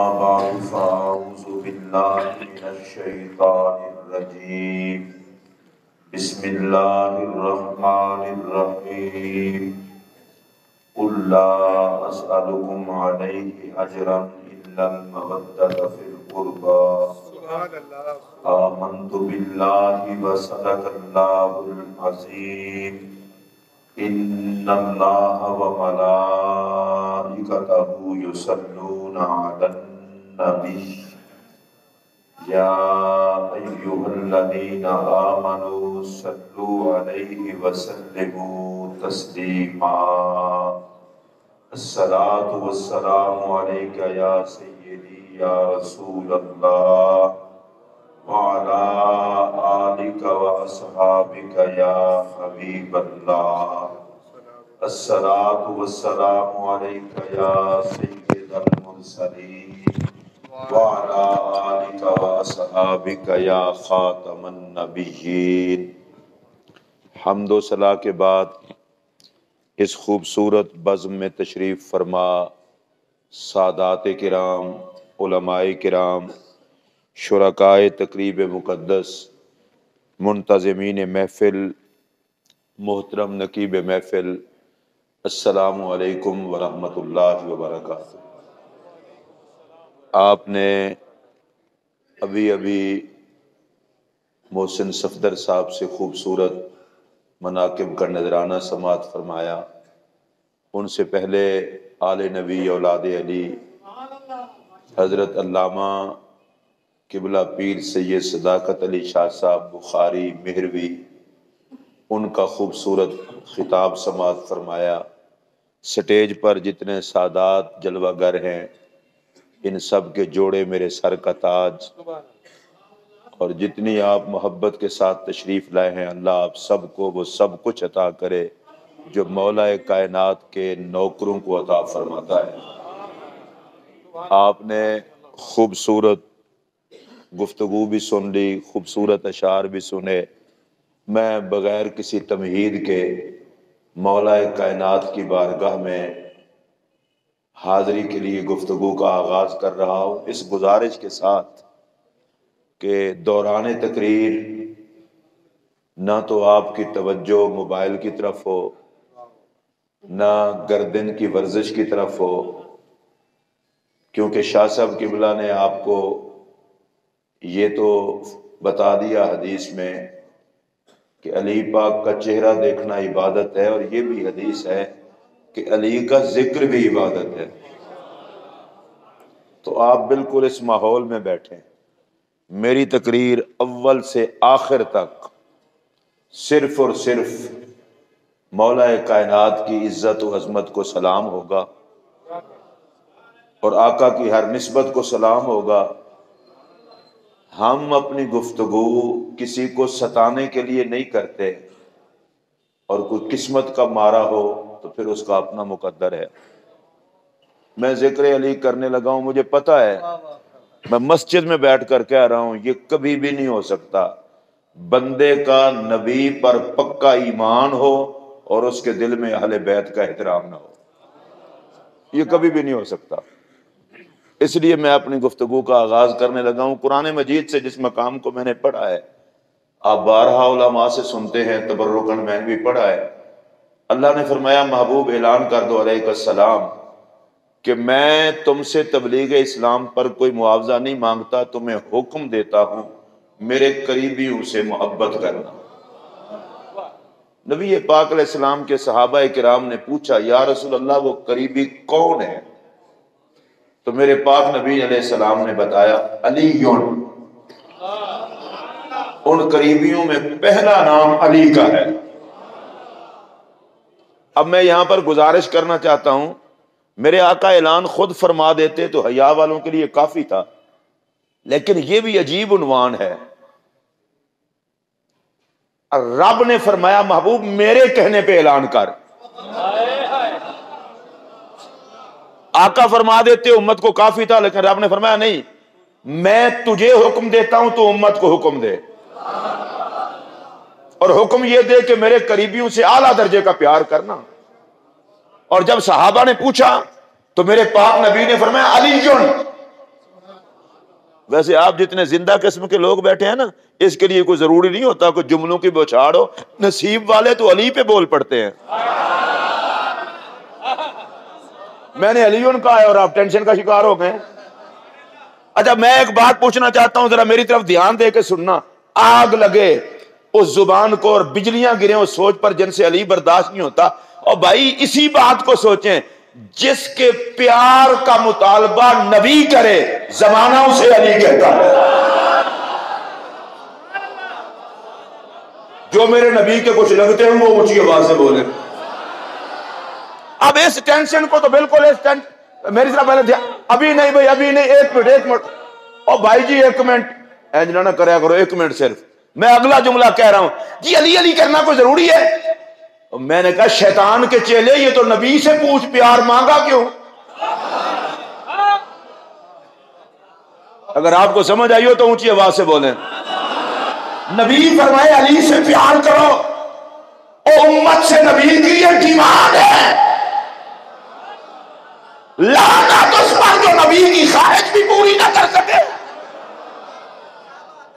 بعد فأعوذ بالله من الشيطان الرجيم بسم الله الرحمن الرحيم قل لا أسألكم عليه أجرا إلا المودة في القربى آمنت بالله وصدق الله العظيم إن الله وملائكته يصلون على النبي يا أيها الذين آمنوا صلوا عليه وسلموا تسليما الصلاة والسلام عليك يا سيدي يا رسول الله وعلى آلك وأصحابك يا حبيب الله الصلاة والسلام عليك يا سيد المرسلين وعلى آلك وأصحابك يا خاتم النبيين۔ حمد و ثنا کے بعد اس خوبصورت بزم میں تشریف فرما سادات کرام، علماء کرام، شرکائے تقریب مقدس، منتظمین محفل، محترم نقیب محفل، السلام علیکم ورحمۃ اللہ وبرکاتہ۔ آپ نے ابھی محسن صفدر صاحب سے خوبصورت مناقب کا نذرانہ سماعت فرمایا۔ ان سے پہلے آل نبی اولاد علی حضرت علامہ قبلہ پیر سید صداقت علی شاہ صاحب بخاری مہروی، ان کا خوبصورت خطاب سماعت فرمایا۔ سٹیج پر جتنے سادات جلوہ گر ہیں ان سب کے جوڑے میرے سر کا تاج، اور جتنی آپ محبت کے ساتھ تشریف لائے ہیں اللہ آپ سب کو وہ سب کچھ عطا کرے جو مولا کائنات کے نوکروں کو عطا فرماتا ہے۔ آپ نے خوبصورت گفتگو بھی سن لی، خوبصورت اشعار بھی سنے۔ میں بغیر کسی تمہید کے مولا کائنات کی بارگاہ میں حاضری کے لیے گفتگو کا آغاز کر رہا ہوں، اس گزارش کے ساتھ کہ دوران تقریر نہ تو آپ کی توجہ موبائل کی طرف ہو، نہ گردن کی ورزش کی طرف ہو، کیونکہ شاہ صاحب قبلہ نے آپ کو یہ تو بتا دیا حدیث میں کہ علی پاک کا چہرہ دیکھنا عبادت ہے، اور یہ بھی حدیث ہے کہ علی کا ذکر بھی عبادت ہے۔ تو آپ بالکل اس ماحول میں بیٹھیں۔ میری تقریر اول سے آخر تک صرف اور صرف مولا کائنات کی عزت و عظمت کو سلام ہوگا، اور آقا کی ہر نسبت کو سلام ہوگا۔ ہم اپنی گفتگو کسی کو ستانے کے لیے نہیں کرتے، اور کوئی قسمت کا مارا ہو تو پھر اس کا اپنا مقدر ہے۔ میں ذکر علی کرنے لگا ہوں، مجھے پتا ہے میں مسجد میں بیٹھ کر کہہ رہا ہوں یہ کبھی بھی نہیں ہو سکتا بندے کا نبی پر پکا ایمان ہو اور اس کے دل میں اہل بیت کا احترام نہ ہو، یہ کبھی بھی نہیں ہو سکتا۔ اس لیے میں اپنی گفتگو کا آغاز کرنے لگا ہوں قرآن مجید سے، جس مقام کو میں نے پڑھا ہے۔ آپ بارہا علماء سے سنتے ہیں، تبرکاً میں نے بھی پڑھا ہے۔ اللہ نے فرمایا محبوب اعلان کر دو علیہ السلام کہ میں تم سے تبلیغ اسلام پر کوئی معاوضہ نہیں مانگتا، تمہیں حکم دیتا ہوں میرے قریبیوں سے محبت کرنا۔ نبی پاک علیہ السلام کے صحابہ کرام نے پوچھا یا رسول اللہ وہ قریبی کون ہے؟ تو میرے پاک نبی علیہ السلام نے بتایا علی، ان قریبیوں میں پہلا نام علی کا ہے۔ اب میں یہاں پر گزارش کرنا چاہتا ہوں، میرے آقا اعلان خود فرما دیتے تو حیا والوں کے لیے کافی تھا، لیکن یہ بھی عجیب عنوان ہے۔ رب نے فرمایا محبوب میرے کہنے پہ اعلان کر۔ آقا فرما دیتے امت کو کافی تھا، لیکن رب نے فرمایا نہیں، میں تجھے حکم دیتا ہوں تو امت کو حکم دے، اور حکم یہ دے کہ میرے قریبیوں سے اعلیٰ درجے کا پیار کرنا۔ اور جب صحابہ نے پوچھا تو میرے پاک نبی نے فرمایا علی جن، ویسے آپ جتنے زندہ قسم کے لوگ بیٹھے ہیں نا، اس کے لیے کوئی ضروری نہیں ہوتا کوئی جملوں کی بوچھاڑ ہو، نصیب والے تو علی پہ بول پڑتے ہیں۔ میں نے علی ان کہا ہے اور آپ ٹینشن کا شکار ہو گئے۔ اچھا میں ایک بات پوچھنا چاہتا ہوں، ذرا میری طرف دھیان دے کے سننا۔ آگ لگے اس زبان کو اور بجلیاں گریں اس سوچ پر جن سے علی برداشت نہیں ہوتا، اور بھائی اسی بات کو سوچیں، جس کے پیار کا مطالبہ نبی کرے زمانہ اسے علی کہتا ہے۔ جو میرے نبی کے کچھ لگتے ہیں وہ اونچی آواز سے بولے۔ اب اس ٹینشن کو تو بالکل میری طرف پہلے ابھی نہیں بھائی، ابھی نہیں، ایک منٹ اور بھائی جی ایک منٹ، اینجنا نہ کریا کرو، ایک منٹ صرف میں اگلا جملہ کہہ رہا ہوں جی۔ علی علی کرنا کوئی ضروری ہے؟ میں نے کہا شیطان کے چیلے، یہ تو نبی سے پوچھ پیار مانگا کیوں؟ اگر آپ کو سمجھ آئی ہو تو اونچی آواز سے بولیں۔ نبی فرمائے علی سے پیار کرو، او امت سے نبی کی یہ ڈیمانڈ ہے، لعنت اس پر جو نبی کی خواہش بھی پوری نہ کر سکے۔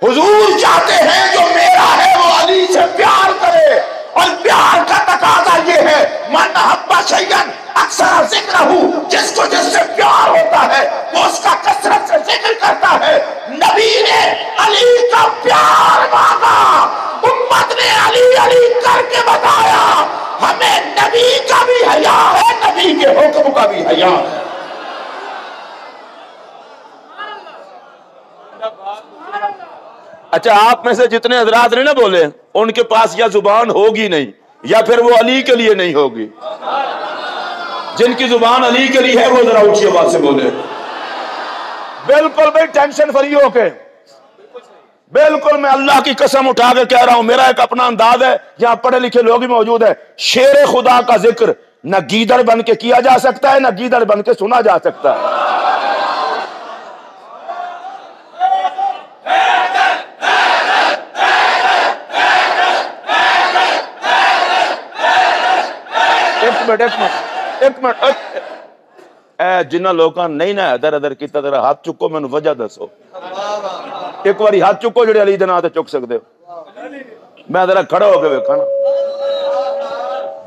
حضور چاہتے ہیں جو میرا ہے وہ علی سے پیار کرے، اور پیار کا تقاضا یہ ہے من احب شیئا اکثر ذکرہ، جس کو جس سے پیار ہوتا ہے وہ اس کا کثرت سے ذکر کرتا ہے۔ نبی نے علی کا پیار مانگا، امت نے علی علی کر کے بتایا۔ ہمیں نبی کا بھی حیا ہے، نبی کے حکم کا بھی حیا ہے۔ اچھا آپ میں سے جتنے حضرات نے نہ بولے ان کے پاس یا زبان ہوگی نہیں یا پھر وہ علی کے لیے نہیں ہوگی۔ جن کی زبان علی کے لیے ہے وہ ذرا اونچی آواز سے بولے۔ بالکل بھائی ٹینشن فری ہو کے، بالکل میں اللہ کی قسم اٹھا کے کہہ رہا ہوں، میرا ایک اپنا انداز ہے، یہاں پڑھے لکھے لوگ بھی موجود ہیں۔ شیر خدا کا ذکر نہ گیدڑ بن کے کیا جا سکتا ہے، نہ گیدڑ بن کے سنا جا سکتا ہے۔ ایک منٹ اے جنہ لوگاں نہیں نہ ادھر ادھر کیتا ذرا ہاتھ چکو، میں وجہ دسو۔ ایک باری ہاتھ چکو جڑے علی دے نام تے چک سکدے ہو۔ میں ذرا کھڑا ہو کے ویکھاں نا،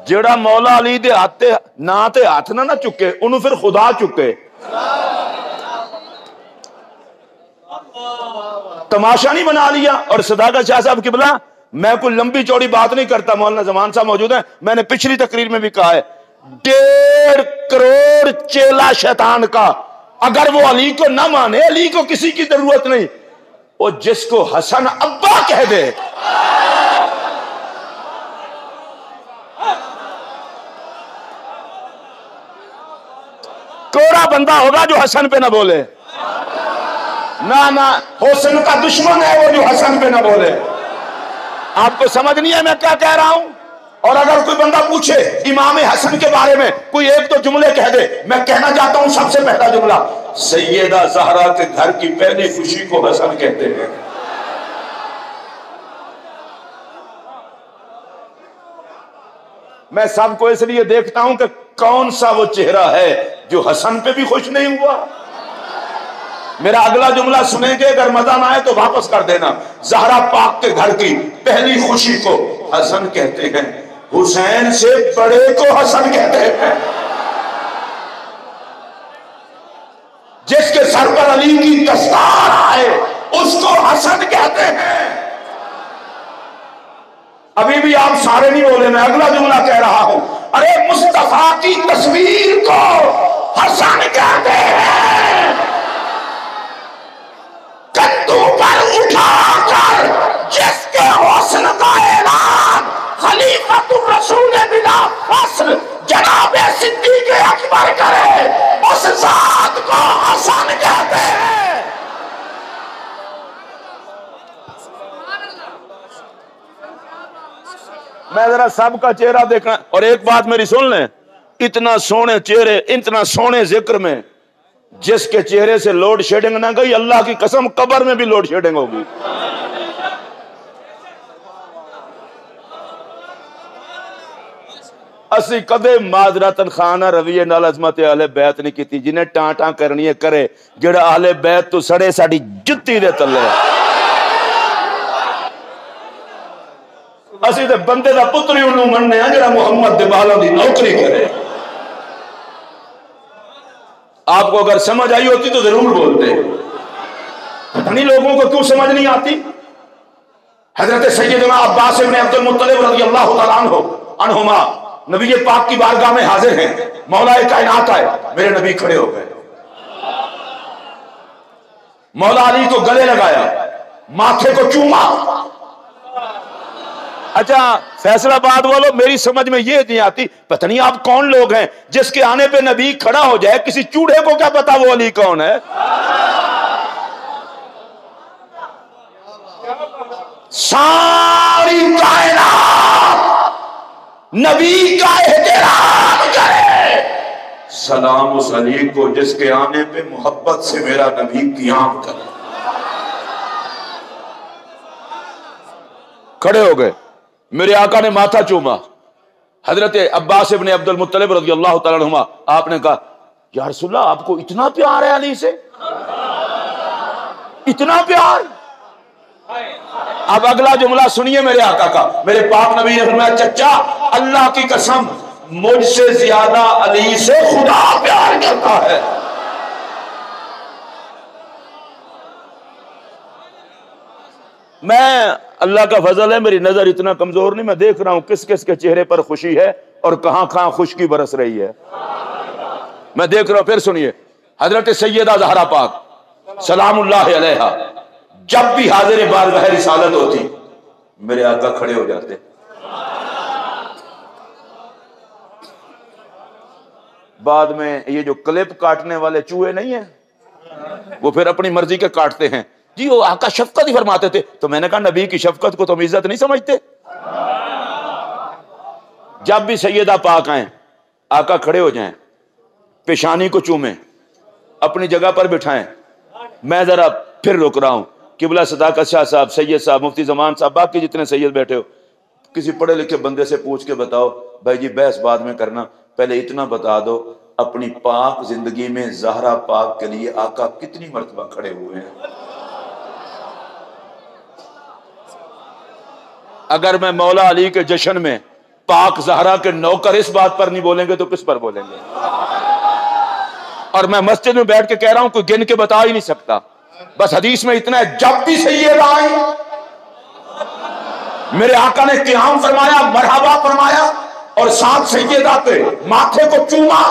جڑا مولا علی دے ہاتھ تے نام تے ہاتھ نہ چکے انہوں پھر خدا چکے۔ تماشا نہیں بنا لیا۔ اور صداقت شاہ صاحب قبلہ، میں کوئی لمبی چوڑی بات نہیں کرتا، مولانا زمان صاحب موجود ہیں، میں نے پچھلی تقریر میں بھی کہا ہے 1.5 کروڑ چیلا شیطان کا، اگر وہ علی کو نہ مانے، علی کو کسی کی ضرورت نہیں، وہ جس کو حسن ابا کہہ دے، کوڑا بندہ ہوگا جو حسن پہ نہ بولے۔ نہ حسن کا دشمن ہے وہ جو حسن پہ نہ بولے۔ آپ کو سمجھ نہیں ہے میں کیا کہہ رہا ہوں؟ اور اگر کوئی بندہ پوچھے امام حسن کے بارے میں کوئی ایک تو جملے کہہ دے، میں کہنا چاہتا ہوں سب سے پہلا جملہ، سیدہ زہرا کے گھر کی پہلی خوشی کو حسن کہتے ہیں۔ میں سب کو اس لیے دیکھتا ہوں کہ کون سا وہ چہرہ ہے جو حسن پہ بھی خوش نہیں ہوا۔ میرا اگلا جملہ سنیں گے، اگر مزہ نہ آئے تو واپس کر دینا۔ زہرا پاک کے گھر کی پہلی خوشی کو حسن کہتے ہیں، حسین سے بڑے کو حسن کہتے ہیں، جس کے سر پر علی کی دستار آئے اس کو حسن کہتے ہیں۔ ابھی بھی آپ سارے نہیں بولے، میں اگلا جملہ کہہ رہا ہوں، ارے مصطفیٰ کی تصویر کو حسن کہتے ہیں، کندھوں پر اٹھا کر جس کے حسن کا اعلان خلیفۃ الرسول بلا فصل جناب صدیق اکبر کرے، اس ذات کو حسن کہتے ہیں۔ میں ذرا سب کا چہرہ دیکھنا، اور ایک بات میری سن لیں، اتنا سونے چہرے، اتنا سونے ذکر میں جس کے چہرے سے لوڈ شیڈنگ نہ گئی، اللہ کی قسم قبر میں بھی لوڈ شیڈنگ ہوگی۔ اسی کدے معذرتن خانہ رویے نال عظمت اہل بیت نہیں کیتی، جنہیں ٹاں ٹاں کرنی ہے کرے، جڑا اہل بیت تو سڑے ساڈی جتی دے تلے ہے۔ اسی تے بندے دا پتر ہی انہوں مننے ہیں جڑا محمد دے بالا دی نوکری کرے۔ آپ کو اگر سمجھ آئی ہوتی تو ضرور بولتے، پتہ نہیں لوگوں کو کیوں سمجھ نہیں آتی۔ حضرت سیدنا عباس بن عبد المطلب رضی اللہ تعالیٰ عنہما نبی پاک کی بارگاہ میں حاضر ہیں، مولا کائنات آئے، میرے نبی کھڑے ہو گئے، مولا علی کو گلے لگایا، ماتھے کو چوما۔ اچھا فیصل آباد والو، میری سمجھ میں یہ نہیں آتی، پتہ نہیں آپ کون لوگ ہیں جس کے آنے پہ نبی کھڑا ہو جائے، کسی چوڑے کو کیا پتا وہ علی کون ہے؟ ساری کائنات نبی کا احترام کرے، سلام اس علی کو جس کے آنے پہ محبت سے میرا نبی قیام کرے۔ کھڑے ہو گئے، میرے آقا نے ماتھا چوما، حضرت عباس ابن عبد المطلب رضی اللہ تعالیٰ عنہما، آپ نے کہا یا رسول اللہ آپ کو اتنا پیار ہے علی سے، اتنا پیار؟ اب اگلا جملہ سنیے میرے آقا کا، میرے پاک نبی نے فرمایا چچا اللہ کی قسم مجھ سے زیادہ علی سے خدا پیار کرتا ہے۔ میں اللہ کا فضل ہے میری نظر اتنا کمزور نہیں، میں دیکھ رہا ہوں کس کس کے چہرے پر خوشی ہے اور کہاں کہاں خشکی برس رہی ہے، میں دیکھ رہا ہوں۔ پھر سنیے، حضرت سیدہ زہرا پاک سلام اللہ علیہا جب بھی حاضر بارگاہ رسالت ہوتی میرے آقا کھڑے ہو جاتے، بعد میں یہ جو کلپ کاٹنے والے چوہے نہیں ہیں وہ پھر اپنی مرضی کے کاٹتے ہیں، جی وہ آقا شفقت ہی فرماتے تھے، تو میں نے کہا نبی کی شفقت کو تم عزت نہیں سمجھتے؟ جب بھی سیدہ پاک آئیں آقا کھڑے ہو جائیں، پیشانی کو چومیں، اپنی جگہ پر بٹھائیں۔ میں ذرا پھر رک رہا ہوں، قبلہ صداقت شاہ صاحب، سید صاحب، مفتی زمان صاحب، باقی جتنے سید بیٹھے ہو، کسی پڑھے لکھے بندے سے پوچھ کے بتاؤ بھائی جی بحث بعد میں کرنا، پہلے اتنا بتا دو اپنی پاک زندگی میں زہرا پاک کے لیے آقا کتنی مرتبہ کھڑے ہوئے ہیں؟ اگر میں مولا علی کے جشن میں پاک زہرا کے نوکر اس بات پر نہیں بولیں گے تو کس پر بولیں گے؟ اور میں مسجد میں بیٹھ کے کہہ رہا ہوں کوئی گن کے بتا ہی نہیں سکتا، بس حدیث میں اتنا ہے جب بھی سیدہ آئی میرے آقا نے قیام فرمایا، مرحبا فرمایا اور ساتھ سیدہ پہ ماتھے کو چوما۔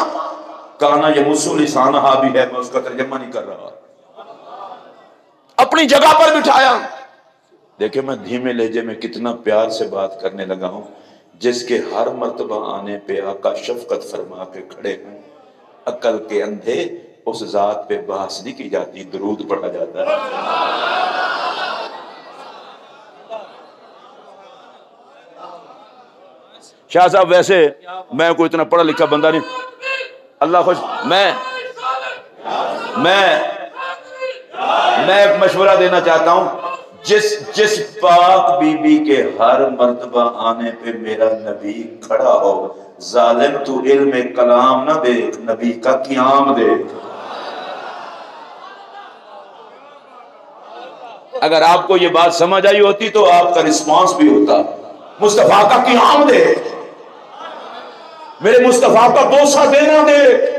کانا یمسو لسانہا بھی ہے، میں اس کا ترجمہ نہیں کر رہا، اپنی جگہ پر بٹھایا۔ دیکھیں میں دھیمے لہجے میں کتنا پیار سے بات کرنے لگا ہوں، جس کے ہر مرتبہ آنے پہ آقا شفقت فرما کے کھڑے ہیں، عقل کے اندھے اس ذات پہ بحث نہیں کی جاتی، درود پڑھا جاتا ہے۔ شاہ صاحب ویسے میں کوئی اتنا پڑھا لکھا بندہ نہیں، اللہ خوش، میں ایک مشورہ دینا چاہتا ہوں، جس پاک بی بی کے ہر مرتبہ آنے پہ میرا نبی کھڑا ہو، ظالم تو علم کلام نہ دیکھ، نبی کا قیام دیکھ۔ اگر آپ کو یہ بات سمجھ آئی ہوتی تو آپ کا رسپانس بھی ہوتا، مصطفیٰ کا قیام دیکھ، میرے مصطفیٰ کا بوسہ دینا دیکھ۔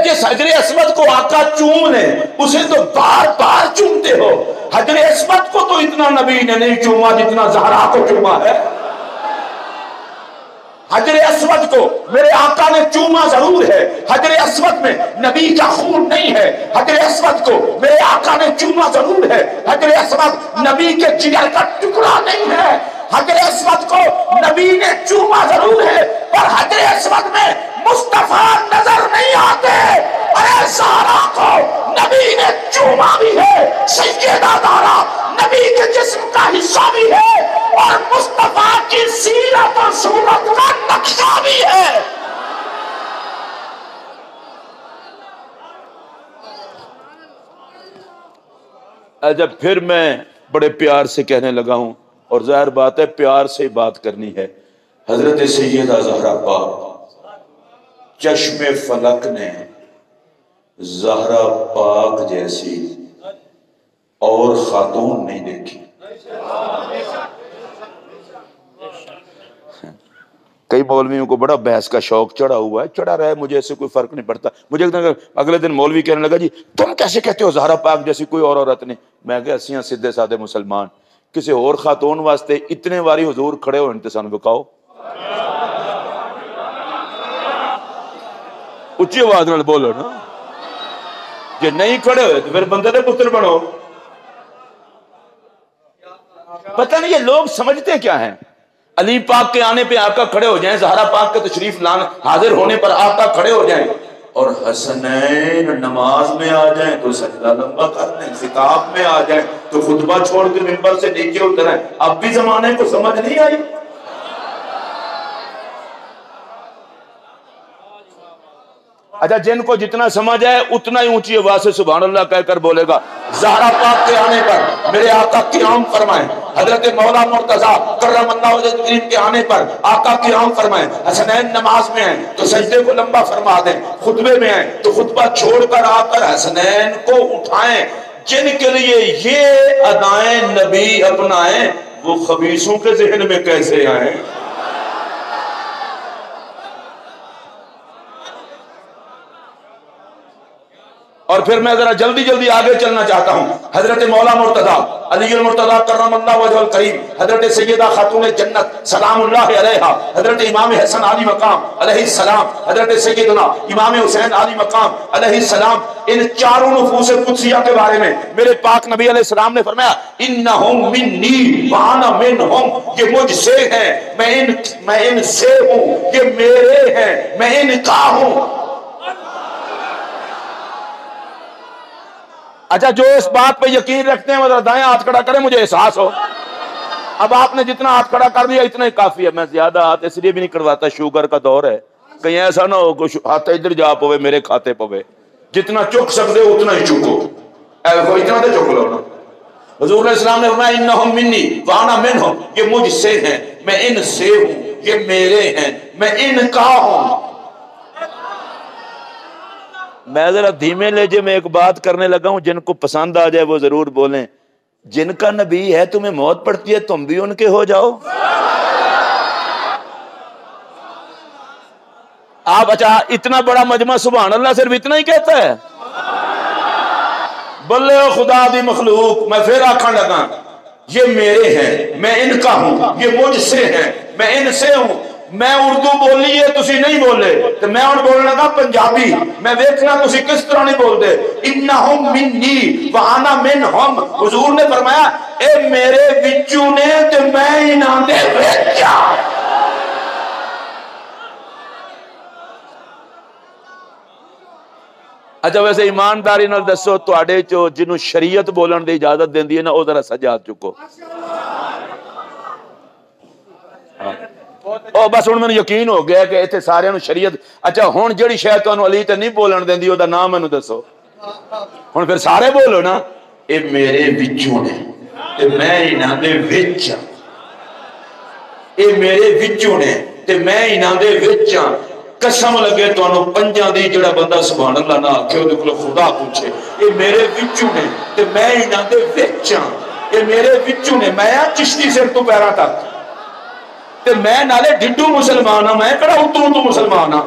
جس حجر اسود کو آقا چوم لے اسے تو بار بار چومتے ہو، حجر اسود کو تو اتنا نبی نے نہیں چوما جتنا زہرا کو چوما ہے۔ حجر اسود کو میرے آقا نے چوما ضرور ہے، حجر اسود میں نبی کا خون نہیں ہے، حجر اسود کو میرے آقا نے چوما ضرور ہے، حجر اسود نبی کے جگر کا ٹکڑا نہیں ہے، حجر اسود کو نبی نے چوما ضرور ہے، پر حجر اسود میں مصطفیٰ نظر نہیں آتے۔ ارے زہرا کو نبی نے چوما بھی ہے، سیدہ زہرا نبی کے جسم کا حصہ بھی ہے اور مصطفیٰ کی سیرت اور صورت کا نقشہ بھی ہے۔ جب پھر میں بڑے پیار سے کہنے لگا ہوں، اور ظاہر بات ہے پیار سے بات کرنی ہے، حضرت سیدہ زہرا پاک چشم فلک نے زہرا پاک جیسی اور خاتون نہیں دیکھی. کئی مولویوں کو بڑا بحث کا شوق چڑھا ہوا ہے، چڑھا رہا ہے، مجھے اس سے کوئی فرق نہیں پڑتا. مجھے اگلے دن مولوی کہنے لگا جی تم کیسے کہتے ہو زہرا پاک جیسی کوئی اور عورت نہیں. میں کہ اسیاں سیدھے سادے مسلمان کسی اور خاتون واسطے اتنے واری حضور کھڑے ہو انتسان بکاؤ. اچھی آواز نال بولو نا، جی نہیں کھڑے ہوئے تو پھر بندے دے پتر بنو. پتہ نہیں یہ لوگ سمجھتے کیا ہیں. علی پاک کے آنے پہ آقا کھڑے ہو جائیں، زہرا پاک کے تشریف لانا حاضر ہونے پر آقا کھڑے ہو جائیں، اور حسنین نماز میں آ جائیں تو سجدہ لمبا کر دیں، خطاب میں آ جائیں تو خطبہ چھوڑ کے منبر سے نیچے اتریں. اب بھی زمانے کو سمجھ نہیں آئی. اچھا جن کو جتنا سمجھ آئے اتنا ہی اونچی آواز سے سبحان اللہ کہہ کر بولے گا. زہرا پاک کے آنے پر میرے آقا قیام فرمائیں. حضرت مولا مرتضیٰ کرم اللہ وجہ کریم کے آنے پر آقا قیام فرمائیں. حسنین نماز میں ہیں تو سجدے کو لمبا فرما دیں، خطبے میں ہیں تو خطبہ چھوڑ کر آ کر حسنین کو اٹھائیں. جن کے لیے یہ ادائیں نبی اپنائیں وہ خبیثوں کے ذہن میں کیسے آئیں؟ اور پھر میں ذرا جلدی جلدی آگے چلنا چاہتا ہوں. حضرت مولا مرتضیٰ علی المرتضیٰ کرم اللہ وجہ الکریم، حضرت سیدہ خاتون جنت سلام اللہ علیہا، حضرت امام حسن علی مقام علیہ السلام، حضرت سیدنا امام حسین علی مقام علیہ السلام، ان چاروں نفوس قدسیہ کے بارے میں میرے پاک نبی علیہ السلام نے فرمایا انہم منی وانا منہم، یہ مجھ سے ہیں، میں ان سے ہوں، یہ میرے ہیں، میں ان کا ہوں. اچھا جو اس بات پہ یقین رکھتے ہیں وہ ذرا دائیں ہاتھ کھڑا کریں، مجھے احساس ہو. اب آپ نے جتنا ہاتھ کھڑا کر دیا اتنا ہی کافی ہے. میں زیادہ ہاتھ اس لیے بھی نہیں کڑواتا، شوگر کا دور ہے، کہیں ایسا نہ ہو کچھ ہاتھ ادھر جا پوے میرے کھاتے پوے. جتنا چک سکتے ہو اتنا ہی چکو، اتنا تو چک لو نا. حضور علیہ السلام نے فرمایا انہم منی وانا منہم، یہ مجھ سے ہیں، میں ان سے ہوں، یہ میرے ہیں، میں ان کا ہوں. میں ذرا دھیمے لہجے میں ایک بات کرنے لگا ہوں، جن کو پسند آ جائے وہ ضرور بولیں. جن کا نبی ہے تمہیں موت پڑتی ہے تم بھی ان کے ہو جاؤ. آپ اچھا اتنا بڑا مجمع سبحان اللہ صرف اتنا ہی کہتا ہے. بلے خدا دی مخلوق، میں پھر آکھاں لگا یہ میرے ہیں، میں ان کا ہوں، یہ مجھ سے ہیں، میں ان سے ہوں. میں اردو بولی ہے تسی نہیں بولے تو میں ان بولنے لگا پنجابی. میں دیکھنا تسی کس طرح نہیں بول دے. انہم منی وانا منہم، حضور نے فرمایا اے میرے وچوں نے تے میں انہاں دے وچ. اچھا ویسے ایمانداری نال دسو تواڈے چو جنوں شریعت بولن دی اجازت دیندی ہے نا او ذرا سجاد چکو. او بس ہن مینوں یقین ہو گیا کہ ایتھے سارے نوں شریعت. اچھا ہن جڑی شے تانوں علی تے نہیں بولن دیندی او دا نام مینوں دسو. ہن پھر سارے بولو نا اے میرے وچوں نے تے میں انہاں دے وچ ہاں. اے میرے وچوں نے تے میں انہاں دے وچ ہاں. قسم لگے تانوں پنجاں دی جڑا بندہ سبحان اللہ نہ آکھے او دے کول خدا پوچھے. اے میرے وچوں نے تے میں انہاں دے وچ ہاں. اے میرے وچوں نے، میں چشتی سر تو پیراں تک تے میں نالے ڈڈو مسلمان ہاں. میں کڑا اتو مسلمان ہاں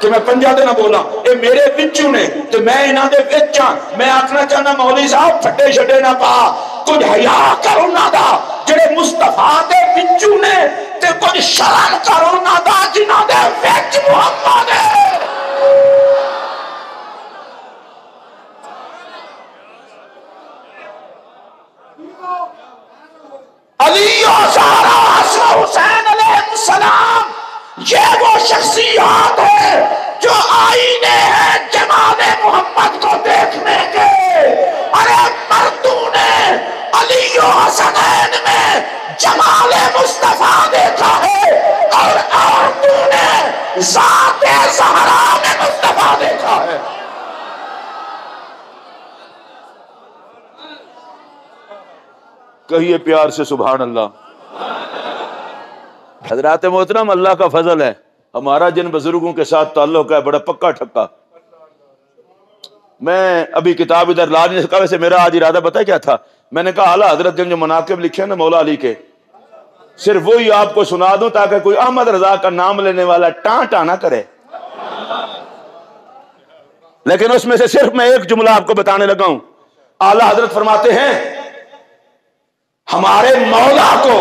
کہ میں پنجا دے نہ بولا. اے میرے وچوں نے تے میں انہاں دے وچ ہاں. میں آکھنا چاہنا مولوی صاحب پھٹے چھٹے نہ پا، کچھ حیا کر انہاں دا جڑے مصطفیٰ دے وچوں نے تے کچھ شرم کر انہاں دا جنہاں دے وچ محمد ہے. علی و زہرا حسن حسین علیہ السلام یہ وہ شخصیات ہے جو آئینے ہیں جمال محمد کو دیکھنے کے. ارے مردوں نے علی و حسنین میں جمال مصطفیٰ دیکھا ہے اور عورتوں نے ذات زہرا میں مصطفیٰ دیکھا ہے. کہیے پیار سے سبحان اللہ. حضرات محترم، اللہ کا فضل ہے، ہمارا جن بزرگوں کے ساتھ تعلق ہے بڑا پکا ٹھکا. میں ابھی کتاب ادھر لا نہیں سکا، ویسے میرا آج ارادہ پتہ کیا تھا؟ میں نے کہا اعلیٰ حضرت جو مناقب لکھے ہیں نا مولا علی کے، صرف وہی آپ کو سنا دوں تاکہ کوئی احمد رضا کا نام لینے والا ٹاں نہ کرے. لیکن اس میں سے صرف میں ایک جملہ آپ کو بتانے لگا ہوں. اعلیٰ حضرت فرماتے ہیں ہمارے مولا کو،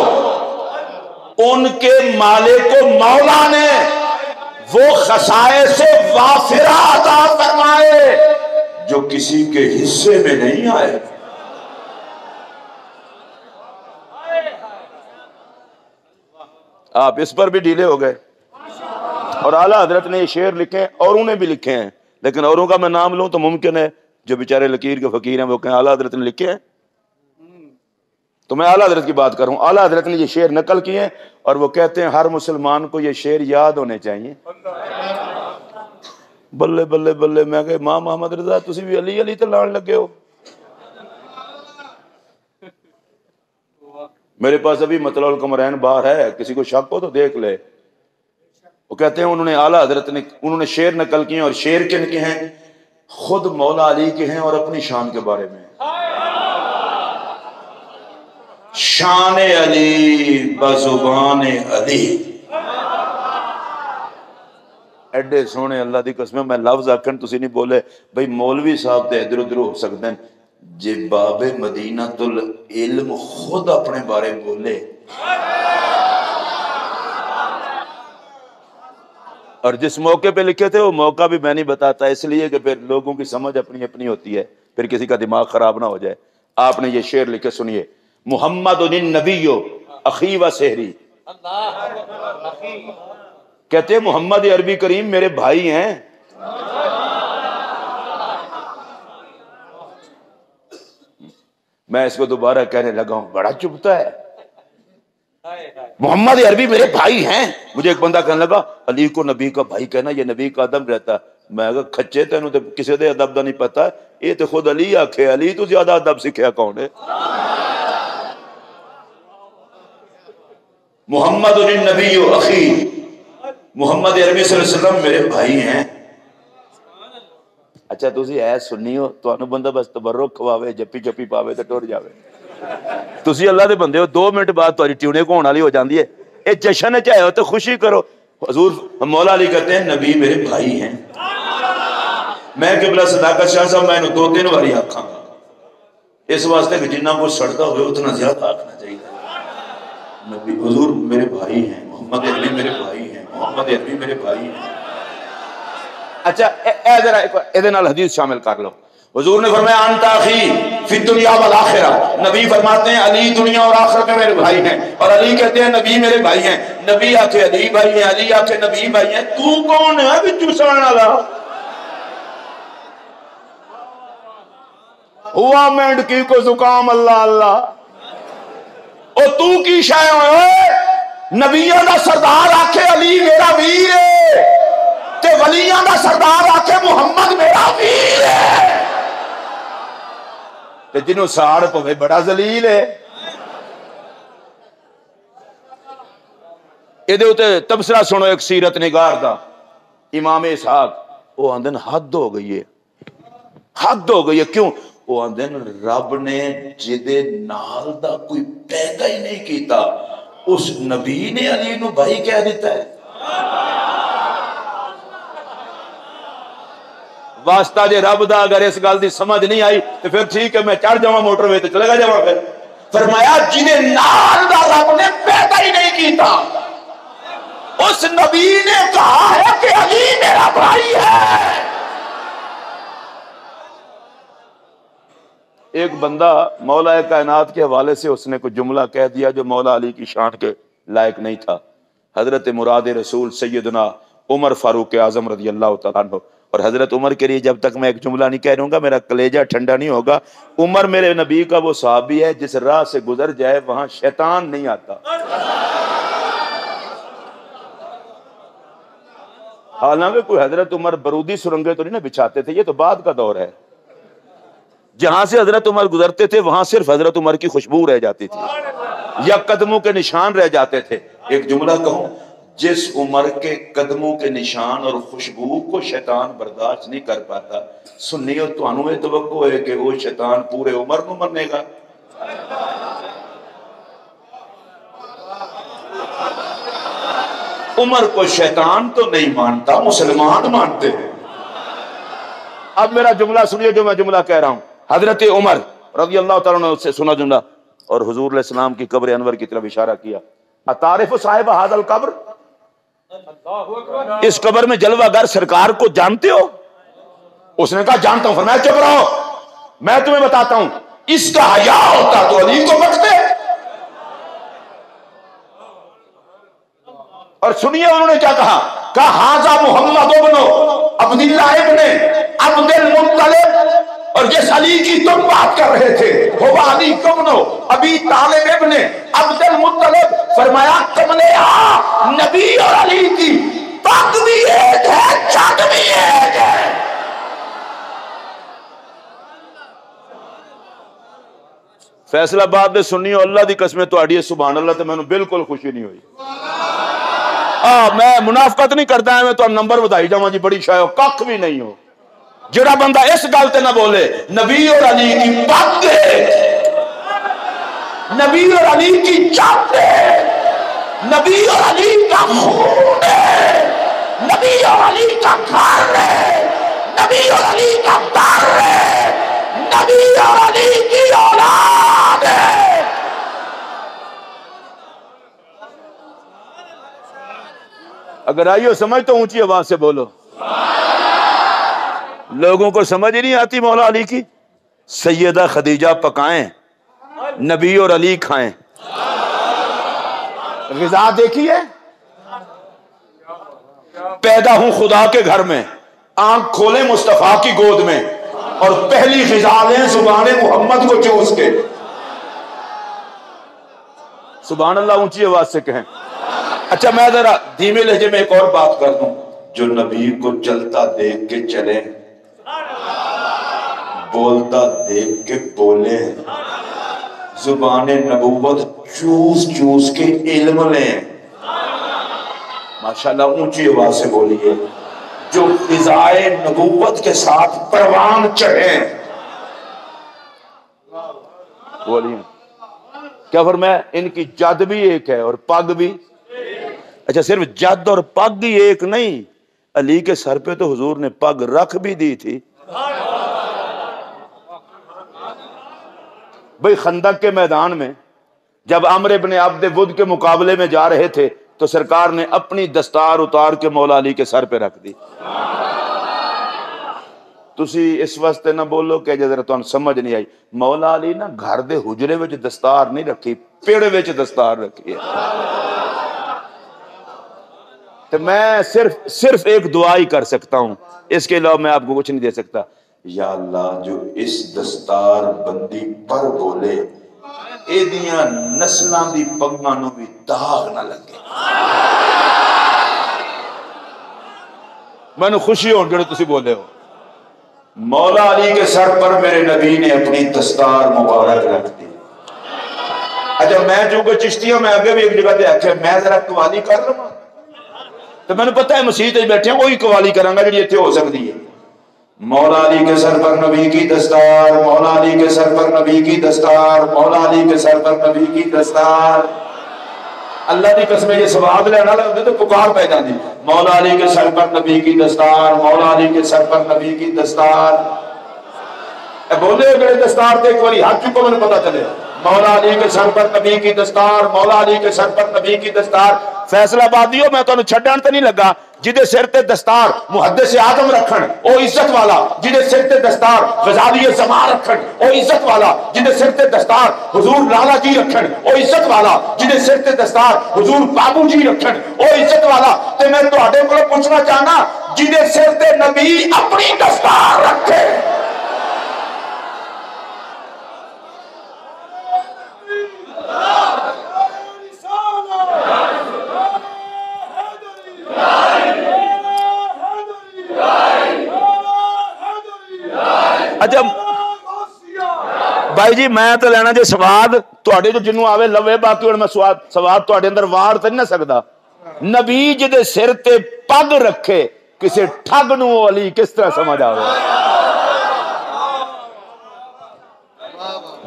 ان کے مالک کو مولا نے وہ خصائص وافرہ عطا فرمائے جو کسی کے حصے میں نہیں آئے. آپ اس پر بھی ڈھیلے ہو گئے. اور اعلیٰ حضرت نے یہ شعر لکھے ہیں، اوروں نے بھی لکھے ہیں، لیکن اوروں کا میں نام لوں تو ممکن ہے جو بیچارے لکیر کے فقیر ہیں وہ کہیں اعلیٰ حضرت نے لکھے ہیں. تو میں اعلیٰ حضرت کی بات کروں. اعلیٰ حضرت نے یہ شعر نقل کیے ہیں اور وہ کہتے ہیں ہر مسلمان کو یہ شعر یاد ہونے چاہیے. بلے بلے بلے. میں کہ امام محمد رضا تسی بھی علی علی تے لان لگے ہو. میرے پاس ابھی مطلع القمرین باہر ہے، کسی کو شک ہو تو دیکھ لے. وہ کہتے ہیں انہوں نے اعلیٰ حضرت نے انہوں نے شعر نقل کیے ہیں، اور شعر کن کے ہیں؟ خود مولا علی کے ہیں اور اپنی شان کے بارے میں. شان علی بزبان علی. ایڈے سونے اللہ دی قسم میں لفظ آکھن تسی نہیں بولے بھئی مولوی صاحب تے ادھر ادھر ہو سکتے ہیں. جے باب مدینہ العلم خود اپنے بارے بولے اور جس موقع پہ لکھے تھے وہ موقع بھی میں نہیں بتاتا، اس لیے کہ پھر لوگوں کی سمجھ اپنی اپنی ہوتی ہے، پھر کسی کا دماغ خراب نہ ہو جائے. آپ نے یہ شعر لکھے سنیے. محمد النبی اخی و سحری. کہتے ہیں محمد عربی کریم میرے بھائی ہیں. میں اس کو دوبارہ کہنے لگا ہوں، بڑا چبھتا ہے. محمد عربی میرے بھائی ہیں. مجھے ایک بندہ کہنے لگا علی کو نبی کا بھائی کہنا یہ نبی کا ادب رہتا. میں کہا کھچے تینوں تے کسی دے ادب دا نہیں پتا، یہ تو خود علی آکھے. علی تو زیادہ ادب سکھیا کون ہے؟ محمد النبی اخی، محمد عربی صلی اللہ علیہ وسلم میرے بھائی ہیں. اچھا تسی ہے سنی ہو تو انو بندہ بس تبرک کھواوے جپی جپی پاوے تے ٹر جاوے. تسی اللہ دے بندے ہو، 2 منٹ بعد تاری ٹیونے کو ہونے والی ہو جاندی ہے. اے جشن چاہے ہو تو خوشی کرو. حضور مولا علی کہتے ہیں نبی میرے بھائی ہیں. میں قبلہ صداقت شاہ صاحب میں انہوں 2-3 باری آکھاں گا، اس واسطے کہ جنہ کو سڑتا ہوئے اتنا زیادہ آکھنا چاہیے. نبی حضور میرے بھائی ہیں، محمد عربی میرے بھائی ہیں، محمد عربی میرے بھائی ہیں. اچھا اے ذرا ادھے نال حدیث شامل کر لو. حضور نے فرمایا انت اخی فی الدنیا والآخرہ. نبی فرماتے ہیں علی دنیا اور آخرت میں میرے بھائی ہیں، اور علی کہتے ہیں نبی میرے بھائی ہیں. نبی آکھے علی بھائی ہیں، علی آکھے نبی بھائی ہیں. تو کون ہے بچو سان والا؟ ہوا مینڈ کی کو زکام اللہ اللہ. او تو کی شے ہوئے؟ نبیوں دا سردار آکھے علی میرا ویر ہے، تے ولیاں دا سردار آکھے محمد میرا ویر ہے. تے جنہوں ساڑ پوے بڑا ذلیل ہے. ادھے ہوتے تبصرہ سنو ایک سیرت نگار دا امام اسحاق. وہ آندن حد ہو گئی ہے، حد ہو گئی ہے. کیوں؟ وہ آندن رب نے جدے نال دا کوئی پیدا ہی نہیں کیتا اس نبی نے علی نو بھائی کہہ دیتا ہے. واسطہ جے رب دا اگر اس گل دی سمجھ نہیں آئی تو پھر ٹھیک ہے میں چڑھ جاواں موٹر وے تے چلے گا جاواں. پھر فرمایا جدے نال دا رب نے پیدا ہی نہیں کیتا اس نبی نے کہا ہے کہ علی میرا بھائی ہے. ایک بندہ مولا کائنات کے حوالے سے اس نے کوئی جملہ کہہ دیا جو مولا علی کی شان کے لائق نہیں تھا. حضرت مراد رسول سیدنا عمر فاروق اعظم رضی اللہ تعالیٰ عنہ. اور حضرت عمر کے لیے جب تک میں ایک جملہ نہیں کہہ رہوں گا میرا کلیجہ ٹھنڈا نہیں ہوگا. عمر میرے نبی کا وہ صحابی ہے جس راہ سے گزر جائے وہاں شیطان نہیں آتا. حالانکہ کوئی حضرت عمر برودی سرنگیں تو نہیں نہ بچھاتے تھے، یہ تو بعد کا دور ہے. جہاں سے حضرت عمر گزرتے تھے وہاں صرف حضرت عمر کی خوشبو رہ جاتی تھی. یا قدموں کے نشان رہ جاتے تھے. ایک جملہ کہوں، جس عمر کے قدموں کے نشان اور خوشبو کو شیطان برداشت نہیں کر پاتا، سنیو تانوں یہ توقع ہے کہ وہ شیطان پورے عمر نو منے گا؟ عمر کو شیطان تو نہیں مانتا، مسلمان مانتے ہیں. اب میرا جملہ سنیے جو میں جملہ کہہ رہا ہوں. حضرت عمر رضی اللہ تعالیٰ نے اس سے سنا جملہ اور حضور علیہ السلام کی قبر انور کی طرف اشارہ کیا. اتعرف صاحب ھذا القبر، اس قبر میں جلوہ گر سرکار کو جانتے ہو؟ اس نے کہا جانتا ہوں. فرمایا چپ رہو، میں تمہیں بتاتا ہوں. اس کا حیا ہوتا تو علی کو بختے. اور سنیے انہوں نے کیا کہا، ھذا محمد ابن عبداللہ ابن عبد المطلب، اور جس علی کی تم بات کر رہے تھے وہ علی ابن ابی طالب ابن عبد المطلب. فرمایا کملے نبی اور علی کی پگ بھی ایک ہے، چھت بھی ایک ہے. فیصلہ باد میں سنی ہو اللہ دی قسم تہاڈی سبحان اللہ تے مینوں بالکل خوشی نہیں ہوئی. میں منافقت نہیں کرتا ہے، میں تو نمبر بدائی جاواں جی بڑی شاید کھ بھی نہیں ہو. جڑا بندہ اس گل تے نہ بولے نبی اور علی کی پگ ہے، نبی اور علی کی چھت ہے، نبی اور علی کا خون ہے، نبی اور علی کا گھر ہے، نبی اور علی کا در ہے، نبی اور علی کی اولاد ہے. اگر آئیو سمجھ تو اونچی آواز سے بولو. لوگوں کو سمجھ ہی نہیں آتی مولا علی کی. سیدہ خدیجہ پکائیں، نبی اور علی کھائیں. غذا دیکھیے، پیدا ہوں خدا کے گھر میں، آنکھ کھولیں مصطفیٰ کی گود میں، اور پہلی غذا لیں زبان محمد کو چوس کے. سبحان اللہ اونچی آواز سے کہیں. اچھا میں ذرا دھیمے لہجے میں ایک اور بات کر دوں. جو نبی کو چلتا دیکھ کے چلے، بولتا دیکھ کے بولے، زبان نبوت چوس چوس کے علم لیں. ماشاءاللہ اونچی آواز سے بولیے. جو فضائے نبوت کے ساتھ پروان چڑھیں. بولیے کیا فرمایا؟ ان کی جد بھی ایک ہے اور پگ بھی. اچھا صرف جد اور پگ ہی ایک نہیں، علی کے سر پہ تو حضور نے پگ رکھ بھی دی تھی. بھئی خندق کے میدان میں جب عمرو بن عبد ود کے مقابلے میں جا رہے تھے تو سرکار نے اپنی دستار اتار کے مولا علی کے سر پہ رکھ دی. تسی اس واسطے نہ بولو کہ جذرا تمہیں سمجھ نہیں آئی. مولا علی نا گھر دے حجرے وچ دستار نہیں رکھی، پیڑ وچ دستار رکھی ہے. تو میں صرف ایک دعا ہی کر سکتا ہوں، اس کے علاوہ میں آپ کو کچھ نہیں دے سکتا. یا اللہ جو اس دستار بندی پر بولے ایدیاں نسلاں دی پگاں نو بھی داغ نہ لگے. میں نے خوشی ہوں جڑے تسی بولے ہو. مولا علی کے سر پر میرے نبی نے اپنی دستار مبارک رکھ دی. اچھا میں جو کہ چشتیوں میں آگے بھی ایک جگہ تے آکھیا میں ذرا قوالی کر لوں تو میں نے پتہ ہے مسیح تے بیٹھے ہیں وہی قوالی کروں گا جڑی ایتھے ہو سکتی ہے. مولا علی کے سر پر نبی کی دستار، مولا علی کے سر پر نبی کی دستار، مولا علی کے سر پر نبی کی دستار. اللہ کی قسم یہ سواب لینا لگتے تو پکار پہ جاتی. مولا علی کے سر پر نبی کی دستار، مولا علی کے سر پر نبی کی دستار. بولے میرے دستار تے ایک باری ہاتھ چکو میں نے پتا چلے. مولا علی کے سر پر نبی کی دستار، مولا علی کے سر پر نبی کی دستار. فیصلہ بادیو میں تو چھڈن تے نہیں لگا. جدے سر تے دستار محدث آدم رکھن او عزت والا، جدے سر تے دستار غزالی زمان رکھن او عزت والا، جدے سر تے دستار حضور لالا جی رکھن او عزت والا، جدے سر تے دستار حضور بابو جی رکھن او عزت والا. تے میں تواڈے کول پوچھنا چاہنا جدے سر تے نبی اپنی دستار رکھے بھائی جی میں تو لینا جی سواد تواڈے جو جنوں آوے لوے باقی ہن میں سواد تواڈے اندر وار تے نہیں سکدا نبی جدے سر تے پگ رکھے کسے ٹھگ نو علی کس طرح سمجھ آوے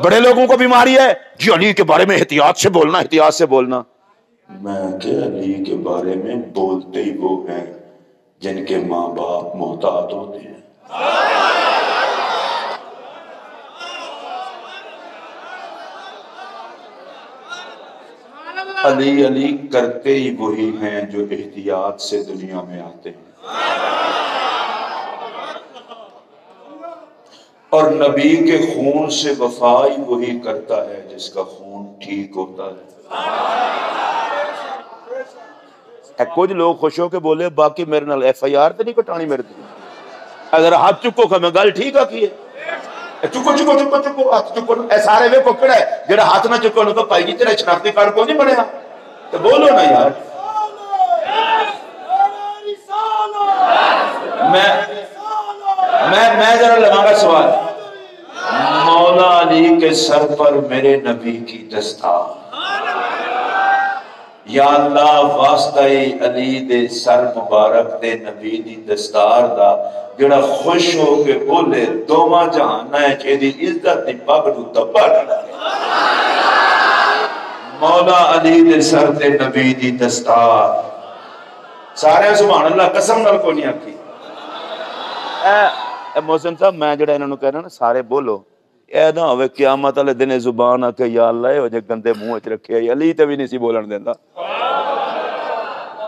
بڑے لوگوں کو بیماری ہے جی علی کے بارے میں احتیاط سے بولنا احتیاط سے بولنا میں کہ علی کے بارے میں بولتے ہی وہ ہیں جن کے ماں باپ محتاط ہوتے ہیں علی علی کرتے ہی وہی ہیں جو احتیاط سے دنیا میں آتے ہیں اور نبی کے خون سے وفا ہی وہی کرتا ہے جس کا خون ٹھیک ہوتا ہے کچھ لوگ خوش ہو کے بولے باقی میرے نال ایف آئی آر تے نہیں کٹانی میرے تے اگر ہاتھ چکو کہ میں گل ٹھیک آ کی ہے چکو چکو چکو چکو ہاتھ چکو اے سارے ویکھو کیڑا ہے جڑا ہاتھ نہ چکو نو بھائی جی تیرا شناختی کارڈ کو نہیں بنیا تو بولو نا یار میں ذرا لگاؤں گا سوال مولا علی کے سر پر میرے نبی کی دستار یا اللہ واسطہ علی دے سر مبارک دے نبی دی دستار دا جڑا خوش ہو کے بولے دوواں جہان ہے کہ دی عزت دی پگ نو دبا ڈالا مولا علی دے سر تے نبی دی دستار سارے سبحان اللہ قسم نال کوئی نہیں آکی اے محسن صاحب میں جڑا انہوں نے کہنا نا سارے بولو اے نہ ہوئے قیامت والے دن زبان آ کے یا اللہ اے وجہ گندے منہ وچ رکھے علی تے بھی نہیں سی بولن دیندا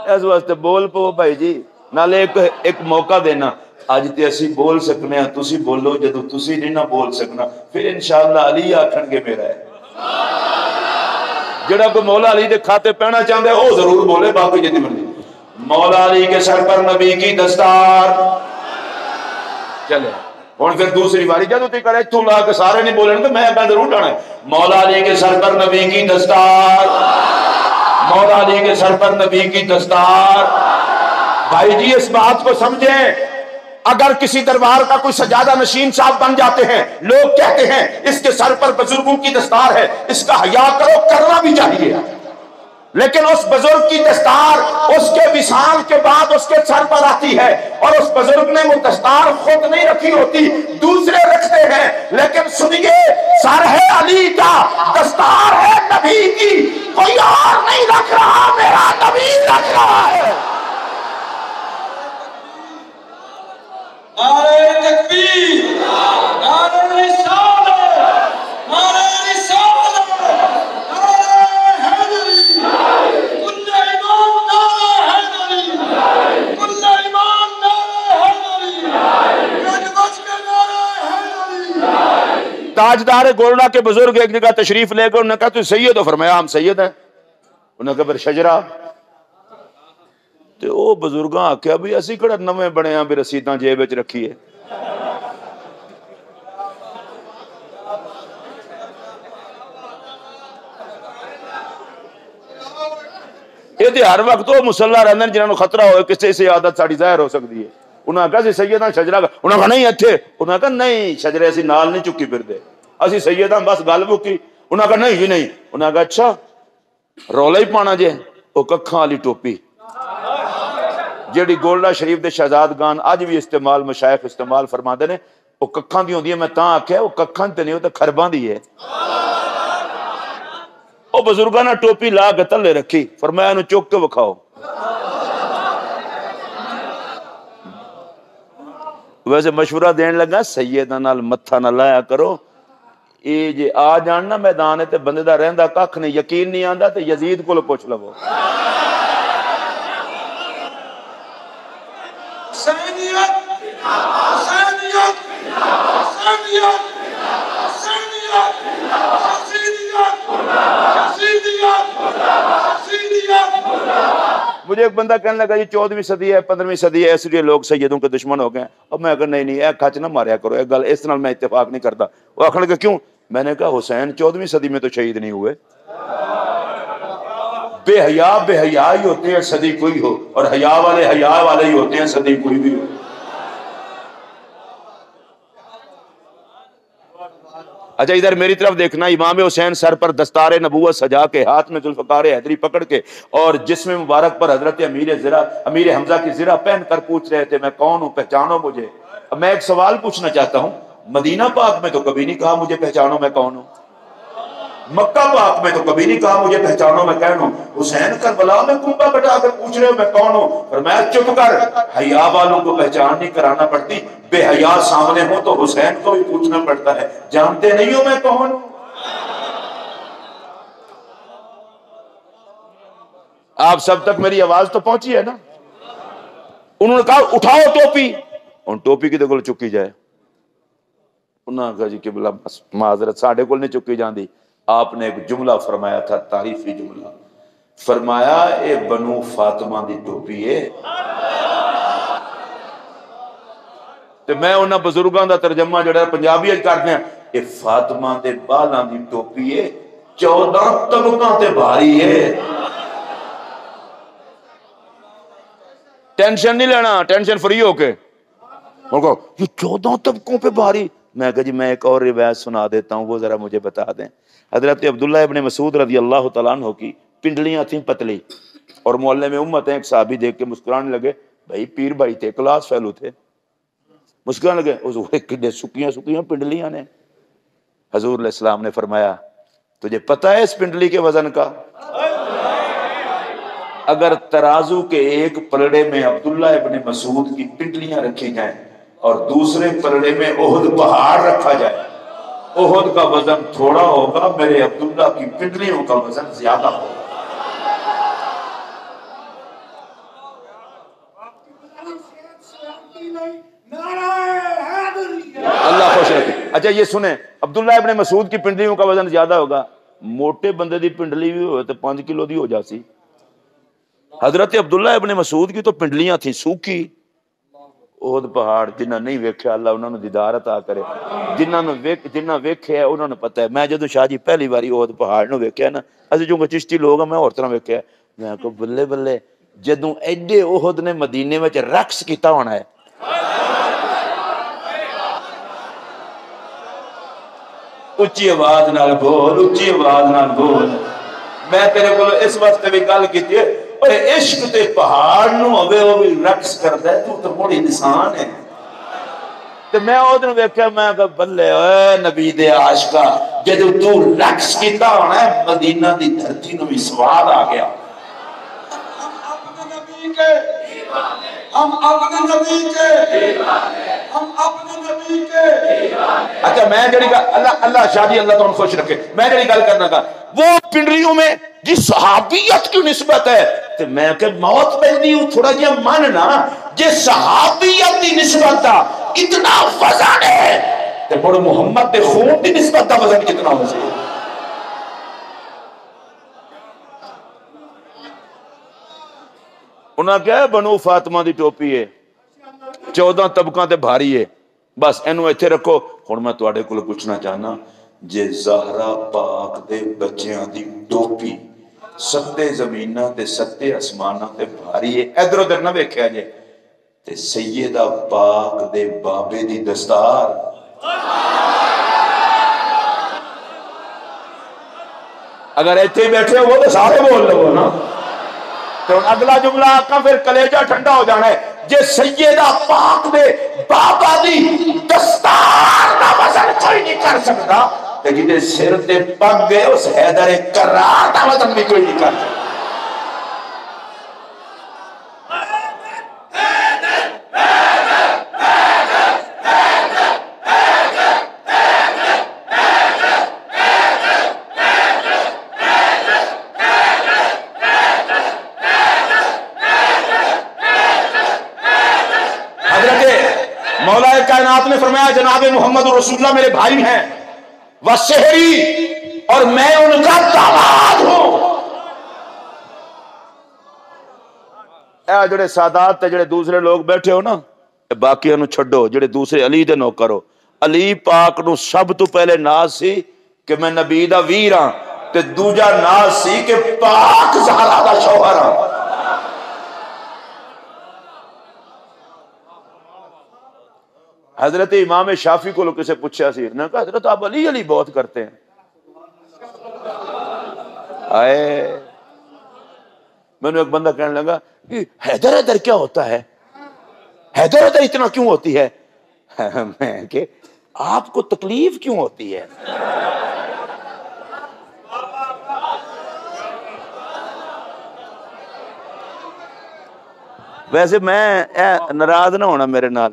اس واسطے بول پو بھائی جی نالے ایک موقع دینا اج تے اسی بول سکنے ہیں تسی بولو جدو تسی نہیں نہ بول سکنا پھر انشاءاللہ علی آکھن گے میرا ہے جڑا کوئی مولا علی دے کھاتے پہنا چاہتا ہے وہ ضرور بولے باقی جتنی مرضی مولا علی کے سر پر نبی کی دستار چلے ہوں پھر دوسری باری جدو تی کرے تو لا کے سارے نہیں بولیں تو میں ضرور ڈانا ہے مولا علی کے سر پر نبی کی دستار مولا علی کے سر پر نبی کی دستار بھائی جی اس بات کو سمجھیں اگر کسی دربار کا کوئی سجادہ نشین صاحب بن جاتے ہیں لوگ کہتے ہیں اس کے سر پر بزرگوں کی دستار ہے اس کا حیا کرو کرنا بھی چاہیے لیکن اس بزرگ کی دستار اس کے وصال کے بعد اس کے سر پر آتی ہے اور اس بزرگ نے وہ دستار خود نہیں رکھی ہوتی دوسرے رکھتے ہیں لیکن سنیے سر ہے علی کا دستار ہے نبی کی کوئی اور نہیں رکھ رہا میرا نبی رکھ رہا ہے نعرہ تکبیر نعرہ رسالت نعرہ رسالت نعرہ حیدری کل ایمان نعرہ حیدری کل ایمان نعرہ حیدری گج بچ کے نعرہ حیدری تاجدار گولڈا کے بزرگ ایک جگہ تشریف لے کر انہوں نے کہا تو سید ہو فرمایا ہم سید ہیں انہوں نے کہا پھر شجرہ تے او بزرگاں آکھیا بھی اسی کڑا نویں بنے ہیں بھی رسیداں جیب وچ رکھیے یہ تے ہر وقت وہ مسلح رہندے جنہاں نوں خطرہ ہوئے کسے سے عادت ساڑی ظاہر ہو سکتی ہے انہاں کہا سی سیداں شجرہ کا انہاں کہا نہیں اتھے انہاں کہا نہیں شجرے اسی نال نہیں چکی پھر دے اسی سیداں بس گل مکی انہاں کہا نہیں جی نہیں انہاں کہا اچھا رولا ہی پانا جے او ککھاں والی ٹوپی جیڑی گولڈا شریف دے شہزادگان اج بھی استعمال مشائخ استعمال فرما دے نے او ککھاں دی ہوندی ہے میں تاں آکھیا او ککھاں تے نہیں او تے کھرباں دی ہے او بزرگاں نے ٹوپی لا کے تلے رکھی فرمایا انہوں چوک کے وکھاؤ ویسے مشورہ دین لگا سیدہ نال متھا نہ لایا کرو اے جے آ جاننا میدان تے بندے دا رہندا ککھ نہیں یقین نہیں آندا تے یزید کول پوچھ لو حسینیت حسینیت حسینیت حسینیت حسینیت حسینیت حسینیت مجھے ایک بندہ کہنے لگا جی 14ویں صدی ہے 15ویں صدی ہے اس لیے لوگ سیدوں کے دشمن ہو گئے اب میں کہا نہیں نہیں اے کھچ نہ ماریا کرو ایک گل اس طرح میں اتفاق نہیں کرتا وہ آخر لگا کیوں میں نے کہا حسین 14ویں صدی میں تو شہید نہیں ہوئے بے حیا ہی ہوتے ہیں صدی کوئی ہو اور حیا والے ہی ہوتے ہیں صدی کوئی بھی ہو اچھا ادھر میری طرف دیکھنا، امام حسین سر پر دستار نبوت سجا کے، ہاتھ میں ذوالفقار حیدری پکڑ کے، اور جسم مبارک پر حضرت امیر حمزہ کی زرہ پہن کر پوچھ رہے تھے میں کون ہوں، پہچانو مجھے۔ اب میں ایک سوال پوچھنا چاہتا ہوں، مدینہ پاک میں تو کبھی نہیں کہا مجھے پہچانو میں کون ہوں، مکہ پاک میں تو کبھی نہیں کہا مجھے پہچانو میں کون ہوں، حسین کربلا میں کنبہ بٹا کر پوچھ رہے ہو میں کون ہوں، فرمایا چپ کر، حیا والوں کو پہچان نہیں کرانا پڑتی، بے حیا سامنے ہو تو حسین کو بھی پوچھنا پڑتا ہے، جانتے نہیں ہو میں کون ہوں؟ آپ سب تک میری آواز تو پہنچی ہے نا؟ انہوں نے کہا اٹھاؤ ٹوپی، اور ٹوپی کی تو چکی جائے، انہوں نے کہا جی قبلہ بس معذرت ساڑھے کو نہیں چکی جاندی۔ آپ نے ایک جملہ فرمایا تھا، تعریفی جملہ، فرمایا اے بنو فاطمہ دی ٹوپی ہے۔ تو میں انہاں بزرگاں دا ترجمہ جڑا پنجابی اچ کردے ہیں، اے فاطمہ دے بالاں دی ٹوپی ہے، 14 طبقاں تے بھاری ہے۔ ٹینشن نہیں لینا، ٹینشن فری ہو کے، اور کہو یہ 14 طبقوں پہ بھاری۔ میں کہا جی میں ایک اور روایت سنا دیتا ہوں، وہ ذرا مجھے بتا دیں۔ حضرت عبداللہ ابن مسعود رضی اللہ تعالیٰ عنہ کی پنڈلیاں تھیں پتلی، اور معلم امت ہیں، ایک صحابی دیکھ کے مسکرانے لگے، بھائی پیر بھائی تھے، کلاس فیلو تھے، مسکرانے لگے، حضور کڈے سکیاں سکیاں پنڈلیاں نے۔ حضور علیہ السلام نے فرمایا تجھے پتہ ہے اس پنڈلی کے وزن کا؟ اگر ترازو کے ایک پلڑے میں عبداللہ ابن مسعود کی پنڈلیاں رکھی جائیں اور دوسرے پلڑے میں احد پہاڑ رکھا جائے، احد کا وزن تھوڑا ہوگا، میرے عبداللہ کی پنڈلیوں کا وزن زیادہ ہوگا۔ اللہ خوش رکھے۔ اچھا یہ سنیں، عبداللہ ابن مسعود کی پنڈلیوں کا وزن زیادہ ہوگا، موٹے بندے دی پنڈلی بھی ہوئے تو 5 کلو دی ہو جاسی۔ حضرت عبداللہ ابن مسعود کی تو پنڈلیاں تھیں سوکھی، احد پہاڑ جنہ نہیں ویکھیا اللہ انہوں نے دیدار عطا کرے، جنہ ویکھیا ہے انہوں نے پتہ ہے۔ میں جدو شاہ جی پہلی باری احد پہاڑ نو ویکھیا نا، اسی چونکہ چشتی لوگ ہیں، میں اور طرح ویکھیا، میں کہا بلے بلے جدوں ایڈے احد نے مدینے میں رقص کیتا ہونا ہے۔ اچھی آواز نال بول، اچھی آواز نال بول۔ میں تیرے کو اس وقت بھی گل کیتی ہے، اے عشق تے پہاڑ نو ہوے وہ بھی رقص کردا ہے، تو بڑی انسان ہے۔ تے میں او دن ویکھیا، میں کہ بلے اے نبی دے عاشقا، جدوں تو رقص کیتا ہونا ہے مدینہ دی دھرتی نو بھی سواد آ گیا۔ ہم اپنے نبی کے اچھا میں جڑی گل اللہ شاہ جی اللہ تعالیٰ خوش رکھے، میں جڑی گل کرنا کا وہ پنڈلیوں میں جس صحابیت کی نسبت ہے، تو میں کہ موت پہنی ہوں تھوڑا جہا ماننا جس صحابیت کی نسبت دا اتنا وزن ہے، تو بڑے محمد دے خون کی نسبت دا وزن کتنا ہو سے۔ انہاں کیا ہے بنو فاطمہ دی ٹوپی ہے، 14 طبقاں تے بھاری ہے، بس اینو ایتھے رکھو۔ ہن میں تواڈے کول پوچھنا چاہنا، جے زہرا پاک دے بچیاں دی ٹوپی 7 زمیناں تے 7 آسماناں تے بھاری ہے، ادھر ادھر نہ ویکھیا جے، تے سیدہ پاک دے بابے دی دستار اگر ایتھے بیٹھے ہو تو سارے بول لو نا۔ تو اگلا جملہ آقا پھر کلیجہ ٹھنڈا ہو جانا ہے، جے سیدہ پاک دے بابا دی دستار دا وزن کوئی نہیں کر سکتا، کہ جنہیں سر تے پگ گئے اس حیدر کرار دا وزن بھی کوئی نہیں کر سکتا۔ مولا کائنات نے فرمایا جناب محمد رسول اللہ میرے بھائی ہیں، وَسِحْرِي، اور میں ان کا داماد ہوں۔ اے جڑے سادات تے جڑے دوسرے لوگ بیٹھے ہو نا، باقی انہوں چھڑو، جڑے دوسرے علی دے نو کرو۔ علی پاک نو سب تو پہلے ناز سی کہ میں نبی دا ویر ہاں، تے دوجا ناز سی کہ پاک زہرا دا شوہر ہاں۔ حضرت امام شافعی کو کسی پوچھا سی نے کہا حضرت آپ علی علی بہت کرتے ہیں. آئے میں نے ایک بندہ کہنے لگا کہ حیدر حیدر کیا ہوتا ہے, حیدر حیدر اتنا کیوں ہوتی ہے؟ میں کہ آپ کو تکلیف کیوں ہوتی ہے؟ ویسے میں ناراض نہ ہونا میرے نال,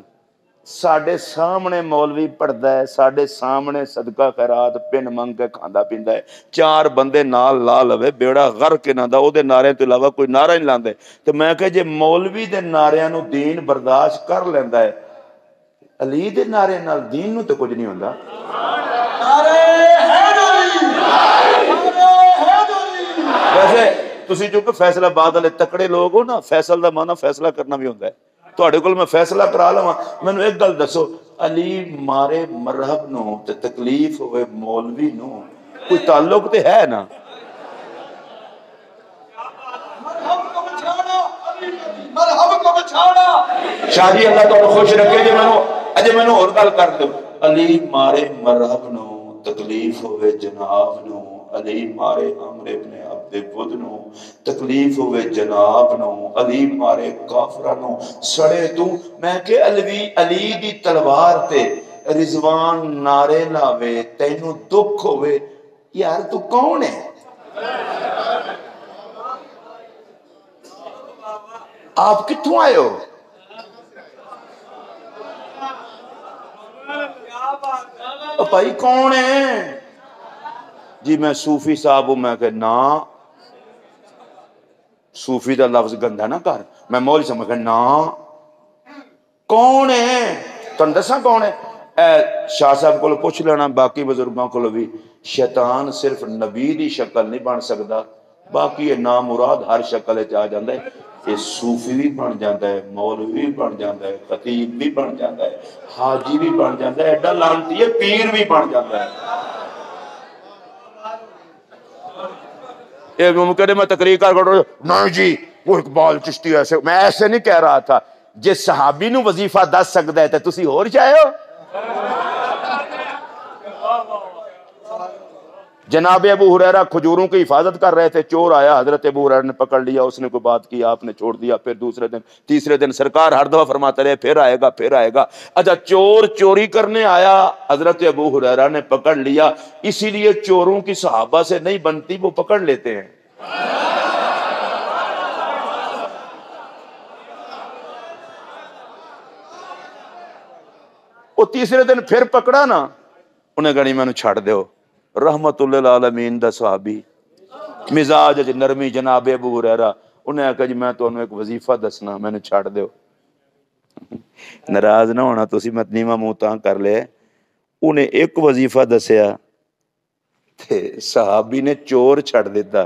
ساڈے سامنے مولوی پڑھدا ہے, ساڈے سامنے صدقہ خیرات پن منگ کے کھاندا پیندا ہے, چار بندے نال لا لوے بیڑا غرق نہ دا, او دے نعرے تو علاوہ کوئی نعرہ نہیں لاندے. تے میں کہ جے مولوی دے نعریاں نو دین برداشت کر لیندا ہے, علی دے نعرے نال دین نو تے کچھ نہیں ہوندا. ویسے تسی جو کہ فیصلہ باد والے تکڑے لوگ ہو نا, فیصل دا معنی فیصلہ کرنا بھی ہوندا ہے. تواڈے کول میں فیصلہ کرا لواں, مینوں ایک گل دسو, علی مارے مذہب نو تے تکلیف ہوئے مولوی نو کوئی تعلق تے ہے نا؟ شاہ جی اللہ تعالی خوش رکھے جی. مینوں اور گل کر دو, علی مارے مرہب نو تکلیف ہوئے جناب نو, علی مارے عمر ابن عبد ود نو تکلیف ہوئے جناب نو, علی مارے کافرہ نو سڑے تو. میں کہ علی دی تلوار تے رضوان نعرے لاوے تینوں دکھ ہوئے, یار تو کون ہے؟ آپ کتوں آئے ہو؟ بھائی کون ہے جی؟ میں صوفی صاحب ہوں. میں کہ نا, صوفی دا لفظ گندا نہ کر, میں مولوی صاحب. میں کہ نا, کون ہے تن دساں کون ہے؟ شاہ صاحب کو پوچھ لینا, باقی بزرگوں کو بھی. شیطان صرف نبی دی شکل نہیں بن سکتا, باقی یہ نامراد ہر شکل آ جاتا ہے. یہ صوفی بھی بن جاتا ہے, مولوی بھی بن جاتا ہے, خطیب بھی بن جاتا ہے, حاجی بھی بن جاتا ہے, ایڈا لانتی ہے پیر بھی بن جاتا ہے. یہ ممکن ہے میں تقریر کر رہا ہوں, نہیں جی وہ اقبال چشتی ایسے, میں ایسے نہیں کہہ رہا تھا. جس صحابی نو وظیفہ دس سکتا ہے تو تسی اور چاہے ہو؟ جناب ابو ہریرہ کھجوروں کی حفاظت کر رہے تھے, چور آیا, حضرت ابو ہریرہ نے پکڑ لیا, اس نے کوئی بات کی, آپ نے چھوڑ دیا. پھر دوسرے دن تیسرے دن سرکار ہر دفعہ فرماتے رہے پھر آئے گا پھر آئے گا. اچھا چور چوری کرنے آیا, حضرت ابو ہریرہ نے پکڑ لیا, اسی لیے چوروں کی صحابہ سے نہیں بنتی, وہ پکڑ لیتے ہیں. وہ تیسرے دن پھر پکڑا نا, انہیں کہا نہیں مینوں چھڑ دیو. رحمت للعالمین دا صحابی, مزاج نرمی, جناب ابو ہریرہ, انہیں کہا جی میں تمہیں ایک وظیفہ دسنا, میں نے چھڑ دیو. ناراض نہ ہونا تسی, میں نیواں منہ تاں کر لے. انہیں ایک وظیفہ دسیا تے صحابی نے چور چھڑ دیتا.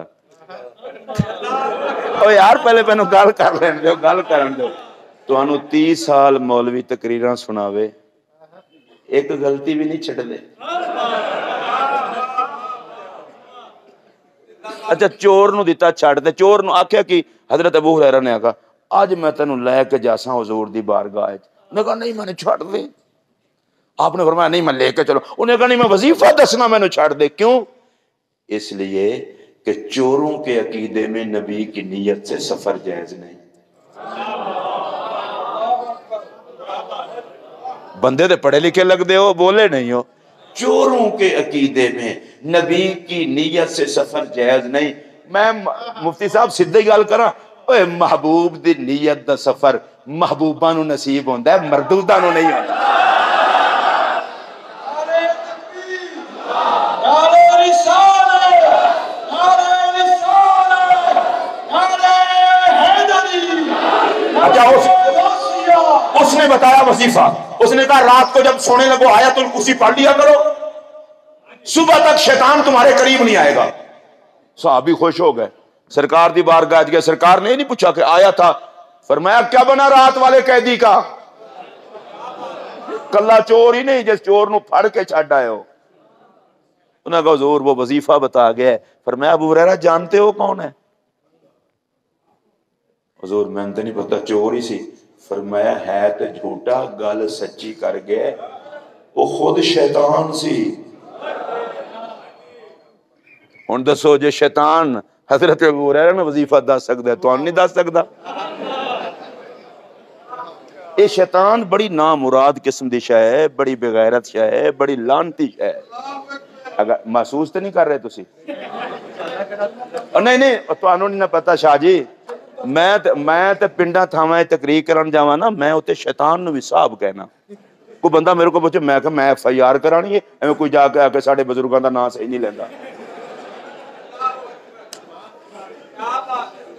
او یار پہلے مینوں گل کر لین دیو, گل کرن دیو. تانوں 30 سال مولوی تقریراں سناوے, ایک غلطی بھی نہیں چھڑ دے. اچھا چور نو دیتا چھڑ دے, چور نو آکھیا کہ حضرت ابو ہریرہ نے آکھا آج میں تینوں لے کے جاساں حضور دی بارگاہ. نے کہا نہیں میں نے چھڑ دے. آپ نے فرمایا نہیں میں لے کے چلو. انہیں کہا نہیں میں وظیفہ دسنا, میں نے چھڑ دے. کیوں؟ اس لیے کہ چوروں کے عقیدے میں نبی کی نیت سے سفر جائز نہیں. بندے دے پڑھے لکھے لگ دے ہو, بولے نہیں ہو. چوروں کے عقیدے میں نبی کی نیت سے سفر جائز نہیں. میں مفتی صاحب سیدھی گل کراں, اوے محبوب دی نیت دا سفر محبوباں نو نصیب ہوندا ہے, مردوداں نو نہیں ہوندا. اس نے بتایا وظیفہ, اس نے کہا رات کو جب سونے لگو آیت الکرسی پڑھ لیا کرو, صبح تک شیطان تمہارے قریب نہیں آئے گا. صحابی خوش ہو گئے, سرکار دی بارگاہ گئے. سرکار نے نہیں پوچھا کہ آیا تھا, فرمایا کیا بنا رات والے قیدی کا؟ کلا چور ہی نہیں جس چور نو پھڑ کے چھڈ آئے ہو. انہوں نے کہا حضور وہ وظیفہ بتا گیا ہے. فرمایا ابو ہریرہ جانتے ہو کون ہے؟ حضور میں تو نہیں پتا, چور ہی سی. فرمایا ہے تو جھوٹا گل سچی کر گئے، وہ خود شیطان سی۔ ہن دسو جے شیطان حضرت ابو ہریرہ نے وظیفہ دس سکدا ہے تو نہیں دس سکدا؟ یہ شیطان بڑی نامراد قسم دی شے ہے، بڑی بغیرت شے ہے، بڑی لعنتی شے ہے۔ اگر محسوس تو نہیں کر رہے تسی؟ نہیں تانوں نہیں پتا شاہ جی، میں تے پنڈاں تھاواں تقریر کرن جاواں نا، میں اوتے شیطان نو بھی صاحب کہنا۔ کوئی بندہ میرے کو پوچھے، میں کہ میں ایف آئی آر کرانی ہے، ایویں کوئی جا کے آ کے ساڈے بزرگاں دا نام صحیح نہیں لیندا۔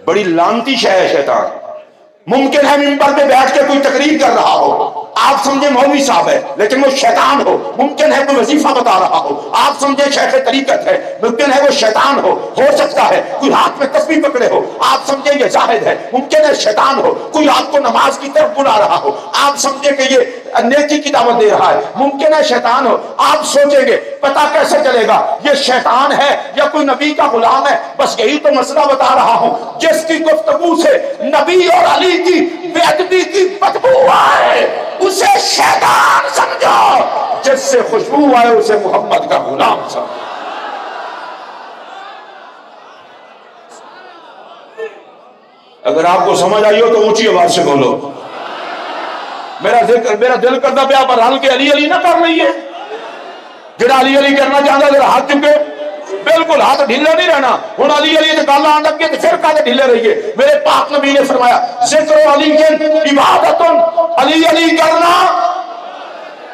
بڑی لعنتی شے ہے شیطان۔ ممکن ہے ممبر پہ بیٹھ کے کوئی تقریر کر رہا ہو، آپ سمجھے مولوی صاحب ہے لیکن وہ شیطان ہو۔ ممکن ہے کوئی وظیفہ بتا رہا ہو، آپ سمجھے شیخ طریقت ہے، ممکن ہے وہ شیطان ہو سکتا ہے کوئی ہاتھ میں تسبیح پکڑے ہو، آپ سمجھے یہ زاہد ہے، ممکن ہے شیطان ہو۔ کوئی آپ کو نماز کی طرف بلا رہا ہو، آپ سمجھے کہ یہ نیکی کی دعوت دے رہا ہے، ممکن ہے شیطان ہو۔ آپ سوچیں گے پتہ کیسے چلے گا یہ شیطان ہے یا کوئی نبی کا غلام ہے؟ بس یہی تو مسئلہ بتا رہا ہوں، جس کی گفتگو سے نبی اور علی کی بے ادبی کی بدبو آئے اسے شیطان سمجھو، جس سے خوشبو آئے اسے محمد کا غلام سمجھو۔ اگر آپ کو سمجھ آئی ہو تو اونچی آواز سے بولو۔ میرا دل کرتا پیا پر ہل کے علی علی نہ کر رہی ہے۔ جڑا علی علی کرنا چاہتا ہے ہاتھ چکے، بالکل ہاتھ ڈھیلا نہیں رہنا۔ ہوں علی علی سے گل آن لگی تو پھر کہتے ڈھیلے رہیے۔ میرے پاک نبی نے فرمایا ذکر علی عبادت، علی علی کرنا،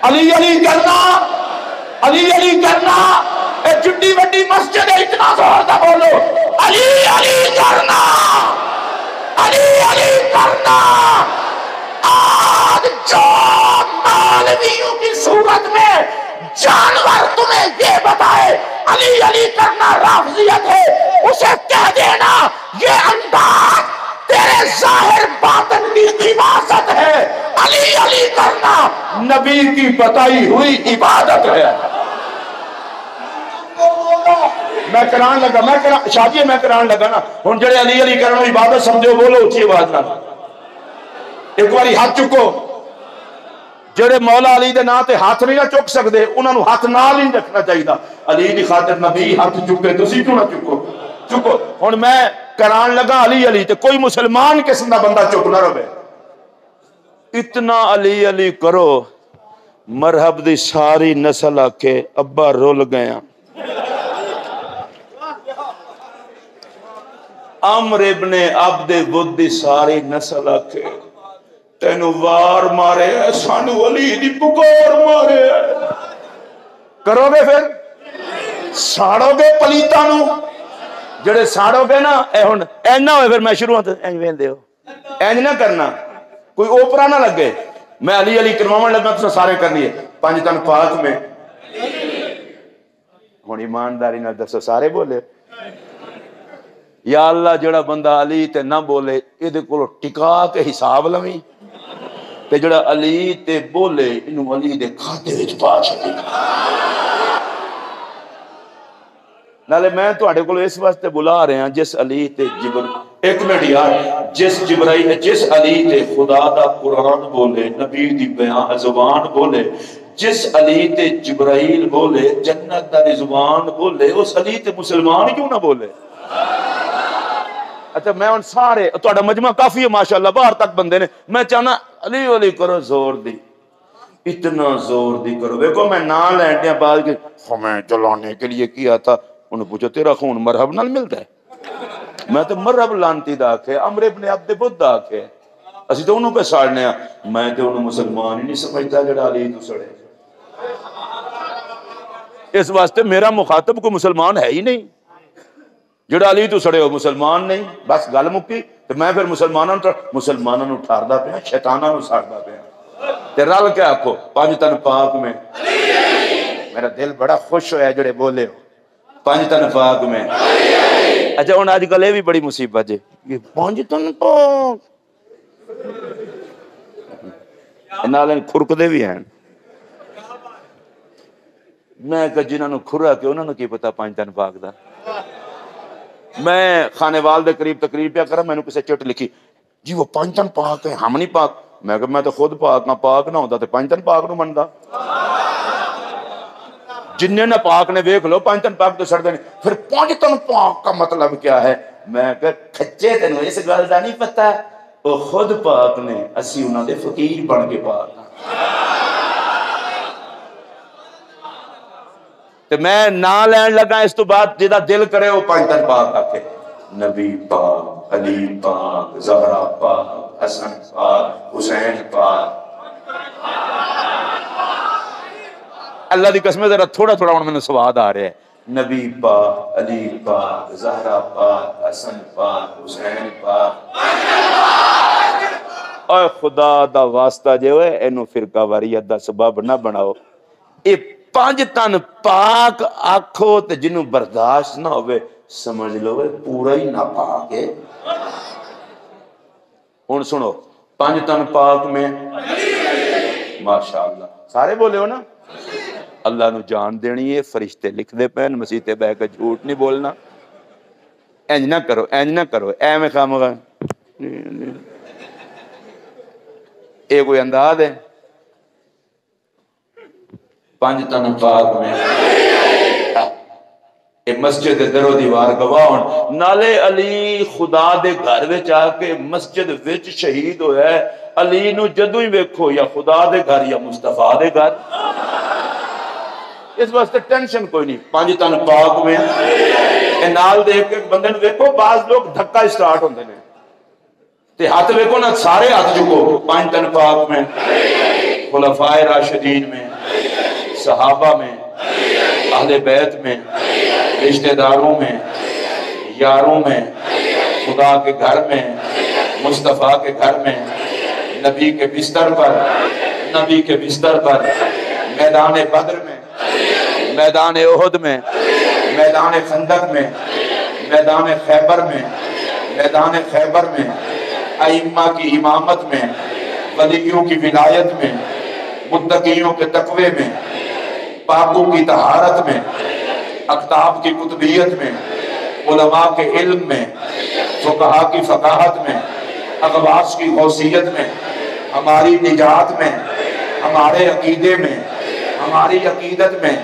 علی علی کرنا، علی علی کرنا۔ ایک جڈی وڈی مسجد ہے، اتنا زور سے بولو علی علی کرنا، علی علی کرنا۔ آج جو مولویوں کی صورت میں جانور تمہیں یہ بتائے علی علی کرنا رافضیت ہے، اسے کہہ دینا یہ انداز تیرے ظاہر باطن کی خباثت ہے۔ علی علی کرنا نبی کی بتائی ہوئی عبادت ہے۔ میں کران لگا، شادی میں کران لگا نا، ہن جڑے علی علی کرنا عبادت سمجھو بولو اونچی آواز نال، ایک باری ہاتھ چکو۔ جڑے مولا علی دے نام تے ہاتھ نہیں نہ چک سکدے انہاں نوں ہاتھ نال ہی رکھنا چاہیے۔ علی دی خاطر نبی ہاتھ چکے، تسی کیوں نہ چکو؟ ہن میں کران لگا علی علی تے کوئی مسلمان قسم دا بندہ چپ نہ رہے۔ اتنا علی علی کرو مرحب دی ساری نسل آکے ابا رول گیا۔ عمر ابن عبد ود دی ساری نسل آکے تینو وار مارے ہے، سانو علی دی پکار مارے ہے۔ کرو گے پھر ساڑو گے پلیتانو، جڑے ساڑو گے نا ہن این نہ ہوئے پھر میں شروع ہوتا اینج ویندے ہو، اینج نہ کرنا، کوئی اوپرا نہ لگے۔ میں علی علی کرواون لگا تو سارے کرنی ہے۔ پانچ تن پاک میں ہن ایمانداری نہ دسو سارے بولے یا اللہ جڑا بندہ علی تے نہ بولے ایدے کولو ٹکا کے حساب لویں، تے جڑا علی تے بولے انہوں علی دے کھاتے وچ پا چھڈی۔ نالے میں تواڈے کول اس واسطے بلا رہے ہیں جس علی تے ایک منٹ یار، جس علی تے خدا دا قرآن بولے، نبی دی بیان زبان بولے، جس علی تے جبرائیل بولے، جنت دا رضوان بولے، اس علی تے مسلمان کیوں نہ بولے؟ اچھا میں ان سارے تہاڈا مجمع کافی ہے ماشاءاللہ، باہر تک بندے نے، میں چاہنا علی علی کرو زور دی، اتنا زور دی کرو۔ دیکھو میں نہ لین دیا بعد کہ ہمیں جلانے کے لیے کیا تھا، انہوں پوچھو تیرا خون مرحب نال ملتا ہے؟ میں تو مرحب لانتی دا آکھے، عمر ابن عبد بود دا آکھے، اسی تو انہوں پہ ساڑنے ہیں۔ میں تو انہوں مسلمان ہی نہیں سمجھتا جڑا علی تو سڑے۔ اس واسطے میرا مخاطب کو مسلمان ہے ہی نہیں، جڑا علی تو سڑے ہو مسلمان نہیں، بس گل مکی۔ تو میں پھر مسلمانوں ٹھاردا پیا، شیطاناں نوں ساڑدا پیا۔ تے رل کے آکھو پانچ تن پاک میں، میرا دل بڑا خوش ہویا جڑے بولے ہو پانچ تن پاک میں۔ اچھا ہن اج کل یہ بھی بڑی مصیبت ہے کہ پانچ تن پاک نال کھرکدے بھی ہیں۔ میں کہ جنہاں نوں کھرا کے انہاں نوں کی پتہ پانچ تن پاک دا۔ میں خانے وال دے قریب تقریب پیا کرا، میں نے کسے چٹ لکھی جی وہ پانچ تن پاک ہے، ہم نہیں پاک۔ میں کہ میں تو خود پاک ہاں، پاک نہ ہوتا تو پنج تن پاک نو مندا، جننے نہ پاک نے ویکھ لو پنج تن پاک تو سڑ نہیں، پھر پنج تن پاک کا مطلب کیا ہے؟ میں کہ کھچے تینوں اس گل دا نہیں پتہ، وہ خود پاک نے، اسی انہاں دے فقیر بن کے پاک ہاں۔ تے میں نا لین لگا اس تو بعد جدا دل کرے وہ پنج تن پاک آکھے، نبی پاک، علی پاک، زہرا پاک، حسن پاک، حسین پاک۔ اللہ دی قسم ذرا تھوڑا تھوڑا ہن مینوں سواد آ رہا ہے، نبی پاک، علی پاک، زہرا پاک، حسن پاک، حسین پاک۔ اے خدا دا واسطہ جو ہے اینو فرقہ واریت دا سبب نہ بناؤ، اے پانچ تن پاک آکھو تے جنوں برداشت نہ ہوئے سمجھ لو پورا ہی نہ پاک ہے۔ ہن سنو، پانچ تن پاک میں ماشاءاللہ سارے بولے ہو نا، اللہ نو جان دینی ہے، فرشتے لکھ دے پین، مسیح تے بہ کے جھوٹ نہیں بولنا، اینج نہ کرو، اینج نہ کرو، ایویں خامخواہ اے کوئی انداز ہے؟ پانچ تن پاک میں اے مسجد در و دیوار گواہ ہون، نالے علی خدا دے گھر وچ آ کے مسجد وچ شہید ہویا ہے، علی نو جدوں ہی ویکھو یا خدا دے گھر یا مصطفیٰ دے گھر، اس واسطے ٹینشن کوئی نہیں۔ پانچ تن پاک میں اے نال دیکھ کے بندے نو ویکھو، بعض لوگ دھکا سٹارٹ ہوندے نے تے ہاتھ ویکھو نا، سارے ہاتھ چکو، پانچ تن پاک میں، خلفائے راشدین میں، صحابہ میں، اہل بیت میں، رشتہ داروں میں، یاروں میں، خدا کے گھر میں، مصطفیٰ کے گھر میں، نبی کے بستر پر، نبی کے بستر پر، میدان بدر میں، میدان احد میں، میدان خندق میں، میدان خیبر میں، میدان خیبر میں، ائمہ کی امامت میں، ولیوں کی ولایت میں، متقیوں کے تقوی میں، پاکوں کی طہارت میں، اقطاب کی قطبیت میں، علماء کے علم میں، فقہاء کی فقاہت میں، اغواص کی غوثیت میں، ہماری نجات میں، ہمارے عقیدے میں، ہماری عقیدت میں،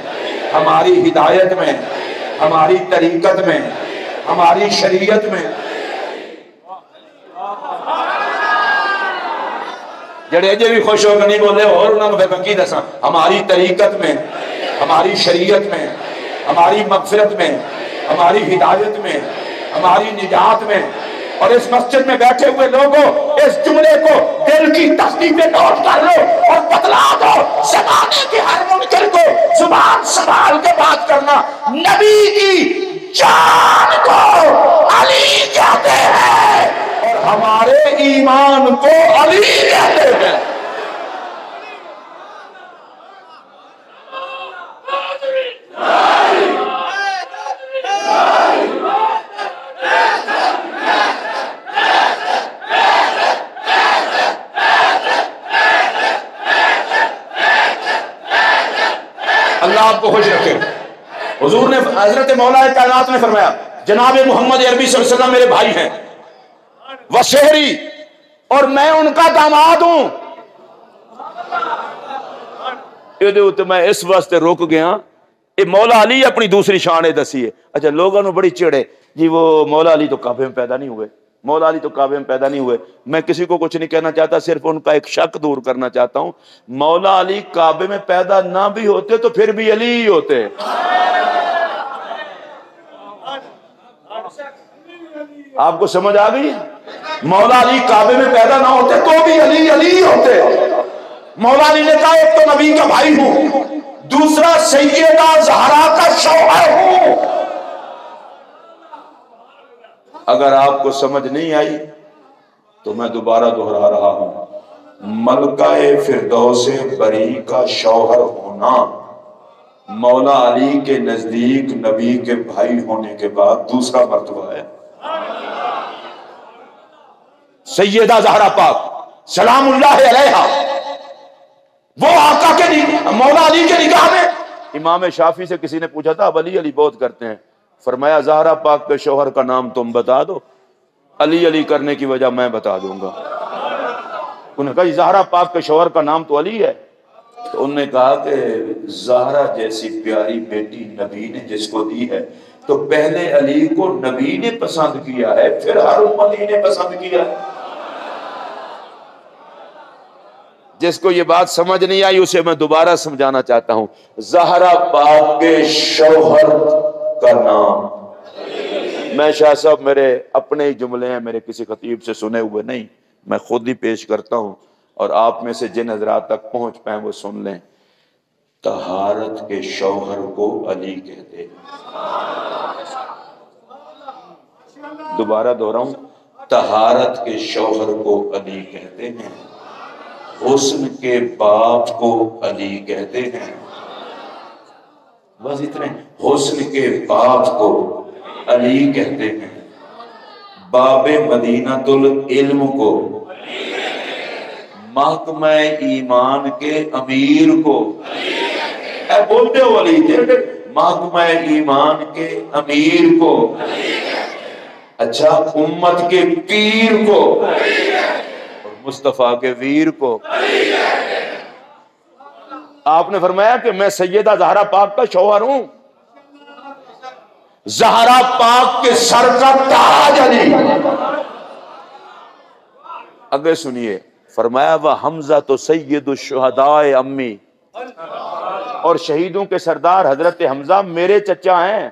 ہماری ہدایت میں، ہماری طریقت میں، ہماری شریعت میں، جڑے جے بھی خوش ہو کے نہیں بولے اور انہوں نے پھر کی دساں، ہماری طریقت میں، ہماری شریعت میں، ہماری مغفرت میں، ہماری ہدایت میں، ہماری نجات میں۔ اور اس مسجد میں بیٹھے ہوئے لوگوں اس جملے کو دل کی تختی پہ نوٹ کر لو اور بتلا دو زمانے کے ہر منکر کو، زبان سنبھال کے بات کرنا، نبی کی جان کو علی کہتے ہیں اور ہمارے ایمان کو علی کہتے ہیں۔ اللہ آپ کو خوش رکھے۔ حضور نے، حضرت مولا کائنات نے فرمایا، جناب محمد عربی صلی اللہ علیہ وسلم میرے بھائی ہیں، وشہری، اور میں ان کا داماد ہوں۔ یہ میں اس واسطے روک گیا، یہ مولا علی اپنی دوسری شان دسی ہے۔ اچھا لوگوں نے بڑی چڑے جی وہ مولا علی تو کعبے میں پیدا نہیں ہوئے، مولا علی تو کعبے میں پیدا نہیں ہوئے۔ میں کسی کو کچھ نہیں کہنا چاہتا، صرف ان کا ایک شک دور کرنا چاہتا ہوں، مولا علی کعبے میں پیدا نہ بھی ہوتے تو پھر بھی علی ہی ہوتے۔ آپ کو سمجھ آ گئی؟ مولا علی کعبے میں پیدا نہ ہوتے تو بھی علی علی ہی ہوتے۔ مولا علی نے کہا ایک تو نبی کا بھائی ہوں، دوسرا سیدہ زہرا کا شوہر ہوں۔ اگر آپ کو سمجھ نہیں آئی تو میں دوبارہ دہرا رہا ہوں، ملکہ فردوس بری کا شوہر ہونا مولا علی کے نزدیک نبی کے بھائی ہونے کے بعد دوسرا مرتبہ ہے۔ سیدہ زہرا پاک سلام اللہ علیہا، وہ آقا کے مولا علی کے نگاہ میں، امام شافعی سے کسی نے پوچھا تھا اب علی علی بہت کرتے ہیں، فرمایا زہرا پاک کے شوہر کا نام تم بتا دو، علی علی کرنے کی وجہ میں بتا دوں گا۔ انہوں نے کہا زہرا پاک کے شوہر کا نام تو علی ہے. تو انہوں نے کہا کہ زہرا جیسی پیاری بیٹی نبی نے جس کو دی ہے تو پہلے علی کو نبی نے پسند کیا ہے پھر ہر امتی نے پسند کیا. جس کو یہ بات سمجھ نہیں آئی اسے میں دوبارہ سمجھانا چاہتا ہوں. زہرا پاک کے شوہر کا نام، میں شاہ صاحب میرے اپنے ہی جملے ہیں، میرے کسی خطیب سے سنے ہوئے نہیں، میں خود ہی پیش کرتا ہوں اور آپ میں سے جن حضرات تک پہنچ پائیں وہ سن لیں. طہارت کے شوہر کو علی کہتے ہیں. دوبارہ دوہراؤں، طہارت کے شوہر کو علی کہتے ہیں، حسن کے باپ کو علی کہتے ہیں. بس اتنے، حسن کے باپ کو علی کہتے ہیں، باب مدینۃ العلم کو، محکمہ ایمان کے امیر کو، اے بولتے ہو علی تھے، محکمہ ایمان کے امیر کو، اچھا امت کے پیر کو اور مصطفیٰ کے ویر کو. آپ نے فرمایا کہ میں سیدہ زہرا پاک کا شوہر ہوں، زہرا پاک کے سر کا تاج علی. اگے سنیے، فرمایا وہ حمزہ تو سید الشہداء امی، اور شہیدوں کے سردار حضرت حمزہ میرے چچا ہیں.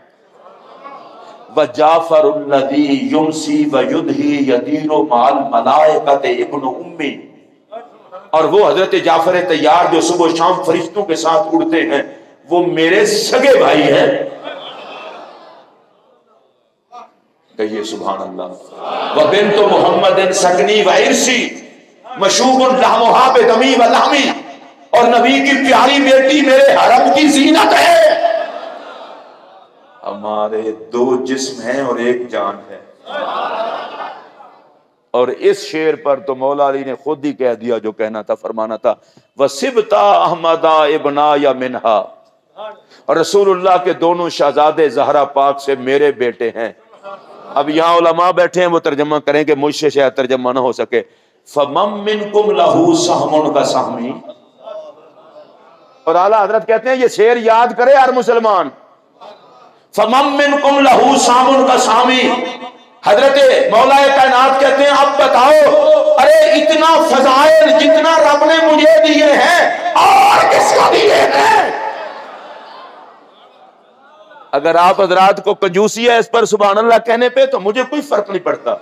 وجعفر الذی یمسی ویدہی یدیر مع الملائکۃ ابن امی، اور وہ حضرت جعفر طیار جو صبح و شام فرشتوں کے ساتھ اڑتے ہیں وہ میرے سگے بھائی ہیں. کہیے سبحان اللہ. وبنت محمد سکنی وعرسی مشوب لحمھا بدمی ولحمی، اور نبی کی پیاری بیٹی میرے حرم کی زینت ہے. ہمارے دو جسم ہیں اور ایک جان ہے. اور اس شعر پر تو مولا علی نے خود ہی کہہ دیا جو کہنا تھا، فرمانا تھا وَسِبْتَا احمدا ابنا یا منہا، اور رسول اللہ کے دونوں شہزادے زہرا پاک سے میرے بیٹے ہیں. اب یہاں علماء بیٹھے ہیں وہ ترجمہ کریں کہ مجھ سے شاید ترجمہ نہ ہو سکے. فَمَن مِّنْكُمْ لَهُ سَهْمٌ كَسَهْمِي، اور اعلیٰ حضرت کہتے ہیں یہ شعر یاد کرے ہر مسلمان. فَمَن مِّنْكُمْ لَهُ سَهْمٌ كَسَهْمِي، حضرت مولا کائنات کہتے ہیں اب بتاؤ، ارے اتنا فضائل جتنا رب نے مجھے دیے ہیں اور کس کو دیے ہیں؟ اگر آپ حضرات کو کنجوسی ہے اس پر سبحان اللہ کہنے پہ تو مجھے کوئی فرق نہیں پڑتا.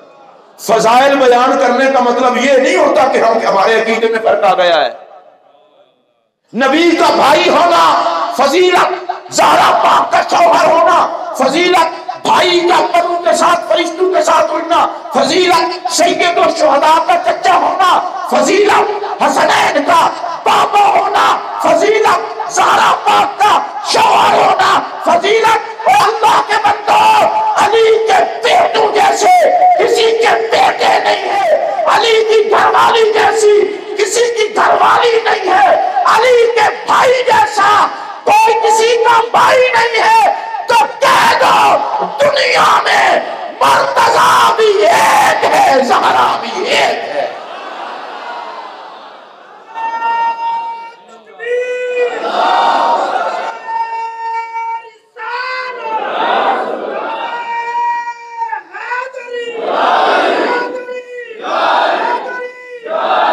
فضائل بیان کرنے کا مطلب یہ نہیں ہوتا کہ ہمارے عقیدے میں فرق آ گیا ہے. نبی کا بھائی ہونا فضیلت، زہرا پاک کا شوہر ہونا فضیلت، بھائی کا پروں کے ساتھ فرشتوں کے ساتھ اڑنا فضیلت، سید الشہداء کا چچا ہونا فضیلت، حسنین کا بابا ہونا فضیلت، زہرا پاک کا شوہر ہونا فضیلت. اور اللہ کے بندو، علی کے بیٹوں جیسے کسی کے بیٹے نہیں ہے، علی کی گھر والی جیسی کسی کی گھر والی نہیں ہے، علی کے بھائی جیسا کوئی کسی کا بھائی نہیں ہے. تو کہہ دو دنیا میں مرتضیٰ بھی ایک ہے، زہرا بھی ایک ہے.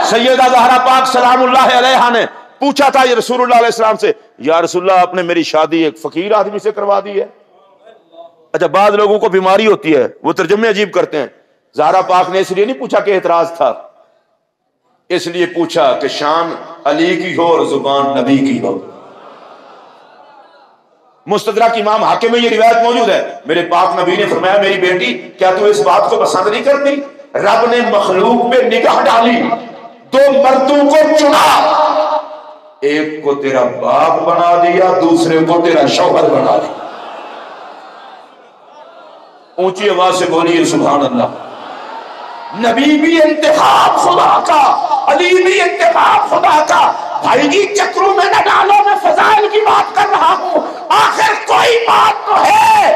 سیدہ زہرا پاک سلام اللہ علیہا نے پوچھا تھا یہ رسول اللہ علیہ السلام سے، یا رسول اللہ آپ نے میری شادی ایک فقیر آدمی سے کروا دی ہے. اچھا بعض لوگوں کو بیماری ہوتی ہے وہ ترجمے عجیب کرتے ہیں. زہرا پاک نے اس لیے نہیں پوچھا کہ اعتراض تھا، اس لیے پوچھا کہ شان علی کی ہو اور زبان نبی کی ہو. مستدرک امام حاکم میں یہ روایت موجود ہے، میرے پاک نبی نے فرمایا میری بیٹی کیا تو اس بات کو پسند نہیں کرتی؟ رب نے مخلوق پہ نگاہ ڈالی، دو مردوں کو چنا، ایک کو تیرا باپ بنا دیا، دوسرے کو تیرا شوہر بنا دیا. اونچی آواز سے بولیے سبحان اللہ. نبی بھی انتخاب خدا کا، علی بھی انتخاب خدا کا. بھائی جی چکروں میں نہ ڈالو، میں فضائل کی بات کر رہا ہوں. آخر کوئی بات تو ہے،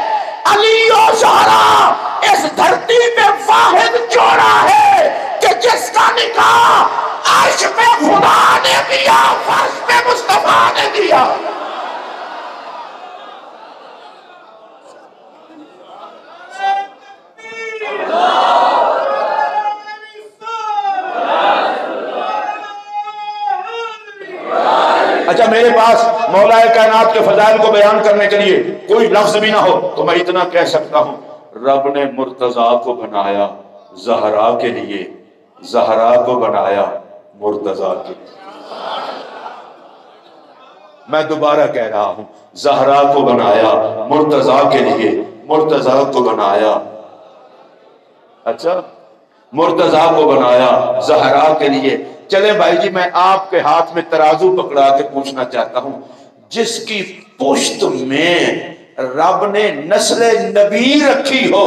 علی و زہرا اس دھرتی پہ واحد جوڑا ہے کہ جس کا نکاح کیا فرش پہ مصطفیٰ نے دیا. اچھا میرے پاس مولا کائنات کے فضائل کو بیان کرنے کے لیے کوئی لفظ بھی نہ ہو تو میں اتنا کہہ سکتا ہوں، رب نے مرتضیٰ کو بنایا زہرا کے لیے، زہرا کو بنایا مرتضیٰ کے لیے. میں دوبارہ کہہ رہا ہوں، زہرا کو بنایا مرتضیٰ کے لیے، مرتضیٰ کو بنایا، اچھا مرتضیٰ کو بنایا زہرا کے لیے. چلیں بھائی جی میں آپ کے ہاتھ میں ترازو پکڑا کے پوچھنا چاہتا ہوں، جس کی پشت میں رب نے نسل نبی رکھی ہو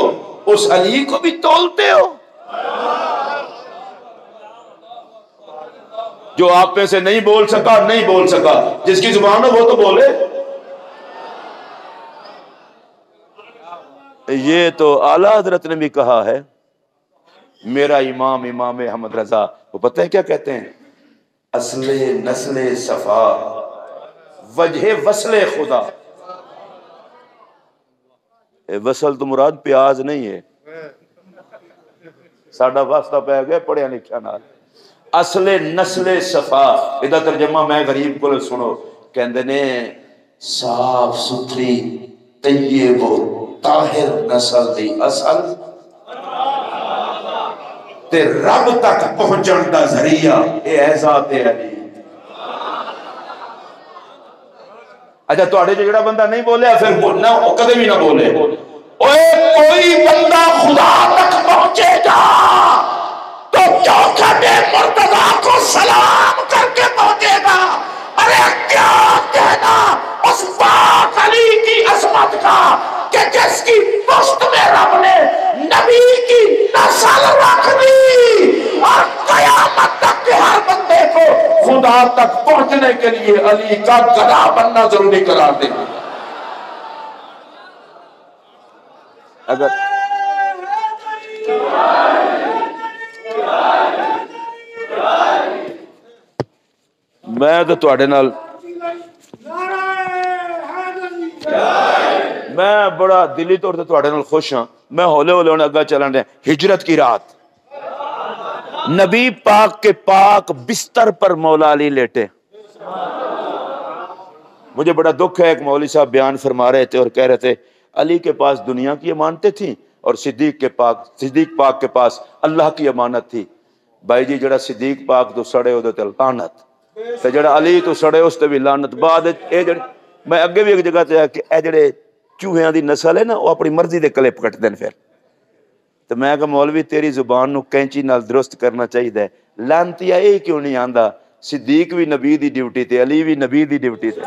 اس علی کو بھی تولتے ہو؟ جو آپ میں سے نہیں بول سکا نہیں بول سکا، جس کی زبان ہو وہ تو بولے. یہ تو اعلیٰ حضرت نے بھی کہا ہے، میرا امام امام احمد رضا، وہ پتہ ہے کیا کہتے ہیں؟ اصل نسل صفا وجہ وصل خدا. وصل تو مراد پیاز نہیں ہے، ساڈا واسطہ پہ گیا پڑھیا لکھیا نال. اصل نسل صفا ادا ترجمہ میں غریب کو سنو، کہندے نے صاف ستھری طیب و طاہر نسل دی اصل تے رب تک پہنچن دا ذریعہ اے ہے ذات علی. اچھا تواڈے جو جڑا بندہ نہیں بولیا پھر بولنا او کدے بھی نہ بولے. اوے کوئی بندہ خدا تک پہنچے گا تو چوکھٹ مرتضیٰ کو سلام کر کے پہنچے گا. ارے کیا کہنا اس پاک علی کی عظمت کا کہ جس کی پشت میں رب نے نبی کی نسل رکھ دی اور قیامت تک کے ہر بندے کو خدا تک پہنچنے کے لیے علی کا گدا بننا ضروری قرار دے. اگر میں تو تواڈے نال میں بڑا دلی طور تے تواڈے نال خوش ہاں. میں ہولے ہولے ہن اگا چلن رہا. ہجرت کی رات نبی پاک کے پاک بستر پر مولا علی لیٹے. مجھے بڑا دکھ ہے، ایک مولوی صاحب بیان فرما رہے تھے اور کہہ رہے تھے علی کے پاس دنیا کی امانتیں تھیں اور صدیق پاک کے پاس اللہ کی امانت تھی. بھائی جی جڑا صدیق پاک تو سڑے وہ تے لعنت تے جڑا علی تو سڑے اس تے بھی لعنت. بعد اے جڑے میں اگے بھی ایک جگہ تے کہ اے جڑے چوہیاں دی نسل ہے نا وہ اپنی مرضی دے کلپ کٹ دین. پھر تو میں کہ مولوی تیری زبان نو کینچی نال درست کرنا چاہیے. لعنتیا اے کیوں نہیں آندا صدیق بھی نبی دی ڈیوٹی تے علی بھی نبی دی ڈیوٹی تے.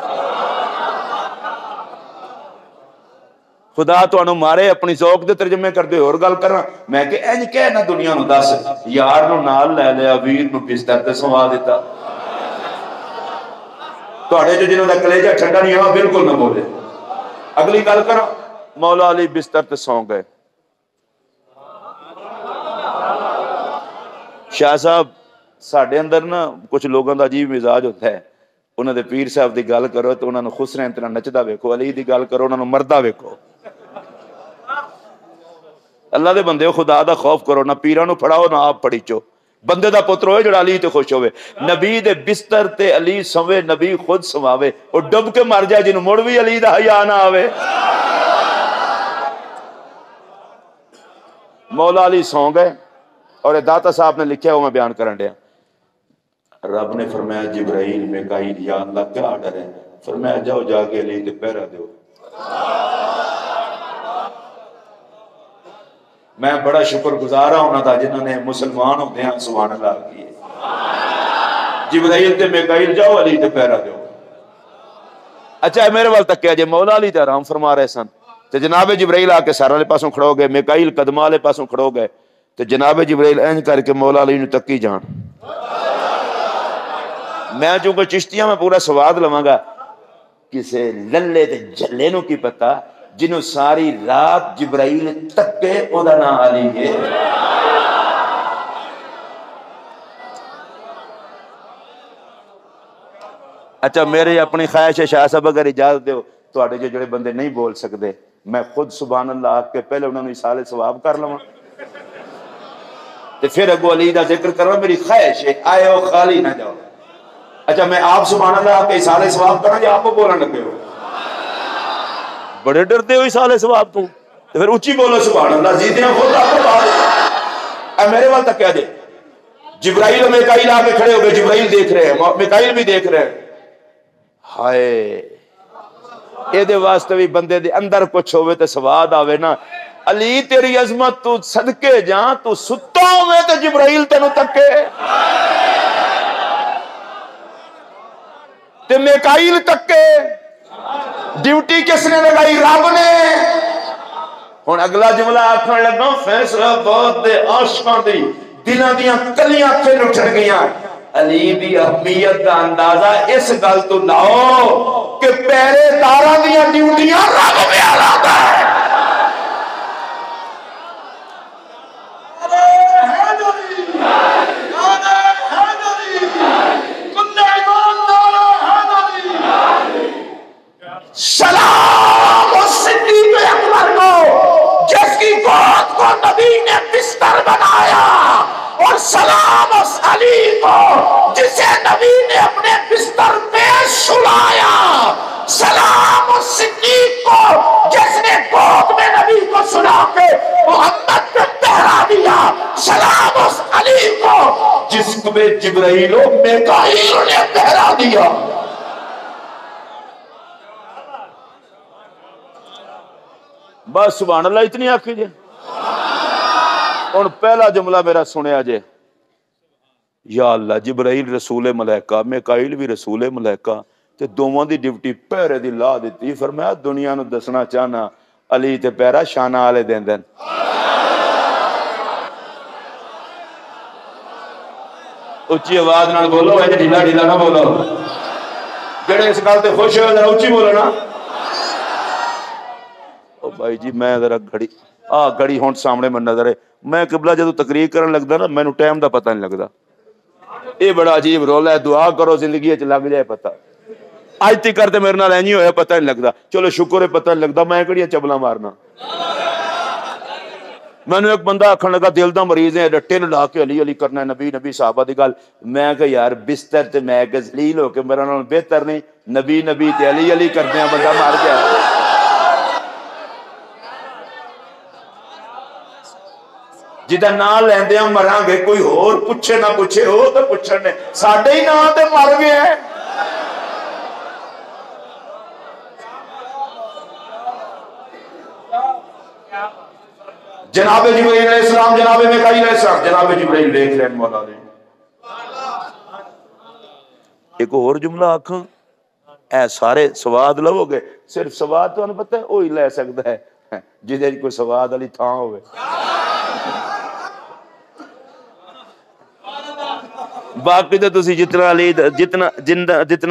خدا تو مارے اپنی ذوق دے ترجمے کر دے اور گل کرنا. میں کہ انج کہنا دنیا نو دس یار نو نال لے لیا ویر نو بستر تے سوا دیتا. تواڈے جو جنہاں دا کلیجہ ٹھنڈا نہیں ہوا بالکل نہ بولے. اگلی گل کرو، مولا علی بستر تے سو گئے. شاہ صاحب ساڈے اندر نا کچھ لوگوں دا عجیب مزاج ہوتا ہے، انہاں دے پیر صاحب دی گل کرو تو انہاں نو خسرین طرح نچدا ویکھو، علی دی گل کرو انہاں نو مردا ویکھو. اللہ دے بندے خدا دا خوف کرو، نہ پیراں نو پھڑاؤ نہ آپ پھڑیچو. بندے دا پتر ہوئے جڑا علی تے خوش ہوئے. نبی دے بستر تے علی سوے، نبی خود سواوے، اور ڈب کے مر جائے جنوں مڑ بھی علی دا حیا نہ آوے. مولا علی سو گئے اور داتا صاحب نے لکھا وہ میں بیان کرن دیا. رب نے فرمایا جبرائیل میکائیل یا اللہ کیا آرڈر ہے؟ فرمایا جاؤ جا کے علی تے پہرا دیو. میں بڑا شکر گزار ہوں تھا جنہوں نے مسلمان ہوتے ہیں سبحان اللہ کیے. جبرائیل تے میکائیل جاؤ علی تے پہرا دیو. اچھا میرے وال تک کیا جے مولا علی تے آرام فرما رہے سن تے جناب جبرائیل آ کے سارے والے پاسوں کھڑو گئے، میکائیل قدمہ والے پاسوں کھڑو گئے تے جناب جبرائیل اینج کر کے مولا علی نو تکی جان. میں چونکہ چشتیاں میں پورا سواد لواں گا، کسے للے تے جلے نو کی پتا جنہوں ساری رات جبرائیل تکے او دا نام علی ہے. اچھا میری اپنی خواہش ہے شاہ صاحب اگر اجازت دیو تواڈے جو جڑے بندے نہیں بول سکتے میں خود سبحان اللہ آکھ کے پہلے انہوں نے اصال ثواب کر لواں تے پھر اگو علی دا ذکر کرواں. میری خواہش ہے آئے ہو خالی نہ جاؤ. اچھا میں آپ سبحان اللہ آکھ کے اصال ثواب کراں یا آپ کو بولن لگے ہو؟ بڑے ڈرتے ہو اصال ثواب تو پھر اچھی بولو سبحان اللہ. جیتے ہیں خود آپ کو بات اے میرے وال تک کیا دے جبرائیل و میکائیل آ کے کھڑے ہو گئے. جبرائیل دیکھ رہے ہیں میکائیل بھی دیکھ رہے ہیں. ہائے اے دے واسطے بھی بندے دے اندر کچھ ہوئے تے سواد آوے نا. علی تیری عظمت تو صدقے جاں تو ستا ہوئے تے جبرائیل تینوں تکے تے میکائیل تکے. ڈیوٹی کس نے لگائی؟ رب نے. ہن اگلا جملہ آکھن لگا فیصلہ بہت دے عاشقاں دی دلاں دیاں کلیاں پھر اٹھن گئیاں. علی دی اہمیت دا اندازہ اس گل تو لاؤ کہ پہرے داراں دیاں ڈیوٹیاں رب میں لاتا ہے. سلام اس صدیق اکبر کو جس کی گود کو نبی نے بستر بنایا اور سلام اس علی کو جسے نبی نے اپنے بستر پہ سلایا. سلام اس صدیق کو جس نے گود میں نبی کو سلا کے محمد پہ پہرا دیا. سلام اس علی کو جس میں جبرائیل و میکائیل نے پہرا دیا. بس سبحان اللہ اتنی آخی جے. اور پہلا جملہ میرا سنیا جے یا اللہ جبرائیل رسول ملائکہ میکائیل بھی رسول ملائکہ تے دوواں دی ڈیوٹی پہرے دی لا دیتی. فرمایا دنیا نو دسنا چاہنا علی تے پہرا شانہ والے دین دین. اچھی آواز نال بولو اے ڈھیلا ڈھیلا نہ بولو. جڑے اس گل تے خوش ہو ذرا اچھی بولو نا. بھائی جی میں ذرا گھڑی ہون سامنے من نظر ہے. میں قبلہ جدو تقریر کرن لگدا نا مینوں ٹائم دا پتہ نہیں لگدا. یہ بڑا عجیب رول ہے. دعا کرو زندگی وچ لگ جائے پتہ. اج تک کرتے میرے نال اینی ہویا پتہ نہیں لگدا. چلو شکر ہے پتہ نہیں لگدا. میں کہڑیاں چبلا مارنا. مینوں ایک بندہ آکھن لگا دل دا مریض ہے رٹے نو لا کے علی علی کرنا نبی نبی صحابہ دی گل. میں کہ یار بستر تے میں کہ ذلیل ہو کے میرے نال بہتر نہیں نبی نبی تے علی علی کردے ہیں بندہ مار گیا. جدا نام لیندے ہم مراں گے کوئی اور پوچھے نہ پوچھے ہو تو پوچھن نے ساڈے ہی نام تے مر گئے ہیں. جناب جبرائیل علیہ السلام جناب میکائیل علیہ السلام جناب جبرائیل دیکھ رہے ہیں مولا نے. ایک اور جملہ آکھاں اے سارے سواد لو گے. صرف سواد تو انہیں پتہ ہے وہی لے سکتا ہے جدے کوئی سواد والی تھاں ہوئے. باقی تو تسی جتنا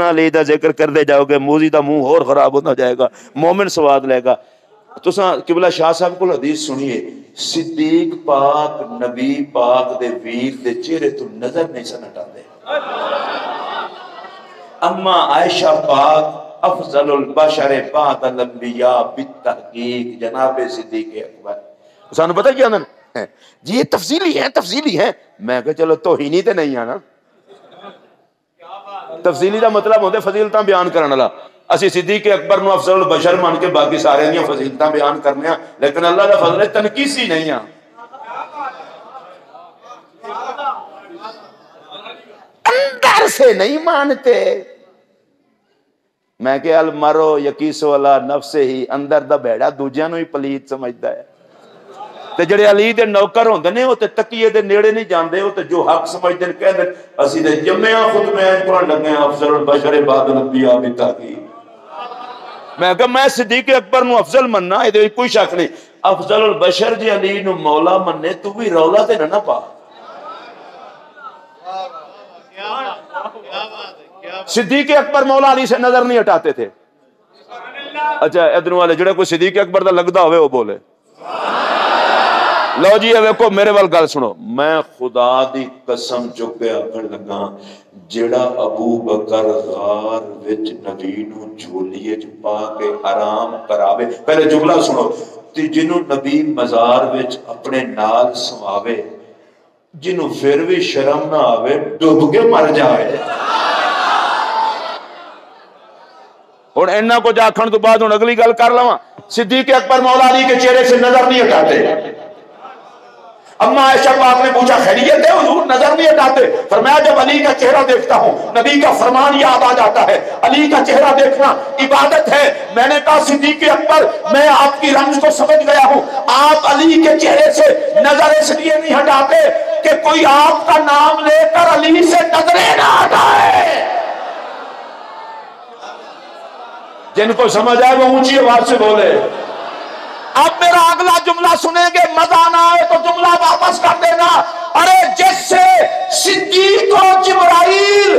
علی دا ذکر کردے جاؤ گے موزی دا منہ اور خراب ہوتا جائے گا. مومن سواد لے گا. تساں قبلہ شاہ صاحب کو حدیث سنیے صدیق پاک نبی پاک دے ویر دے چہرے تو نظر نہیں سن ہٹاندے. اما عائشہ پاک افضل البشر بعد الانبیاء بالتحقیق جناب صدیق اکبر. سانو پتہ کیا ہے جی یہ تفصیلی ہے. میں کہ چلو توہینی تے نہیں آنا. تفصیلی دا مطلب ہوندے فضیلتاں بیان کرن والا. اسی صدیق اکبر نو افضل البشر مان کے باقی سارے دیاں فضیلتاں بیان کرنے ہیں لیکن اللہ دا فضل ہے تنقیسی نہیں ہے. اندر سے نہیں مانتے. میں کہ المرو یقیسو اللہ نفس ہی اندر دا بیڑا دوجیاں نو ہی پلیت سمجھدا ہے. تے جڑے علی دے نوکر ہوندے نے او تے تقیے دے نیڑے نہیں جاندے. او تے جو حق سمجھدے کہہ دے اسی دے جمعہ خود میں قرآن لگے ہیں افضل البشر بعد الانبیاء بالتحقیق. میں کہ میں صدیق اکبر نو افضل مننا اے دے کوئی شک نہیں. افضل البشر جے علی نو مولا مننے تو بھی رولا تے نہ پا. صدیق اکبر مولا علی سے نظر نہیں ہٹاتے تھے. اچھا ادھر والے جڑے کوئی صدیق اکبر دا لگدا ہوئے وہ بولے لو جی ویکو میرے وال گل سنو، میں خدا دی قسم چک کے آخر لگا جیڑا ابو بکر غار وچ نبی نو جھولیے چ پا کے آرام کراوے، پہلے جملہ سنو، تے جنوں نبی مزار وچ اپنے نال سواوے، جنوں پھر بھی شرم نہ آوے ڈوب کے مر جائے۔ اور اینا کو جاکھن تو بعد اگلی گل کر لواں، صدیق اکبر مولا علی کے چہرے سے نظر نہیں ہٹاتے۔ اما عائشہ پاک نے پوچھا خیریت ہے حضور نظر نہیں ہٹاتے؟ فرمایا جب علی کا چہرہ دیکھتا ہوں نبی کا فرمان یاد آ جاتا ہے، علی کا چہرہ دیکھنا عبادت ہے۔ میں نے کہا صدیق اکبر میں آپ کی رمز کو سمجھ گیا ہوں، آپ علی کے چہرے سے نظر اس لیے نہیں ہٹاتے کہ کوئی آپ کا نام لے کر علی سے نظریں نہ ہٹائے۔ جن کو سمجھ آئے وہ اونچی آواز سے بولے۔ اب میرا اگلا جملہ سنیں گے، مزہ نہ آئے تو جملہ واپس کر دینا۔ ارے جس سے صدیق و جبرائیل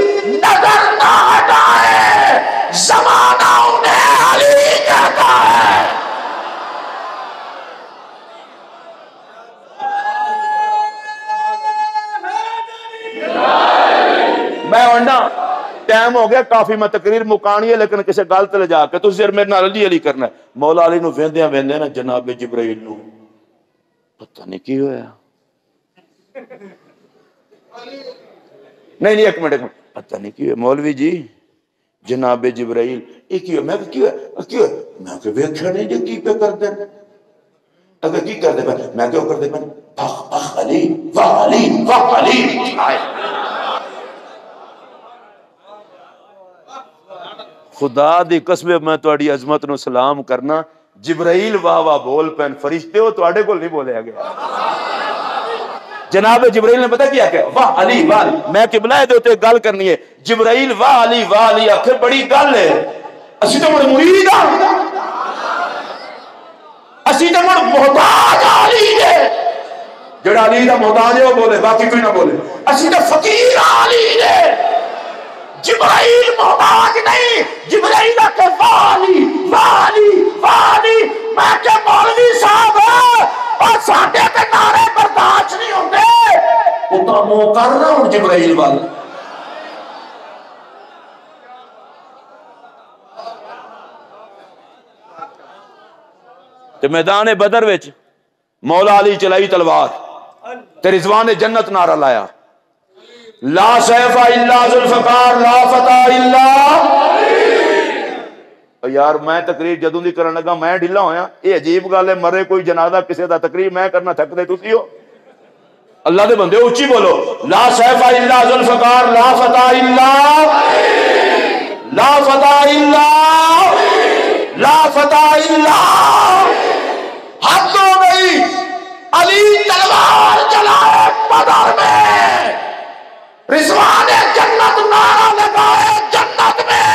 نظر نہ ہٹائے زمانہ انہیں علی کہتا ہے۔ میں ورنہ ٹائم ہو گیا کافی، میں تقریر مکانی ہے لیکن کسی گل تے لے جا کے تسی میرے نال علی علی کرنا ہے۔ مولا علی نو ویندیاں ویندیاں نا جناب جبرائیل نو پتہ نہیں کی ہویا، نہیں ایک منٹ پتہ نہیں کی ہویا مولوی جی جناب جبرائیل یہ کی ہویا؟ میں کہ کی ہویا؟ میں کہ ویکھیا نہیں جی کی پہ کردے اگر کی کردے میں کیوں کردے میں بخ علی واہ علی واہ علی۔ خدا دی قسم میں تہاڈی عظمت نو سلام کرنا، جبرائیل واہ واہ بول پین، فرشتے ہو تہاڈے کول نہیں بولیا گیا۔ جناب جبرائیل نے پتہ کیا کہ واہ علی واہ علی، میں قبلہ دے تے گل کرنی ہے، جبرائیل واہ علی آخر بڑی گل ہے، اسی تو مڑ مرید ہاں، اسی تو مڑ محتاج علی ہے، جڑا علی دا محتاج ہے وہ بولے باقی کوئی نہ بولے، اسی تو فقیر علی ہے۔ جبرائیل محتاج نہیں، جبرائیل کہ والی والی والی۔ میں کہ مولوی صاحب اور ساڈے تے نعرے برداشت نہیں ہوندے، او تا منہ کر رہا ہوں جبرائیل وال۔ تے میدان بدر وچ مولا علی چلائی تلوار تے رضوان جنت نعرہ لایا، لا سیف الا ذوالفقار لا فتح الا۔ یار میں تقریر جدوں دی کرن لگا میں ڈھلا ہویا، یہ عجیب گل ہے مرے کوئی جنازہ کسی دا تقریر میں کرنا تھک دے تسی ہو؟ اللہ دے بندے اونچی بولو، لا سیف الا ذوالفقار لا فتح الا لا فتح الا لا فتح الا۔ حد ہو گئی، علی تلوار چلائے بدر میں، رضوان جنت نعرہ لگائے جنت میں،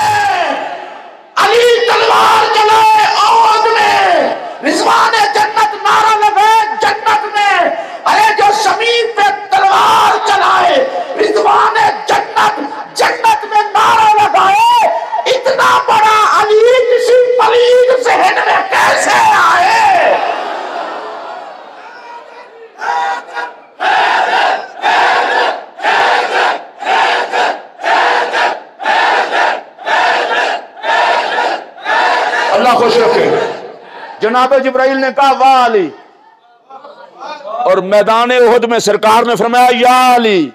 علی تلوار چلائے عہد میں، رضوان جنت نعرہ لگائے جنت میں۔ ارے جو شمیم پہ تلوار چلائے رضوان جنت جنت میں نعرہ لگائے، اتنا بڑا علی کسی پلید ذہن میں کیسے آئے؟ اللہ خوش رکھے۔ جناب جبرائیل نے کہا واہ علی، اور میدان احد میں سرکار نے فرمایا یا علی۔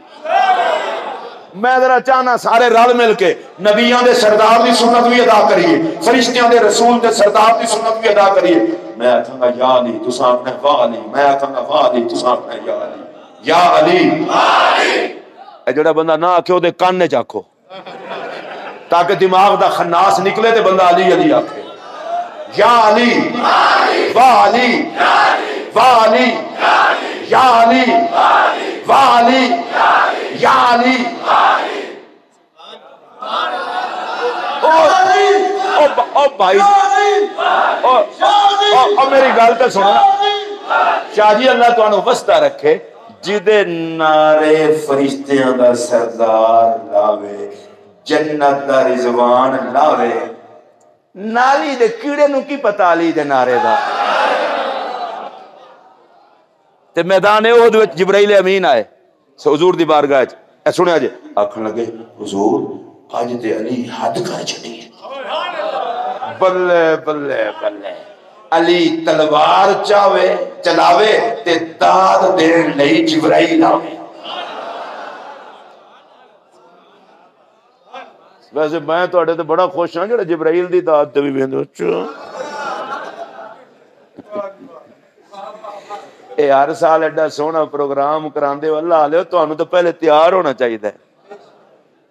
میں ذرا چاہنا سارے رل مل کے نبیوں دے سردار دی سنت بھی ادا کریے، فرشتیاں دے رسول دے سردار دی سنت بھی ادا کریے۔ میں آکھاں گا یا علی، تساں آکھنا واہ علی، میں آکھاں گا واہ علی، تساں آکھنا یا علی یا علی۔ اے جڑا بندہ نہ آکھے او دے کان وچ آکھو تاکہ دماغ دا خناس نکلے تے بندہ علی علی آکھے، یا علی واہ علی واہ علی یا علی واہ علی یا علی۔ او بھائی او میری گل تے سننا، شاہ جی اللہ تانوں وسطہ رکھے، جدے نعرے فرشتیاں دا سردار لاوے، جنت دا رضوان لاوے، نالی دے کیڑے نو کی پتہ علی دے نعرے دا؟ تے میدان احد وچ جبرائیل امین آئے حضور دی بارگاہ وچ، اے سنیا جی، آکھن لگے حضور اج تے علی حد کر چھڈی ہے۔ بلے بلے بلے، علی تلوار چاوے چلاوے تے داد دین لئی جبرائیل آوے۔ ویسے میں تواڈے تے بڑا خوش ہاں جڑا جبرائیل دی داد تے بھی ویندے اچھا۔ اے ہر سال ایڈا سونا پروگرام کراندے ہو، اللہ علیہ تانوں تو پہلے تیار ہونا چاہیے۔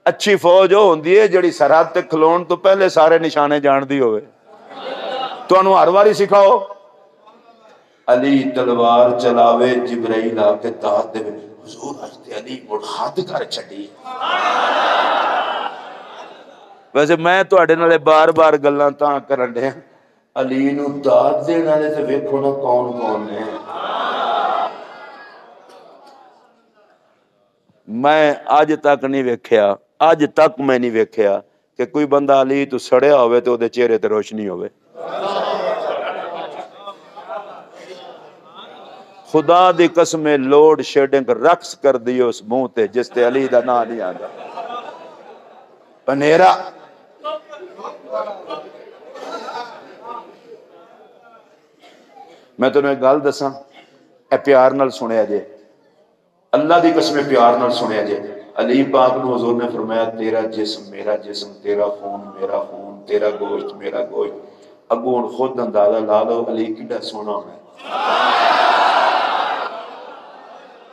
اچھی فوج وہ ہوندی ہے جڑی سرحد تے کھلون تو پہلے سارے نشانے جان دی ہوئے۔ تانوں ہر واری سکھاؤ علی تلوار چلاوے جبرائیل آ کے داد دے حضور اج تے علی مڑ حد کر چھڈی۔ ویسے میں تواڈے نال بار بار گلاں تاں کرن ڈیا، علی نو داد دین والے تے ویکھو نا کون کون نے۔ میں اج تک نہیں ویکھیا، اج تک میں نہیں ویکھیا کہ کوئی بندہ علی تو سڑیا ہوئے تو دے چہرے تے روشنی ہوئے۔ خدا دی قسم لوڈ شیڈنگ رقص کر دی اس منہ تے جس تے علی دا نام نہیں آندا۔ پنیرا میں تمہیں ایک گل دساں، اے پیار نال سنیا جے، اللہ دی قسم پیار نال سنیا جے۔ علی پاک نو حضور نے فرمایا تیرا جسم میرا جسم، تیرا خون میرا خون، تیرا گوشت میرا گوشت۔ اگوں خود اندازہ لا لو علی کیڈا سونا ہونا ہے۔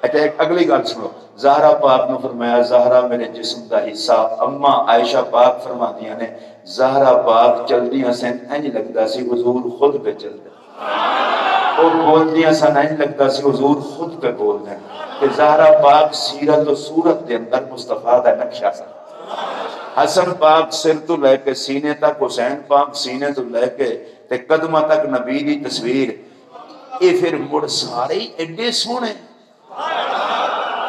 اچھا ایک اگلی گل سنو، زہرا پاک نے فرمایا زہرا میرے جسم دا حصہ۔ اما عائشہ پاک فرماندیاں نے زہرا پاک چلدیاں سن انج لگدا سی حضور خود پہ چلدے، اور بولدیاں سن انج لگدا سی حضور خود پہ بول دیں۔ کہ زہرا پاک سیرت و صورت دے اندر مصطفیٰ دا نقشہ سن۔ حسن پاک سر تو لے کے سینے تک، حسین پاک سینے تو لے کے تے قدمہ تک نبی دی تصویر، اے پھر مڑ سارے ہی ایڈے سونے۔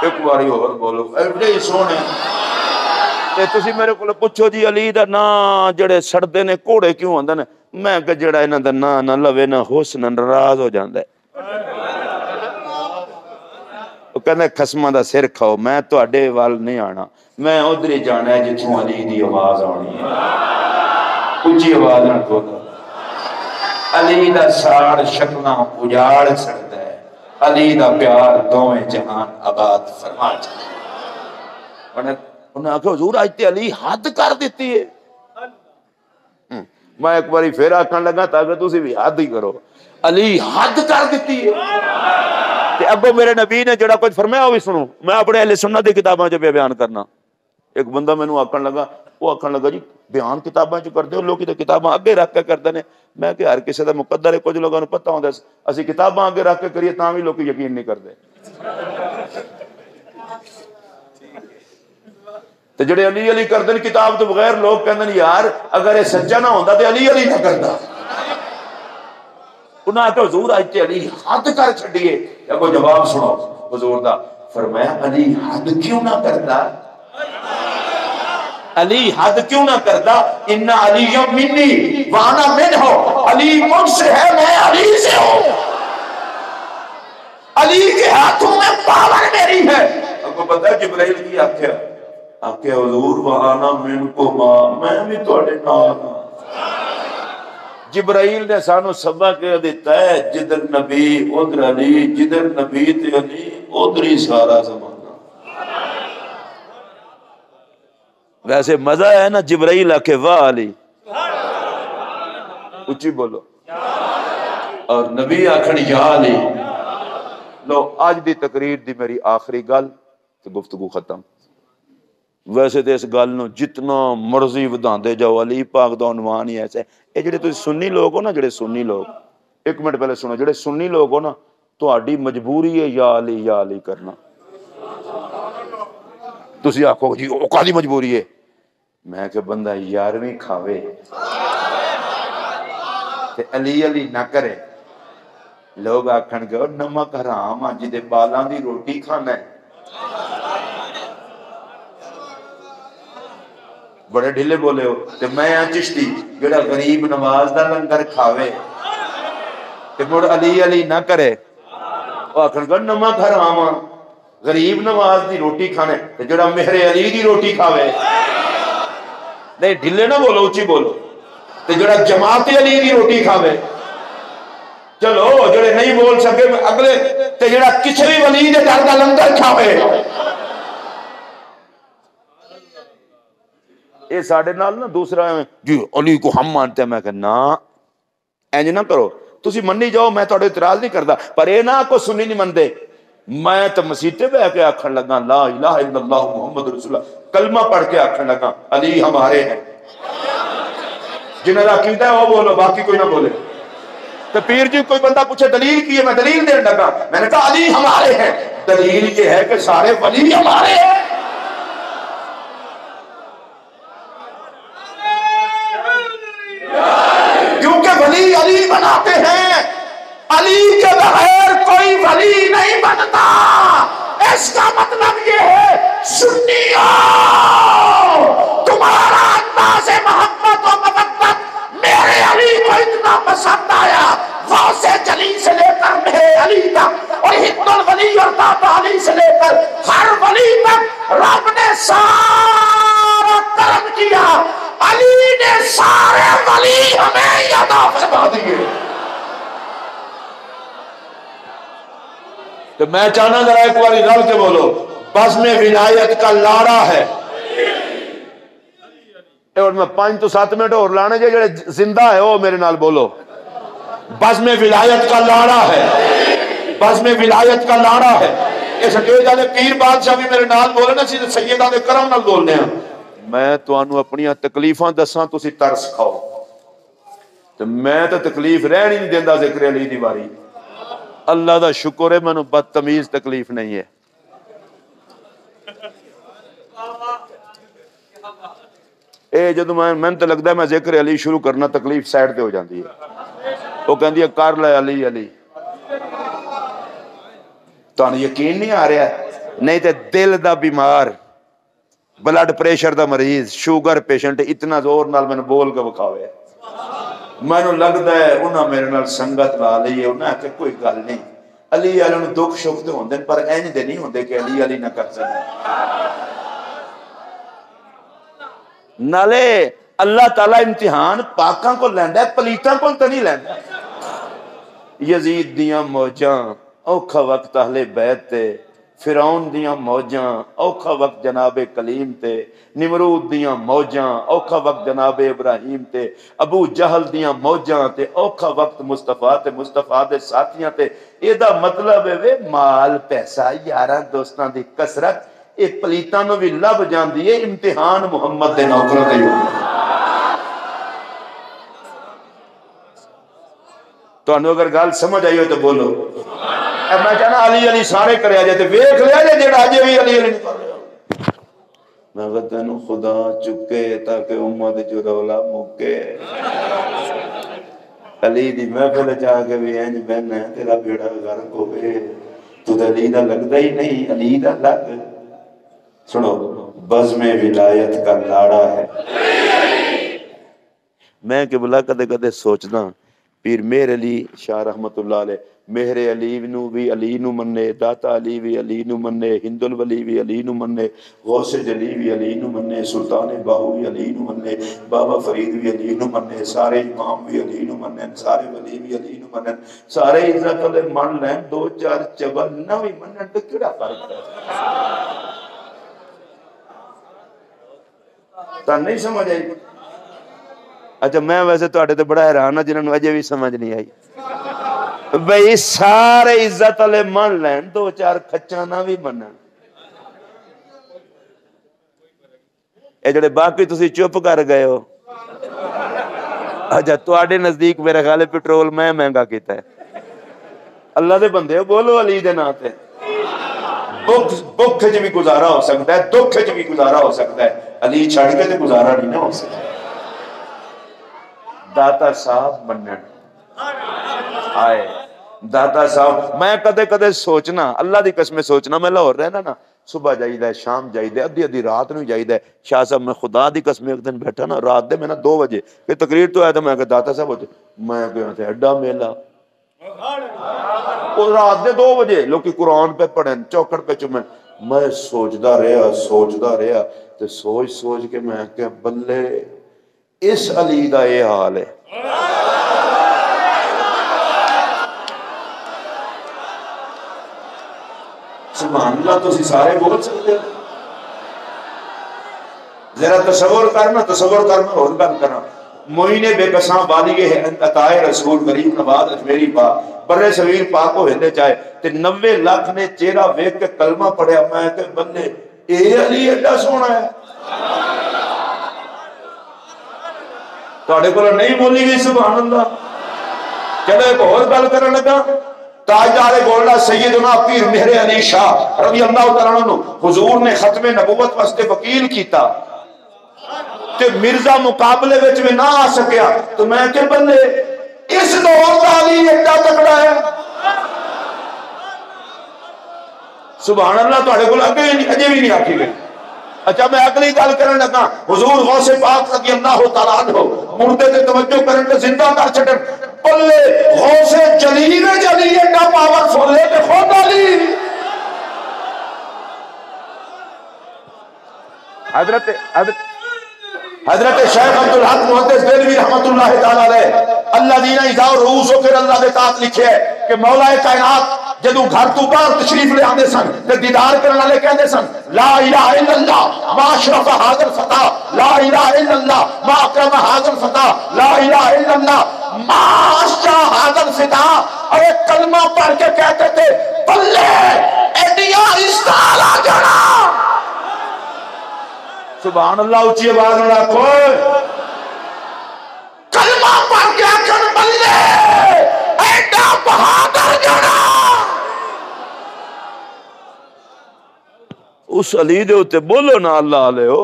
ایک باری اور بولو ایڈے ہی سونے۔ تے تسی میرے کو پوچھو جی علی دا نا جڑے سڑدے نے کوڑے کیوں آندے نے، میں کہ جڑا انہاں دا نا نہ لوے نہ حسن ناراض ہو جاندا ہے۔ وہ کہندے خصماں دا سر کھاؤ، میں تواڈے وال نہیں آنا، میں ادھر ہی جانا ہے جتھوں علی دی آواز آنی ہے۔ اونچی آواز نال بولو، علی دا ساڑ شکلاں اجاڑ سکدا ہے، علی دا پیار دوویں جہان آباد فرما چاہے۔ انہیں آکھا حضور آج تے علی حد کر دیتی ہے۔ میں ایک باری پھر آکھن لگا تاکہ تسی بھی حد ہی کرو، علی حد کر دیتی ہے۔ تے اگو میرے نبی نے جڑا کچھ فرمایا وہ بھی سنو، میں اپنے اہل سنت دی کتاباں چ بیان کرنا۔ ایک بندہ مینوں آکھن لگا، وہ آکھن لگا جی بیان کتاباں چ کردے ہو، لوگ تے کتاباں اگے رکھ کے کردے نے۔ میں کہ ہر کسی دا مقدر ہے، کچھ لوگوں نوں پتہ ہوندا اسی کتاباں اگے رکھ کے کریے تاں بھی لوگ یقین نہیں کردے۔ تے جڑے علی علی کردے کتاب تو بغیر، لوگ کہندے یار اگر یہ سچا نہ ہوندا تے علی علی نہ کردا۔ انہاں کہ حضور اج تے علی حد کر چھڈیے۔ اگو جواب سنو حضور دا، فرمایا علی حد کیوں نہ کردا؟ علی حد کیوں نہ کردا؟ ان علی منی وانا منہ، علی مجھ سے ہے میں علی سے ہوں، علی کے ہاتھوں میں پاور میری ہے۔ آپ کو پتہ ہے جبرائیل کی آکھیا حضور وانا منکما، میں بھی تواڈے نال ہاں۔ جبرائیل نے سانو سبق کہہ دیتا ہے جدھر نبی ادھر علی، جدھر نبی تے علی ادھر ہی سارا زمانہ۔ ویسے مزہ ہے نا جبرائیل آکھے واہ علی، اچھی بولو، اور نبی آکھن یا علی۔ لو آج دی تقریر دی میری آخری گل تے گفتگو ختم۔ ویسے تے اس گل نو جتنا مرضی وداندے جاؤ، علی پاک دا عنوان ہی ایسا ہے۔ اے جڑے تسی سنی لوگ ہو نا، جڑے سنی لوگ، ایک منٹ پہلے سنو، جڑے سنی لوگ ہو نا، تہاڈی مجبوری ہے یا علی کرنا۔ تسی آکھو جی او کاہدی مجبوری ہے؟ میں کہ بندہ 11ویں کھاوے تے علی نہ کرے، لوگ آکھن گے نمک حرام آ جدے بالاں دی روٹی کھانا ہے۔ بڑے ڈھلے بولے ہو۔ تے میں چشتی جڑا غریب نواز دا لنگر کھاوے تے مڑ علی نہ کرے، وہ آخر گا نواں گھر آواں غریب نواز دی روٹی کھانے تے جڑا مہر علی دی روٹی کھاوے نہیں ڈھلے نہ بولو اچھی بولو تے جڑا جماعت علی دی روٹی کھاوے چلو جڑے نہیں بول سکے اگلے تے جڑا کسی بھی ولی دے ڈر دا لنگر کھاوے اے ساڈے نال نا دوسرا جی علی کو ہم مانتے ہیں میں کہ نا اینج نہ کرو تسی منی جاؤ میں تہاڈے اعتراض نہیں کردا پر اے نہ کو سنی نہیں مندے میں تو مسیتے بہ کے آکھن لگا لا الہ الا اللہ محمد رسول اللہ کلمہ پڑھ کے آکھن لگا علی ہمارے ہیں جنہاں دا عقیدہ ہے وہ بولو باقی کوئی نہ بولے تو پیر جی کوئی بندہ پوچھے دلیل کی ہے میں دلیل دین لگا میں نے کہا علی ہمارے ہیں دلیل یہ ہے کہ سارے ولی ہمارے ہیں کیونکہ ولی علی بناتے ہیں علی کے بغیر کوئی ولی نہیں بنتا اس کا مطلب یہ ہے سنیوں تمہارا انداز محبت و محبت میرے علی کو اتنا پسند آیا غوث جلی سے لے کر میرے علی تک اور ہند الولی اور داتا علی سے لے کر ہر ولی تک رب نے سارا کرم کیا علی نے سارے ولی ہمیں یاد فرما دیے تو میں چاہنا ذرا ایک بار رل کے بولو بس میں ولایت کا لاڑا ہے اور میں 5 تو 7 منٹ اور لانے جڑے زندہ ہے وہ میرے نال بولو بس میں ولایت کا لاڑا ہے بس میں ولایت کا لاڑا ہے اس اکیل جانے پیر بادشاہ بھی میرے نال بولے نا سیدہ دے کرم نال بولنے ہیں میں تانوں اپنی تکلیفاں دساں تسی ترس کھاؤ تو میں تو تکلیف رہن ہی نہیں دیندا ذکر علی دی واری اللہ دا شکر ہے مینوں بدتمیز تکلیف نہیں ہے اے جدوں میں تے لگدا ہے میں ذکر علی شروع کرنا تکلیف سائڈ تے ہو جاندی ہے وہ کہندی ہے کر لے علی علی تانوں یقین نہیں آ رہا نہیں تے دل دا بیمار بلڈ پریشر دا مریض شوگر پیشنٹ اتنا زور نال میں بول کے بکھاوے میں لگتا ہے انہاں میرے نال سنگت لا لی ہے انہاں کہ کوئی گل نہیں علی علی نو دکھ شک تے ہوندے پر اینج دے نہیں ہوندے کہ علی علی نہ کر سکے نالے اللہ تعالی امتحان پاکاں کو لیندا ہے پلیتاں کو تے نہیں لیندا یزید دیاں موجاں اوکھا وقت اہل بیت تے فرعون دیاں موجاں اوکھا وقت جناب کلیم تے نمرود دیاں موجاں اوکھا وقت جناب ابراہیم تے ابو جہل دیاں موجاں تے اوکھا وقت مصطفیٰ تے مصطفیٰ دے ساتھیاں تے اے دا مطلب ہے وے مال پیسہ یاراں دوستاں دی کثرت اے پلیتاں نو بھی لب جاندی ہے امتحان محمد دے نوکراں تے تانوں اگر گل سمجھ آئی ہو تو بولو میں کہنا علی علی سارے کریا جائے تو ویکھ لیا جائے جڑا اجے بھی علی علی نہیں کر رہا میں کہ تینوں خدا چکے تاکہ امت جو رولا مکے علی دی محفل چاہ کے بھی اینج بہنا ہے تیرا بیڑا غرق ہوئے تو علی دا لگدا ہی نہیں علی دا لگ سنو بزم ولایت کا لاڑا ہے میں کہ بلا کدے کدے سوچنا پیر مہر علی شاہ رحمت اللہ علیہ مہر علی نو بھی علی نو مننے داتا علی بھی علی نو مننے ہند الولی بھی علی نو مننے غوث جلی بھی علی نو مننے سلطان باہو بھی علی نو مننے بابا فرید بھی علی نو مننے سارے امام بھی علی نو مننے سارے ولی بھی علی نو مننے سارے عزت والے من لیں 2-4 چبل نہ بھی منن تو کیڑا فرق ہے تا نہیں سمجھ آئی اچھا میں ویسے تواڈے تے بڑا حیران ہاں جنہاں نوں اجے بھی سمجھ نہیں آئی بھئی سارے عزت والے من لین 2-4 کھچاں نہ بھی منن اے جڑے باقی تسی چپ کر گئے ہو اچھا تواڈے نزدیک میرے خیال ہے پیٹرول میں مہنگا کیتا ہے اللہ دے بندے بولو علی دے نام تے بکھ بھی گزارا ہو سکتا ہے دکھ بھی گزارا ہو سکتا ہے علی چھڑ کے تے گزارا نہیں نہ ہو سکتا داتا صاحب منن آئے داتا صاحب میں کدے کدے سوچنا اللہ دی قسم سوچنا میں لاہور رہنا نا صبح جائیدہ ہے شام جائیدہ ہے ادھی رات نو جائیدہ ہے شاہ صاحب میں خدا دی قسم ایک دن بیٹھا نا رات دے میں نا 2 بجے کہ تقریر تو آیا تھا میں کہ داتا صاحب ہوتے میں کہ ایڈا میلہ وہ رات دے 2 بجے لوگ قرآن پہ پڑھیں چوکڑ پہ چومیں میں سوچدا رہا تے سوچ کے میں کہ بلے اس علی دا یہ حال ہے سبحان اللہ تو اسی سارے بول سکتے ہیں ذرا تصور کرنا اور گل کرنا موئین بے قساں بالی ہے عطائے رسول غریب نواز اجمیری پاک برے صغیر پاک کو ہندے چاہے تے 90 لاکھ نے چہرہ ویکھ کے کلمہ پڑھیا میں کہ بندے اے علی ایڈا سونا ہے تواڈے کول نہیں بولی گئی سبحان اللہ چلو ایک اور گل کرن لگا تاجدار گولڈا سیدنا پیر مہر علی شاہ رضی اللہ تعالیٰ عنہ حضور نے ختم نبوت واسطے وکیل کیتا تے مرزا مقابلے وچ میں نہ آ سکیا تو میں کہ بندے اس دور دا علی ایڈا تکڑا ہے سبحان اللہ تواڈے کول اجے بھی نہیں آکھی گئی اچھا میں اگلی گل کرن لگا حضور غوث پاک رضی اللہ تعالیٰ عنہ مردے تے توجہ کرن تے زندہ کر چھڈن بلے غوث جلیل ایڈا پاورفل ہے تے خود علی حضرت شیخ عبدالحق محدث دہلوی رحمت اللہ تعالی علیہ اللہ دینا اذا رؤوس کر اللہ دے تات لکھے ہے کہ مولا کائنات جدوں گھر تو باہر تشریف لے آندے سن تے دیدار کرن والے کہندے سن لا الہ الا اللہ ما اشرف ھذا الفتى لا الہ الا اللہ ما اکرم ھذا الفتى لا الہ الا اللہ ما اشجع ھذا الفتى اور ایک کلمہ پڑھ کے کہتے تھے بلے ایڈیاں استعلا جڑا سبحان اللہ اچھی آواز میں رکھو کلمہ پڑھ کے آکھن بلے ایڈا بہادر جڑا اس علی دے ہوتے بولو نا اللہ علیہ ہو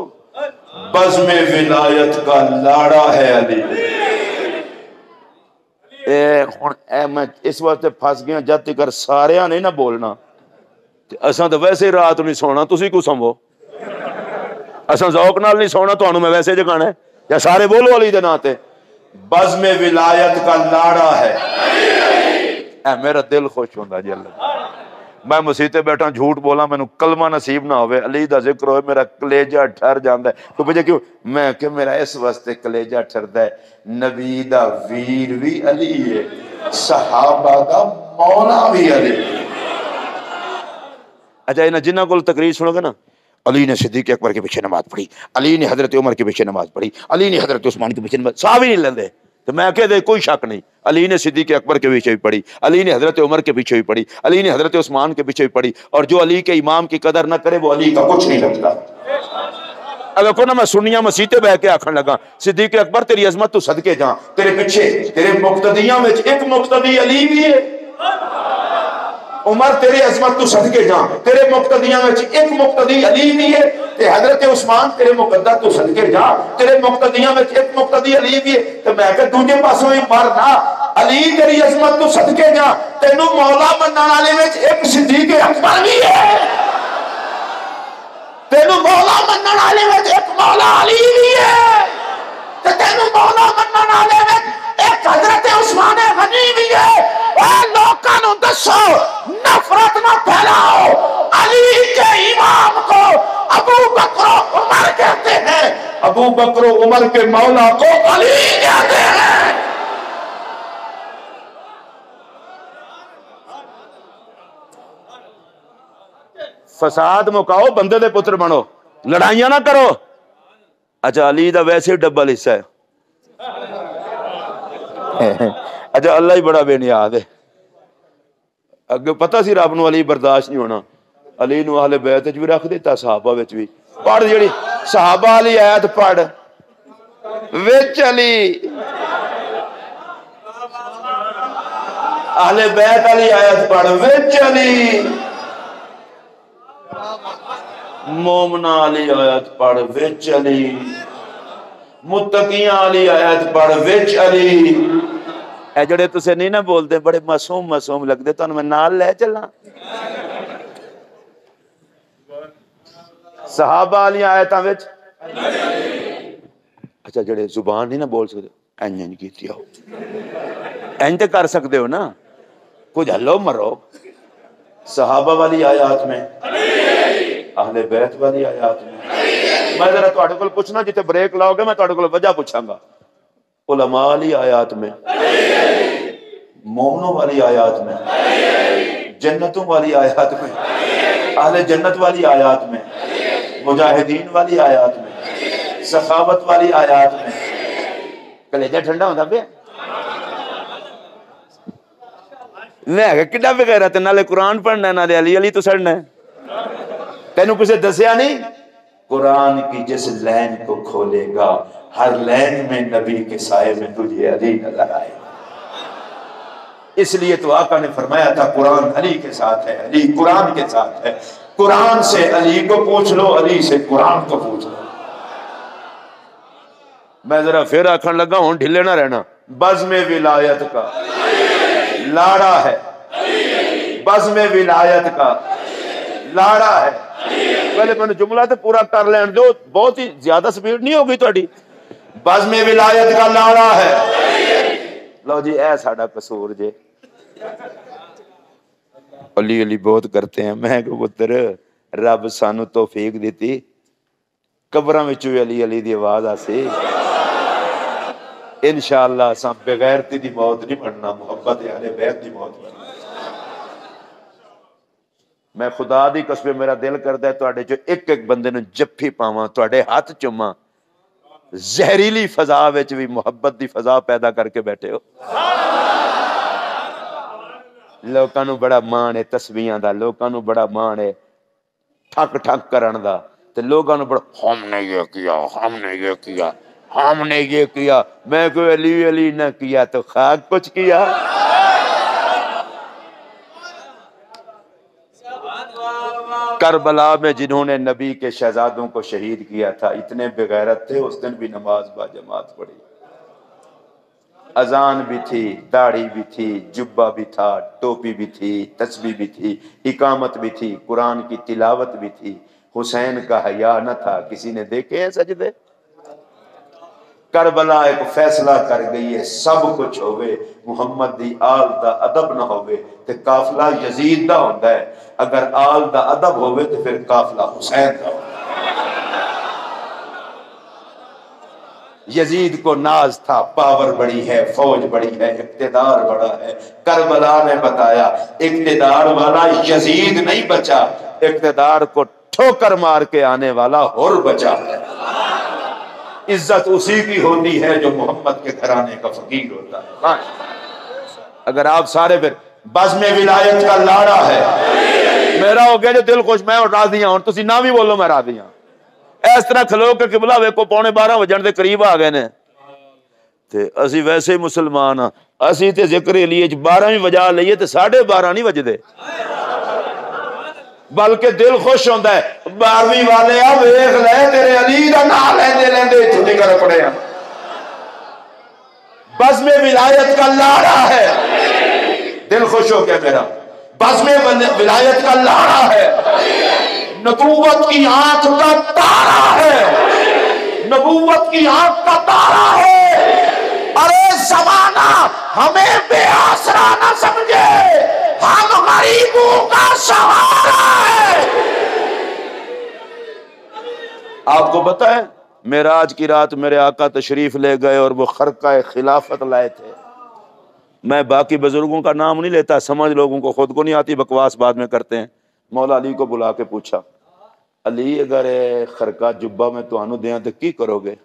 بزم ولایت کا لاڑا ہے علی میں اس واسطے پھنس گیا جد تک سارے نہیں نہ بولنا اساں تو ویسے ہی رات نہیں سونا تسی کو سمو اساں ذوق نال نہیں سونا تو میں ویسے جگانا ہے یا سارے بولو علی دے ناتے بزم ولایت کا لاڑا ہے اے میرا دل خوش ہوندا جی اللہ میں مسیتے بیٹھا جھوٹ بولا میں کلمہ نصیب نہ ہوئے علی دا ذکر ہوئے میرا کلیجہ ٹھر جاندہ ہے تو بجے کیوں میں کہ میرا اس واسطے کلیجہ ٹھردہ ہے نبی دا ویر بھی علی ہے صحابہ دا مولا بھی علی اچھا انہا جنہ کو تقریر سنو گے نا علی نے صدیق اکبر کے پیچھے نماز پڑھی علی نے حضرت عمر کے پیچھے نماز پڑھی علی نے حضرت عثمان کے پیچھے نماز صحابی نہیں لندے تو میں کہہ دے کوئی شک نہیں علی نے صدیق اکبر کے پیچھے بھی پڑھی علی نے حضرت عمر کے پیچھے بھی پڑھی علی نے حضرت عثمان کے پیچھے بھی پڑھی اور جو علی کے امام کی قدر نہ کرے وہ علی کا کچھ نہیں لگتا اگر کو نا میں سنیاں مسیتے بہ کے آکھن لگا صدیق اکبر تیری عظمت تو صدقے جاں تیرے پیچھے تیرے مقتدیاں میں ایک مقتدی علی بھی ہے عمر تیرے عظمت تو صدقے جاں تیرے مقتدیاں میں ایک مقتدی علی بھی ہے تے حضرت عثمان تیرے مقدر تو صدقے جاں تیرے مقتدیاں میں ایک مقتدی علی بھی ہے تو میں کہ دوجے پاسوں ہی مرنا علی تیری عظمت تو صدقے جاں تینو مولا مننا والے میں ایک صدیق اکبر بھی ہے تینو مولا مننا والے میں ایک مولا علی بھی ہے تے تینو مولا مننا والے میں ایک حضرت عثمان غنی بھی ہے اے لوکاں نوں دسو نفرت نہ پھیلاؤ علی کے امام کو ابو بکر و عمر کہتے ہیں ابو بکر و عمر کے مولا کو علی کہتے ہیں فساد مکاؤ بندے دے پتر بنو لڑائیاں نہ کرو اچھا علی دا ویسے ڈبل حصہ ہے اچھا اللہ ہی بڑا بے نیاز ہے اگر پتہ سی رب نو علی برداشت نہیں ہونا علی نو اہل بیت وچ بھی رکھ دیتا صحابہ وچ بھی پڑھ جڑی صحابہ علی آیت پڑھ وچ علی اہل بیت علی آیت پڑھ وچ علی مومنا علی آیت پڑھ وچ علی متقیاں علی آیت پڑھ وچ علی اے جڑے تسے نہیں نہ بول دے بڑے معصوم لگ دے تو میں نال لے چلنا صحابہ علی آیتاں وچ اچھا جڑے زبان نہیں نہ بول سکتے این کیتی ہو این تے کر سکتے ہو نا کچھ ہلو مرو. صحابہ والی آیات میں, اہل بیت والی آیات میں. میں ذرا تہاڈے کول پوچھنا, جتے بریک لاؤ گے میں تہاڈے کول وجہ پوچھاں گا. علماء والی آیات میں, مومنوں والی آیات میں, جنتوں والی آیات میں, اہل جنت والی آیات میں, مجاہدین والی آیات میں, سخاوت والی آیات میں. کلیجہ ٹھنڈا ہوتا پہ میں کڈا بغیرت, نالے قرآن پڑھنا ہے نالے علی علی تو سڑنا ہے. تینوں کسے دسیا نہیں؟ قرآن کی جس لین کو کھولے گا ہر لین میں نبی کے سائے میں تجھے علی نظر آئے. اس لیے تو آقا نے فرمایا تھا قرآن علی کے ساتھ ہے, علی قرآن کے ساتھ ہے. قرآن سے علی کو پوچھ لو, علی سے قرآن کو پوچھ لو. میں ذرا پھر آکھن لگا ہوں ڈھلے نہ رہنا. بزم ولایت کا لاڑا ہے, بزم ولایت کا لاڑا ہے. پہلے میں نے جملہ تو پورا کر لین دو, بہت ہی زیادہ سپیڈ نہیں ہوگی تہاڈی. بزم ولایت کا لاڑا ہے. لو جی اے ساڈا قصور جے, علی علی بہت کرتے ہیں. میں کہ پتر رب سانو توفیق دیتی قبراں وچوں علی علی دی آواز آسی. انشاءاللہ اساں بغیرتی دی موت نہیں مرنا, محبت اہل بیت دی موت مرنا. میں خدا دی قسم, میرا دل کردا ہے تواڈے چوں ایک ایک بندے نوں جفی پاواں, تواڈے ہاتھ چوماں. زہریلی فضا وچ بھی محبت دی فضا پیدا کر کے بیٹھے ہو. لوکاں نوں بڑا مان ہے تسبیحاں دا, لوکاں نوں بڑا مان ہے ٹھک ٹھک کرن دا, تے لوکاں نوں بڑا ہم نے یہ کیا, ہم نے یہ کیا, ہم نے یہ کیا. میں کوئی علی علی نہ کیا تو خاک کچھ کیا. کربلا میں جنہوں نے نبی کے شہزادوں کو شہید کیا تھا اتنے بغیرت تھے, اس دن بھی نماز با جماعت پڑھی. اذان بھی تھی, داڑھی بھی تھی, جبہ بھی تھا, ٹوپی بھی تھی, تسبیح بھی تھی, اقامت بھی تھی, قرآن کی تلاوت بھی تھی. حسین کا حیا نہ تھا, کسی نے دیکھے ہیں سجدے؟ کربلا ایک فیصلہ کر گئی ہے, سب کچھ ہوئے, محمد دی آل دا ادب نہ ہوئے تے قافلہ یزید دا ہوندا ہے, اگر آل دا ادب ہوئے تے پھر قافلہ حسین دا ہوندا ہے. یزید کو ناز تھا, پاور بڑی ہے, فوج بڑی ہے, اقتدار بڑا ہے. کربلا نے بتایا اقتدار والا یزید نہیں بچا, اقتدار کو ٹھوکر مار کے آنے والا حر بچا ہے. عزت اسی کی ہوتی ہے جو محمد کے گھرانے کا فقیر ہوتا ہے. اگر آپ سارے پھر بزم ولایت کا لاڑا ہے, میرا ہو گیا جو دل خوش, میں اور راضی ہوں, تسی نہ بھی بولو میں راضی ہوں. اس طرح کھلو کہ قبلہ ویکھو 11:45 وجن دے قریب آ گئے نے, تے اسی ویسے ہی مسلمان ہاں. اسی تے ذکر علی 12 بھی وجا لئیے تے 12:30 نہیں وجدے, بلکہ دل خوش ہوتا ہے. 12ویں والے آ ویکھ لے تیرے علی دا نام لیندے لیندے اتھوں نکل پڑے ہیں. بزم ولایت کا لاڑا ہے, دل خوش ہو گیا میرا. بزم ولایت کا لاڑا ہے, نبوت کی آنکھ کا تارا ہے, نبوت کی آنکھ کا تارا ہے. ارے زمانہ ہمیں بے آسرا نہ سمجھے, ہم غریبوں کا سہارا ہے. آپ کو پتہ ہے معراج کی رات میرے آقا تشریف لے گئے اور وہ خرقہ خلافت لائے تھے. میں باقی بزرگوں کا نام نہیں لیتا, سمجھ لوگوں کو خود کو نہیں آتی, بکواس بعد میں کرتے ہیں. مولا علی کو بلا کے پوچھا, علی اگر خرقہ جبہ میں تو دیاں تو کی کرو گے؟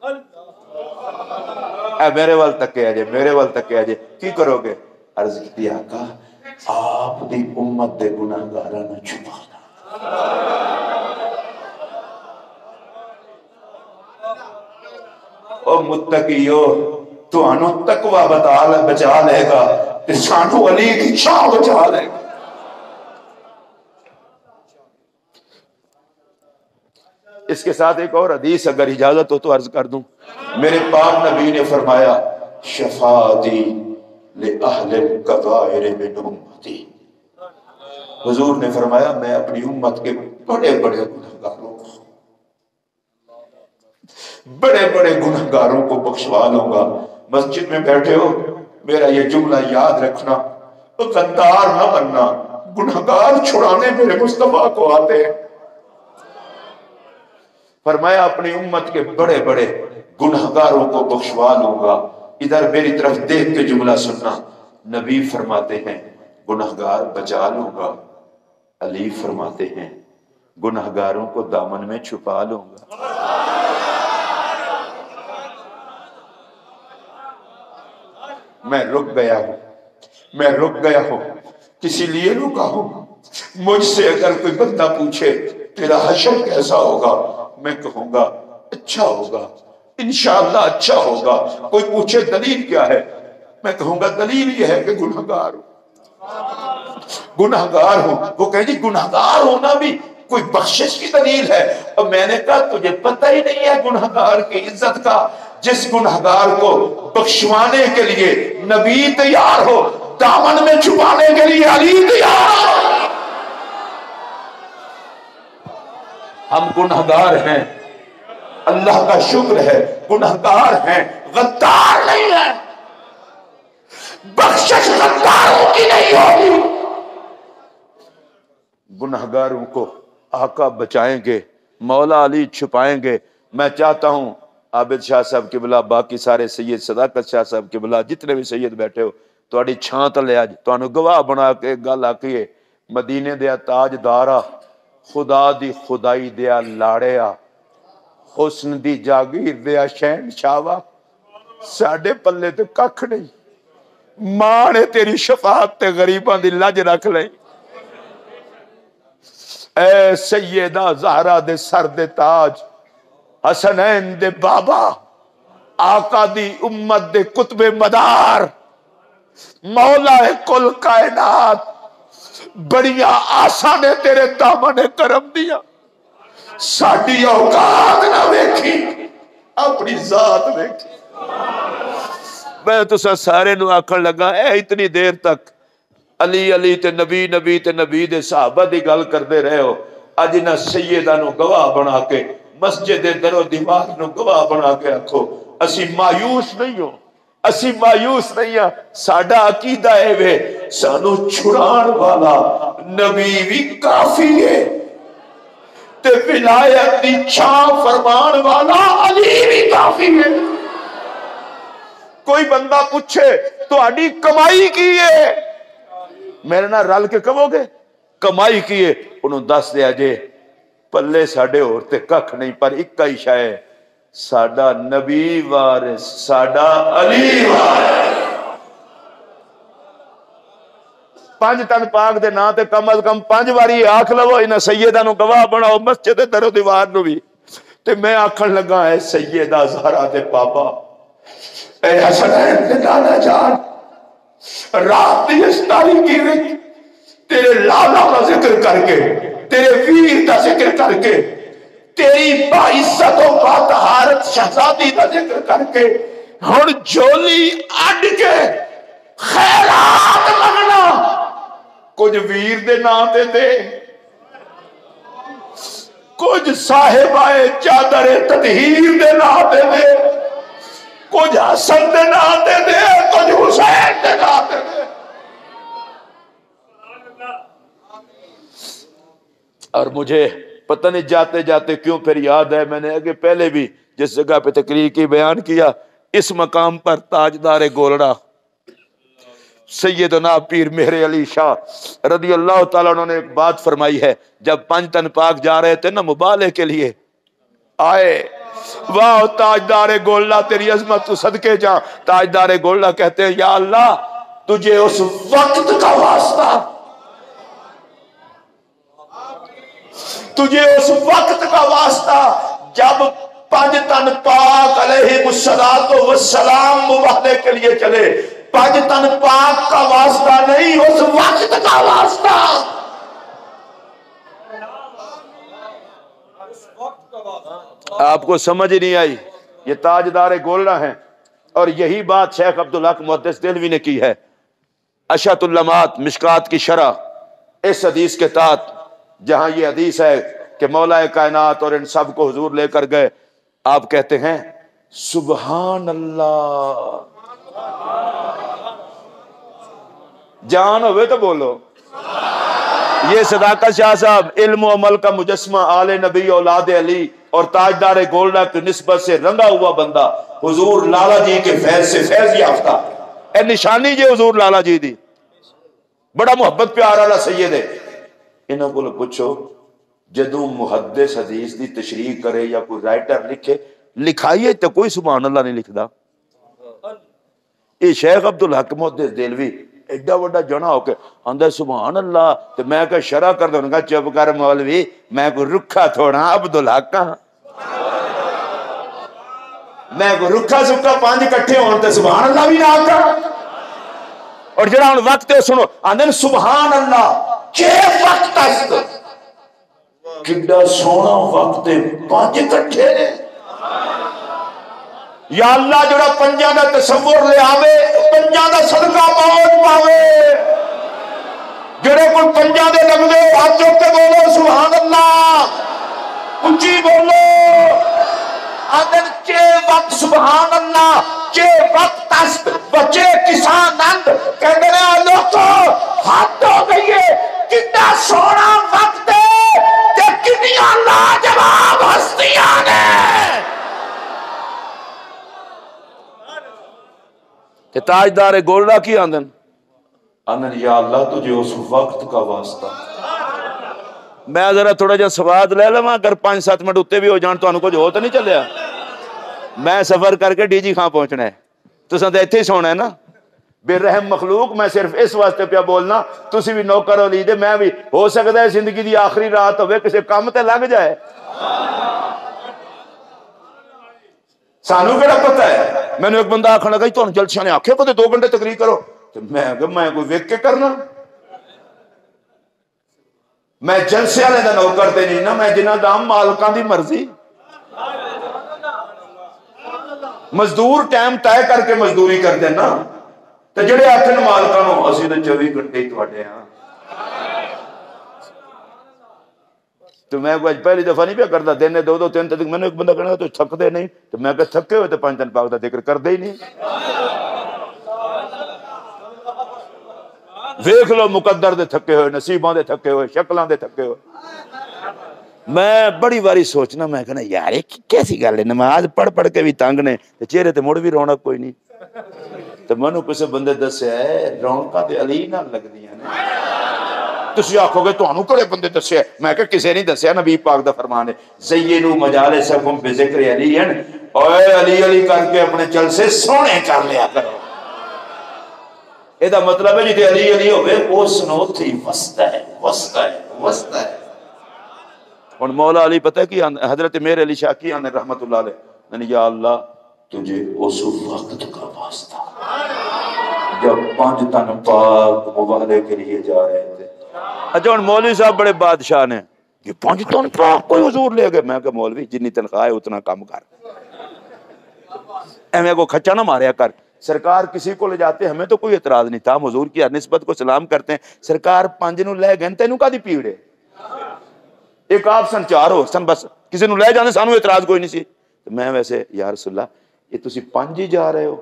اے میرے وال تکے آجے, میرے وال تکے آجے, کی کرو گے؟ عرض کی آقا آپ دی امت دے گناہگاراں نوں چھپانا. او متقیو, تانوں تقوی بچا لے گا تے سانو علی دی چھاں بچا لے گا. اس کے ساتھ ایک اور حدیث اگر اجازت ہو تو عرض کر دوں. میرے پاک نبی نے فرمایا شفاعتی لأہل الکبائر من امتی. حضور نے فرمایا میں اپنی امت کے بڑے بڑے گنہگاروں کو, بڑے بڑے گنہگاروں کو بخشوا لوں گا. مسجد میں بیٹھے ہو, میرا یہ جملہ یاد رکھنا, غدار نہ بننا، گنہگار چھڑانے میرے مصطفیٰ کو آتے ہیں۔ فرمایا اپنی امت کے بڑے بڑے گنہگاروں کو بخشوا لوں گا۔ ادھر میری طرف دیکھ کے جملہ سننا، نبی فرماتے ہیں گنہگار بچا لوں گا، علی فرماتے ہیں گنہگاروں کو دامن میں چھپا لوں گا۔ میں رک گیا ہوں، کسی لیے رکا ہوں۔ مجھ سے اگر کوئی بندہ پوچھے تیرا حشر کیسا ہوگا، میں کہوں گا اچھا ہوگا، انشاءاللہ اچھا ہوگا۔ کوئی پوچھے دلیل کیا ہے، میں کہوں گا دلیل یہ ہے کہ گنہگار ہوں، گنہگار ہوں۔ وہ کہے جی گنہگار ہونا بھی کوئی بخشش کی دلیل ہے؟ اور میں نے کہا تجھے پتہ ہی نہیں ہے گنہگار کی عزت کا۔ جس گنہگار کو بخشوانے کے لیے نبی تیار ہو، دامن میں چھپانے کے لیے علی تیار ہو۔ ہم گنہگار ہیں، اللہ کا شکر ہے، گنہگار ہیں، غدار نہیں ہیں۔ بخشش غداروں کی نہیں ہوگی۔ گنہگاروں کو آقا بچائیں گے، مولا علی چھپائیں گے۔ میں چاہتا ہوں عابد شاہ صاحب قبلہ، باقی سارے سید، صداقت شاہ صاحب قبلہ، جتنے بھی سید بیٹھے ہو، تہاڈی چھاں تلے اج تانوں گواہ بنا کے گل آکھیے، مدینے دیا تاجدارا، خدا دی خدائی دیا لاڑیا، حسن دی جاگیر دیا شہنشاہوا، ساڈے پلے تے ککھ نہیں، ماں نے تیری شفاعت تے غریباں دی لج رکھ لئی۔ اے سیدہ زہرا دے سر دے تاج، حسنین دے بابا، آقا دی امت دے قطب مدار، مولا کل کائنات، بڑیاں آسا نے تیرے دامن کرم دیا، ساڈی اوقات نہ ویکھی، اپنی ذات ویکھی۔ میں تسا سارے نو آکھن لگا اے اتنی دیر تک علی علی تے نبی نبی تے نبی دے صحابہ دی گل کردے رہے ہو، اج نہ سیدہ نو گواہ بنا کے مسجد در و دیوار نو گواہ بنا کے رکھو۔ اسی مایوس نہیں ہو، اسی مایوس نہیں ہاں، ساڈا عقیدہ ہے وے سانو چھڑان والا نبی بھی کافی ہے تے ولایت دی چھاں فرمان والا علی بھی کافی ہے۔ کوئی بندہ پوچھے تہاڈی کمائی کی ہے، میرے نال رل کے کہو گے کمائی کی ہے، انہوں دس دیا جے پلے ساڈے اور تے ککھ نہیں، پر اکا ہی شے ہے، ساڈا نبی وارث، ساڈا علی وارث۔ پانچ تن پاک دے نا تے کم از کم 5 واری آکھ لو، انہاں سیدہ نو گواہ بناؤ مسجد در و دیوار نو بھی۔ تے میں آکھن لگا اے سیدہ زہرا دے پاپا، اے حسنین دے نانا جان، رات دی اس تاریکی وچ تیرے لالا کا ذکر کر کے، تیرے ویر کا ذکر کر کے، تیری باعزت و باطہارت شہزادی کا ذکر کر کے، ہن جھولی اڈ کے خیرات منگنا، کچھ ویر دے نام دے دے، کچھ صاحبائے چادر تطہیر دے نام دے دے، کچھ حسن دے نام دے دے، کچھ حسین دے نام دے دے۔ اور مجھے پتہ نہیں جاتے جاتے کیوں پھر یاد ہے، میں نے آگے پہلے بھی جس جگہ پہ تقریر کی بیان کیا، اس مقام پر تاجدار گولڑا سیدنا پیر مہر علی شاہ رضی اللہ تعالیٰ عنہ نے ایک بات فرمائی ہے، جب 5 تن پاک جا رہے تھے نا مبالغے کے لیے، آئے واہ تاجدار گولڑا تیری عظمت تو صدقے جا۔ تاجدار گولڑا کہتے ہیں یا اللہ تجھے اس وقت کا واسطہ، تجھے اس وقت کا واسطہ جب 5 تن پاک علیہ السلام مباہلے کے لیے چلے، 5 تن پاک کا واسطہ نہیں، اس وقت کا واسطہ۔ آپ کو سمجھ نہیں آئی، یہ تاجدار گولڑا ہیں، اور یہی بات شیخ عبدالحق محدث دہلوی نے کی ہے۔ اشعۃ اللمعات مشکات کی شرح اس حدیث کے تحت، جہاں یہ حدیث ہے کہ مولا کائنات اور ان سب کو حضور لے کر گئے، آپ کہتے ہیں سبحان اللہ جان ہوئے تو بولو. یہ صداقت شاہ صاحب علم و عمل کا مجسمہ، آل نبی اولاد علی اور تاجدار گولڈا کی نسبت سے رنگا ہوا بندہ، حضور لالا جی کے فیض سے فیض یافتہ. اے نشانی جی حضور لالا جی دی، بڑا محبت پیار والا سید ہے. انہوں کو پوچھو جدوں محدث حدیث دی تشریح کرے یا کوئی رائٹر لکھے، لکھائیے تو کوئی سبحان اللہ نہیں لکھدا. یہ شیخ عبدالحق محدث دہلوی ایڈا وڈا جنا ہو کے اندر سبحان اللہ، تو میں کہ شرح کر دوں گا چپ کر مولوی، میں کوئی رکھا تھوڑا عبدالحق ہاں، میں کوئی رکھا سکا پانچ کٹھے ہون تے سبحان اللہ بھی نہ آتا. اور جڑا ہن وقت ہے سنو آندن سبحان اللہ چھ وقت است، کڈا سونا وقت ہے پانچ کٹھے نے. یا اللہ جڑا پنجاں دا تصور لے آوے پنجاں دا صدقہ موت پاوے. جڑے کوئی پنجاں دے لگدے ہاتھ چوک کے بولو سبحان اللہ، اونچی بولو. آدن چے وقت سبحان اللہ چے وقت است بچے کسان اند کہنے رہے لوگو حد ہو گئی ہے. کتنا سونا وقت ہے تے کتنی لاجواب ہستیاں نے. کہ تاجدار گولڈا کی آندن یا اللہ تجھے اس وقت کا واسطہ. میں ذرا تھوڑا جا سواد لے لواں اگر 5-7 منٹ اتے بھی ہو جان تو انہوں کچھ ہو تو نہیں چلیا. میں سفر کر کے ڈی جی خان پہنچنا ہے، تو سن ایتھے ہی سونا ہے نا. بے رحم مخلوق میں صرف اس واسطے پہ بولنا تسی بھی نوکر ہو لیجیے، میں بھی ہو سکتا ہے زندگی دی آخری رات ہوئے کسی کام تے لگ جائے. سانو کیڑا پتہ ہے. میں نے ایک بندہ آکھن لگا تو جلسیاں نے آکھے پتے 2 گھنٹے تقریر کرو، تو میں کوئی ویک کے کرنا. میں جلسے والے دا نوکر تے نہیں نا، میں جنہاں دا مالکاں دی مرضی. مزدور ٹائم طے کر کے مزدوری کرتے نا، تو جڑے آکھن مالکاں نو اسی تے 24 گھنٹے ہی تواڈے ہاں. تو میں کوئی پہلی دفعہ نہیں پیا کرتا دن 2-3 تک. میں نے ایک بندہ کہنا تو تھک دے نہیں، تو میں کہ تھکے ہوئے تو 5 دن پاک دا ذکر کر دے ہی نہیں. دیکھ لو مقدر دے تھکے ہوئے، نصیباں دے تھکے ہوئے، شکلاں دے تھکے ہوئے. میں بڑی باری سوچنا، میں کہنا یار یہ کیسی گل ہے، نماز پڑھ پڑھ کے بھی تنگ نے تے چہرے تے مڑ بھی رونق کوئی نہیں. تو مینوں کسے بندے دسیا ہے رونقاں تے علی نال لگدیاں نے. تسی آکھو گے تانوں کڑے بندے دسیا؟ میں کہ کسے نہیں دسیا، نبی پاک دا فرمان ہے زینوا مجالسکم بذکر علی. اوے علی علی کر کے اپنے جلسے سونے کر لیا کرو. یہ دا مطلب ہے جی علی علی ہوئے اس نو تھی وسط ہے، وسط ہے، وسط ہے. اور مولا علی پتہ ہے کہ حضرت میر علی شاہ کی آنے رحمت اللہ علیہ، یا اللہ تجھے اس وقت کا واسطہ جب 5 تن پاک مباہلے کے لیے جا رہے تھے. اچھا ہوں مولوی صاحب بڑے بادشاہ نے کہ 5 تن پاک کوئی حضور لے گئے. میں کہ مولوی جنی تنخواہ ہے اتنا کام کر، ایویں کو کھچا نہ ماریا کر. سرکار کسی کو لے جاتے ہمیں تو کوئی اعتراض نہیں تھا، حضور کی ہر نسبت کو سلام کرتے ہیں. سرکار 5 نو لے گئے تینوں کا دی پیڑ ہے، ایک آپ سن 4 ہو سن، بس کسی نو لے جانے سانو اعتراض کوئی نہیں سی. میں ویسے یا رسول اللہ یہ تسی 5 ہی جا رہے ہو؟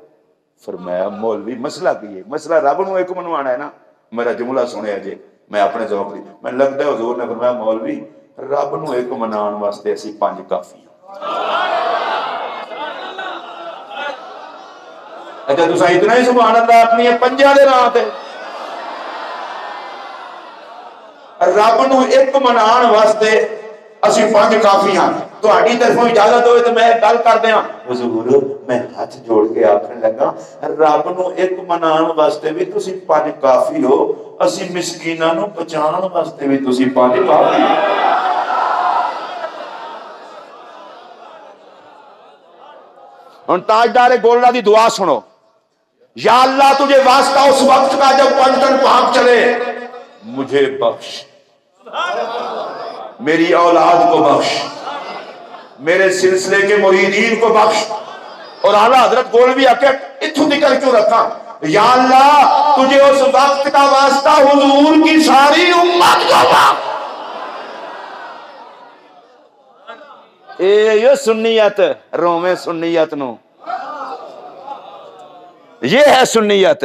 فرمایا مولوی مسئلہ کی ہے، مسئلہ رب نو ایک منوانا ہے نا. میرا جملہ سنیا جی، میں اپنے ذوق لی میں لگتا ہے حضور نے فرمایا مولوی رب نو ایک منان واسطے اسی 5 کافی ہیں. اچھا تسا اتنا ہی سبحان اللہ اپنی 5 دے راہ تے رب نو ایک منان واسطے اسی 5 کافی ہیں. تہاڈی طرفوں اجازت ہوئے تو میں گل کر دیاں. حضور میں ہاتھ جوڑ کے آکھن لگا رب نو ایک منان واسطے بھی تسی 5 کافی ہو، اسی مسکیناں نو بچان واسطے بھی تسی 5 کافی ہو. ہن تاجدار گولڈا دی دعا سنو. یا اللہ تجھے واسطہ اس وقت کا جب 5 تن پاک چلے، مجھے بخش، میری اولاد کو بخش، میرے سلسلے کے مریدین کو بخش. اور اعلیٰ حضرت گولڈوی آکے اتھو نکل کیوں رکھا؟ یا اللہ تجھے اس وقت کا واسطہ حضور کی ساری امت کو بخش. یہ سنیت رومیں سنیت نو، یہ ہے سنیت.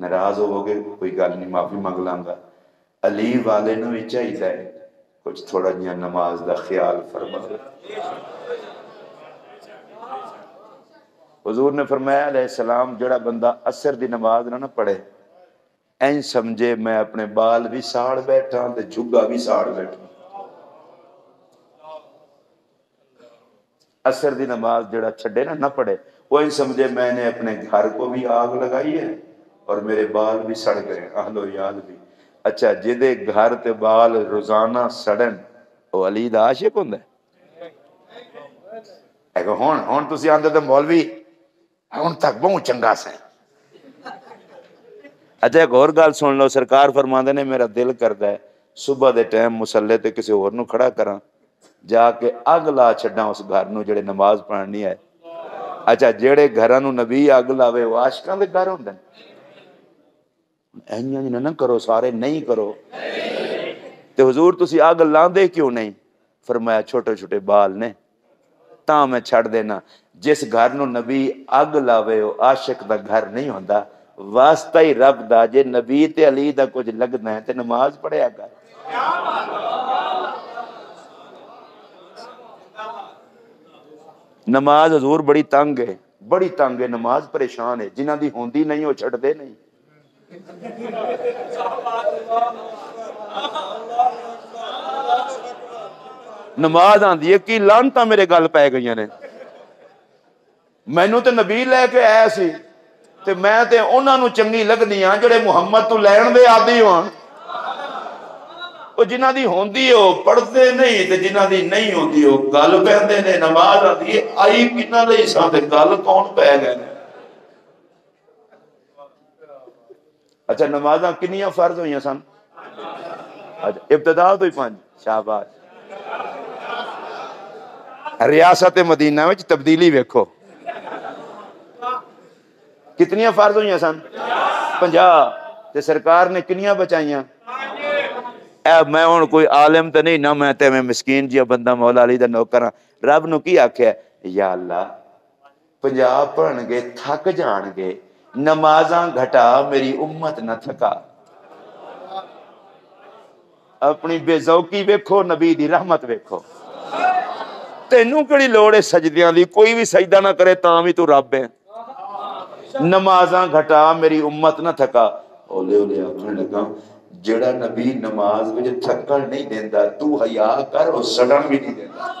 ناراض ہو گے کوئی گل نہیں معافی منگ لاں علی والے نو بھی چاہیے کچھ تھوڑا جہا نماز دا خیال فرما. حضور نے فرمایا علیہ السلام جڑا بندہ عصر دی نماز نہ پڑھے این سمجھے میں اپنے بال بھی ساڑ بیٹھا تے جھگا بھی ساڑ بیٹھا. عصر دی نماز جڑا چھڑے نہ پڑھے وہ این سمجھے میں نے اپنے گھر کو بھی آگ لگائی ہے اور میرے بال بھی سڑ گئے اہل و یاد بھی. اچھا جدے گھر تے بال روزانہ سڑن وہ علی دا عاشق ہوندا ہے کہ ہون تسی آندے تے مولوی ہن تک بہت چنگا سے. اچھا ایک اور گل سن لو سرکار فرماندے نے میرا دل کردا ہے صبح دے ٹائم مصلے تے کسی اور نو کھڑا کراں جا کے اگ لا چھڈاں اس گھر نو جڑے نماز پڑھنی ہے. اچھا جڑے گھراں نو نبی اگ لاوے وہ عاشقاں دے گھر ہوندے ایاں نہ کرو سارے نہیں کرو تے حضور تسی اگ لاندے کیوں نہیں؟ فرمایا چھوٹے چھوٹے بال نے تاں میں چھڑ دینا. جس گھر نو نبی اگ لاوے وہ عاشق دا گھر نہیں ہوندا واسطہ ہی رب دا. جے نبی تے علی دا کچھ لگنا ہے تے نماز پڑھیا کر. نماز حضور بڑی تنگ ہے نماز پریشان ہے جنہ دی ہوندی نہیں وہ چھڑ دے نہیں. نماز آندی ہے کی لانتا میرے گل پہ گئی نے مینوں تے نبی لے کے آیا سی تے میں تے انہاں نو چنگی لگدی ہاں جڑے محمد تو لین دے عادی ہون. جنہ دی ہوندی ہو پڑھتے نہیں تے جنہ دی نہیں ہوندی ہو گل پہندے نے. نماز آتی ہے آئی کنہ لئی سان تے گل کون پہ گئے. اچھا نمازاں کنیاں فرض ہوئیاں سن؟ اچھا ابتدا تو ہی 5 شاباش. ریاست مدینہ وچ تبدیلی ویکھو کتنیاں فرض ہوئیاں سن؟ 50 تے سرکار نے کنیاں بچائیاں؟ اے میں ہن کوئی عالم تے نہیں نہ میں تے میں مسکین جیا بندہ مولا علی دا نوکر ہاں. رب نو کی آکھیا یا اللہ 50 پڑھن گے تھک جان گے نمازاں گھٹا میری امت نہ تھکا. اپنی بے ذوقی ویکھو نبی دی رحمت ویکھو. تینوں کیڑی لوڑ ہے سجدیاں دی کوئی بھی سجدہ نہ کرے تاں بھی تو رب ہے. نمازاں گھٹا میری امت نہ تھکا. اولے اولے آکھن لگا جڑا نبی نماز وچ تھکن نہیں دیندا تو حیا کر او سڑن بھی نہیں دیندا.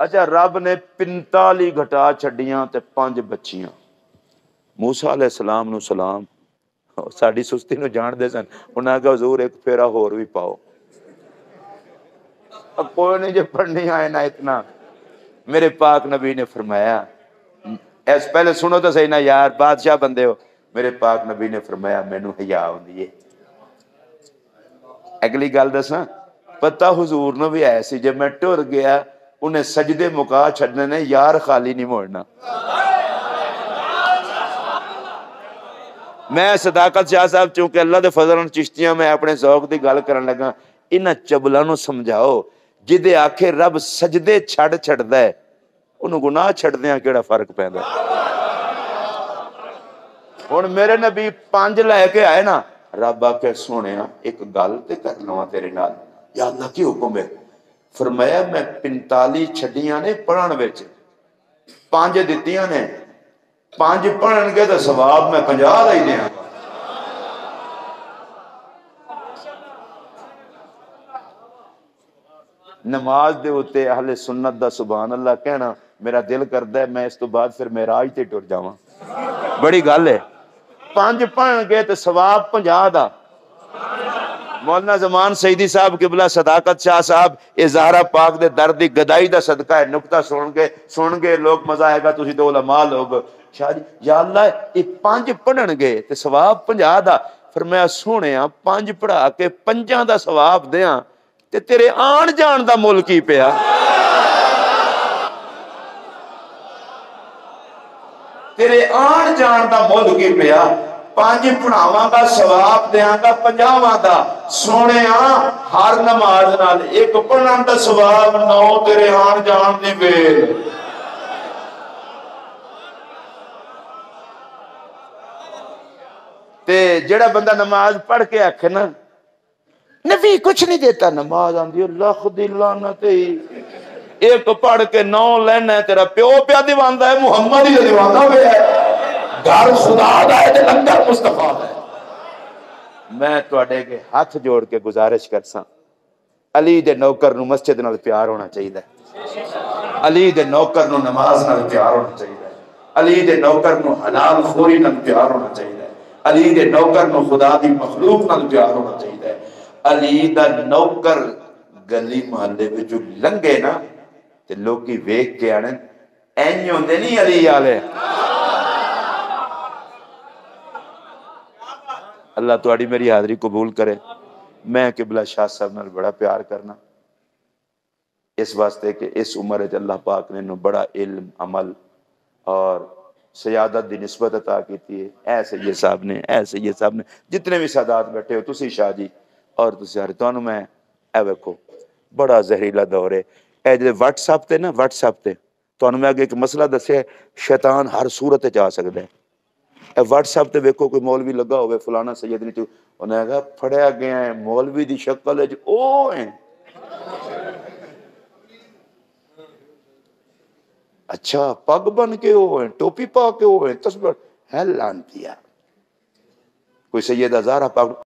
اچھا رب نے 45 گھٹا چھڈیاں تے 5 بچیاں. موسیٰ علیہ السلام نو سلام ساڈی سستی نو جان دے سن انہاں کہا حضور ایک پھیرا ہور بھی پاؤ. اب کوئی نہیں جو پڑھنی آئے نہ اتنا. میرے پاک نبی نے فرمایا اس پہلے سنو تو صحیح نہ یار بادشاہ بندے ہو. میرے پاک نبی نے فرمایا مینوں حیا ہوندی ہے. اگلی گل دساں پتہ حضور نو بھی آیا سی جب میں ٹر گیا انہیں سجدے مکا چھڑنے نے یار خالی نہیں موڑنا. میں صداقت شاہ صاحب چونکہ اللہ دے فضل چشتیاں میں اپنے ذوق دی گل کرن لگا انہاں چبلاں نو سمجھاؤ جدے آکھے رب سجدے چھڑدا ہے انہوں گناہ چھڑدیاں کیڑا فرق پیندا. ہن میرے نبی 5 لے کے آئے نا رب آکھے سونیا ایک گل تے کر لواں تیرے نال. یا اللہ کی حکم ہے؟ فرمایا میں 45 چھڈیاں نے پڑھن وچ 5 دتیاں نے 5 پڑھن گے تو ثواب میں 50 دا ہی دیاں. نماز دے ہوتے اہل سنت دا سبحان اللہ کہنا میرا دل کردا ہے میں اس تو بعد پھر معراج تے ٹر جاواں. بڑی گل ہے 5 پڑھن گے تو ثواب 50 دا. مولانا زمان سیدی صاحب قبلہ صداقت شاہ صاحب یہ زہرا پاک دے درد دی گدائی دا صدقہ ہے. نکتہ سن گے لوگ مزہ آئے گا تسی تو علماء لوگ شاہ جی یا اللہ یہ 5 پڑھن گے تے ثواب 50 دا. فرمایا سونیا 5 پڑھا کے 5 دا ثواب دیاں تے تیرے آن جان دا مل کی پیا. تیرے آن جان دا مل کی پیا. 5 پڑھاواں کا ثواب دیاں گا 50 دا. سونے ہر نماز نال ایک پڑھن دا ثواب 9 تیرے آن جان دی ویل. تے جڑا بندہ نماز پڑھ کے آکھے نا نبی کچھ نہیں دیتا، نماز آندی اللہ دی لعنت ہی، ایک پڑھ کے 9 لینا ہے، تیرا پیو پیا دیواندا ہے، محمد ہی دیواندا ہویا ہے، گھر خدا دا ہے تے لنگر مصطفیٰ دا ہے۔ میں تواڈے کے ہاتھ جوڑ کے گزارش کرساں، علی دے نوکر نو مسجد نال پیار ہونا چاہیے، علی دے نوکر نو نماز نال پیار ہونا چاہیے، علی دے نوکر نو حلال خوری نال پیار ہونا چاہیے، علی دے نوکر نو خدا دی مخلوق نال پیار ہونا چاہیے۔ علی دا نوکر گلی محلے وچوں لنگے نا تے لوکی ویکھ کے آنے اینج ہوندے نہیں علی والے۔ اللہ تواڈی میری حاضری قبول کرے۔ میں قبلہ شاہ صاحب نال بڑا پیار کرنا، اس واسطے کہ اس عمر وچ اللہ پاک نے انہوں بڑا علم، عمل اور سیادت دی نسبت عطا کیتی ہے۔ اے سید صاحب نے، اے سید صاحب نے، جتنے بھی سادات بیٹھے ہو تسی شاہ جی اور تسی ہر تانوں میں اے ویکھو بڑا زہریلا دور ہے۔ اے جے واٹس ایپ تے نا، واٹس ایپ تے تانوں میں اگے ایک مسئلہ دسیا، شیطان ہر صورت وچ آ سکدا ہے۔ اے واٹس ایپ تے ویکھو کوئی مولوی لگا ہوئے فلانا سید نے انہیں کہا پھڑیا گیا ہے مولوی دی شکل وچ او ہیں، اچھا پگ بن کے وہ ہیں، ٹوپی پا کے وہ ہیں، تسبیح ہے لانتیا۔ کوئی سید ہزارہ پاک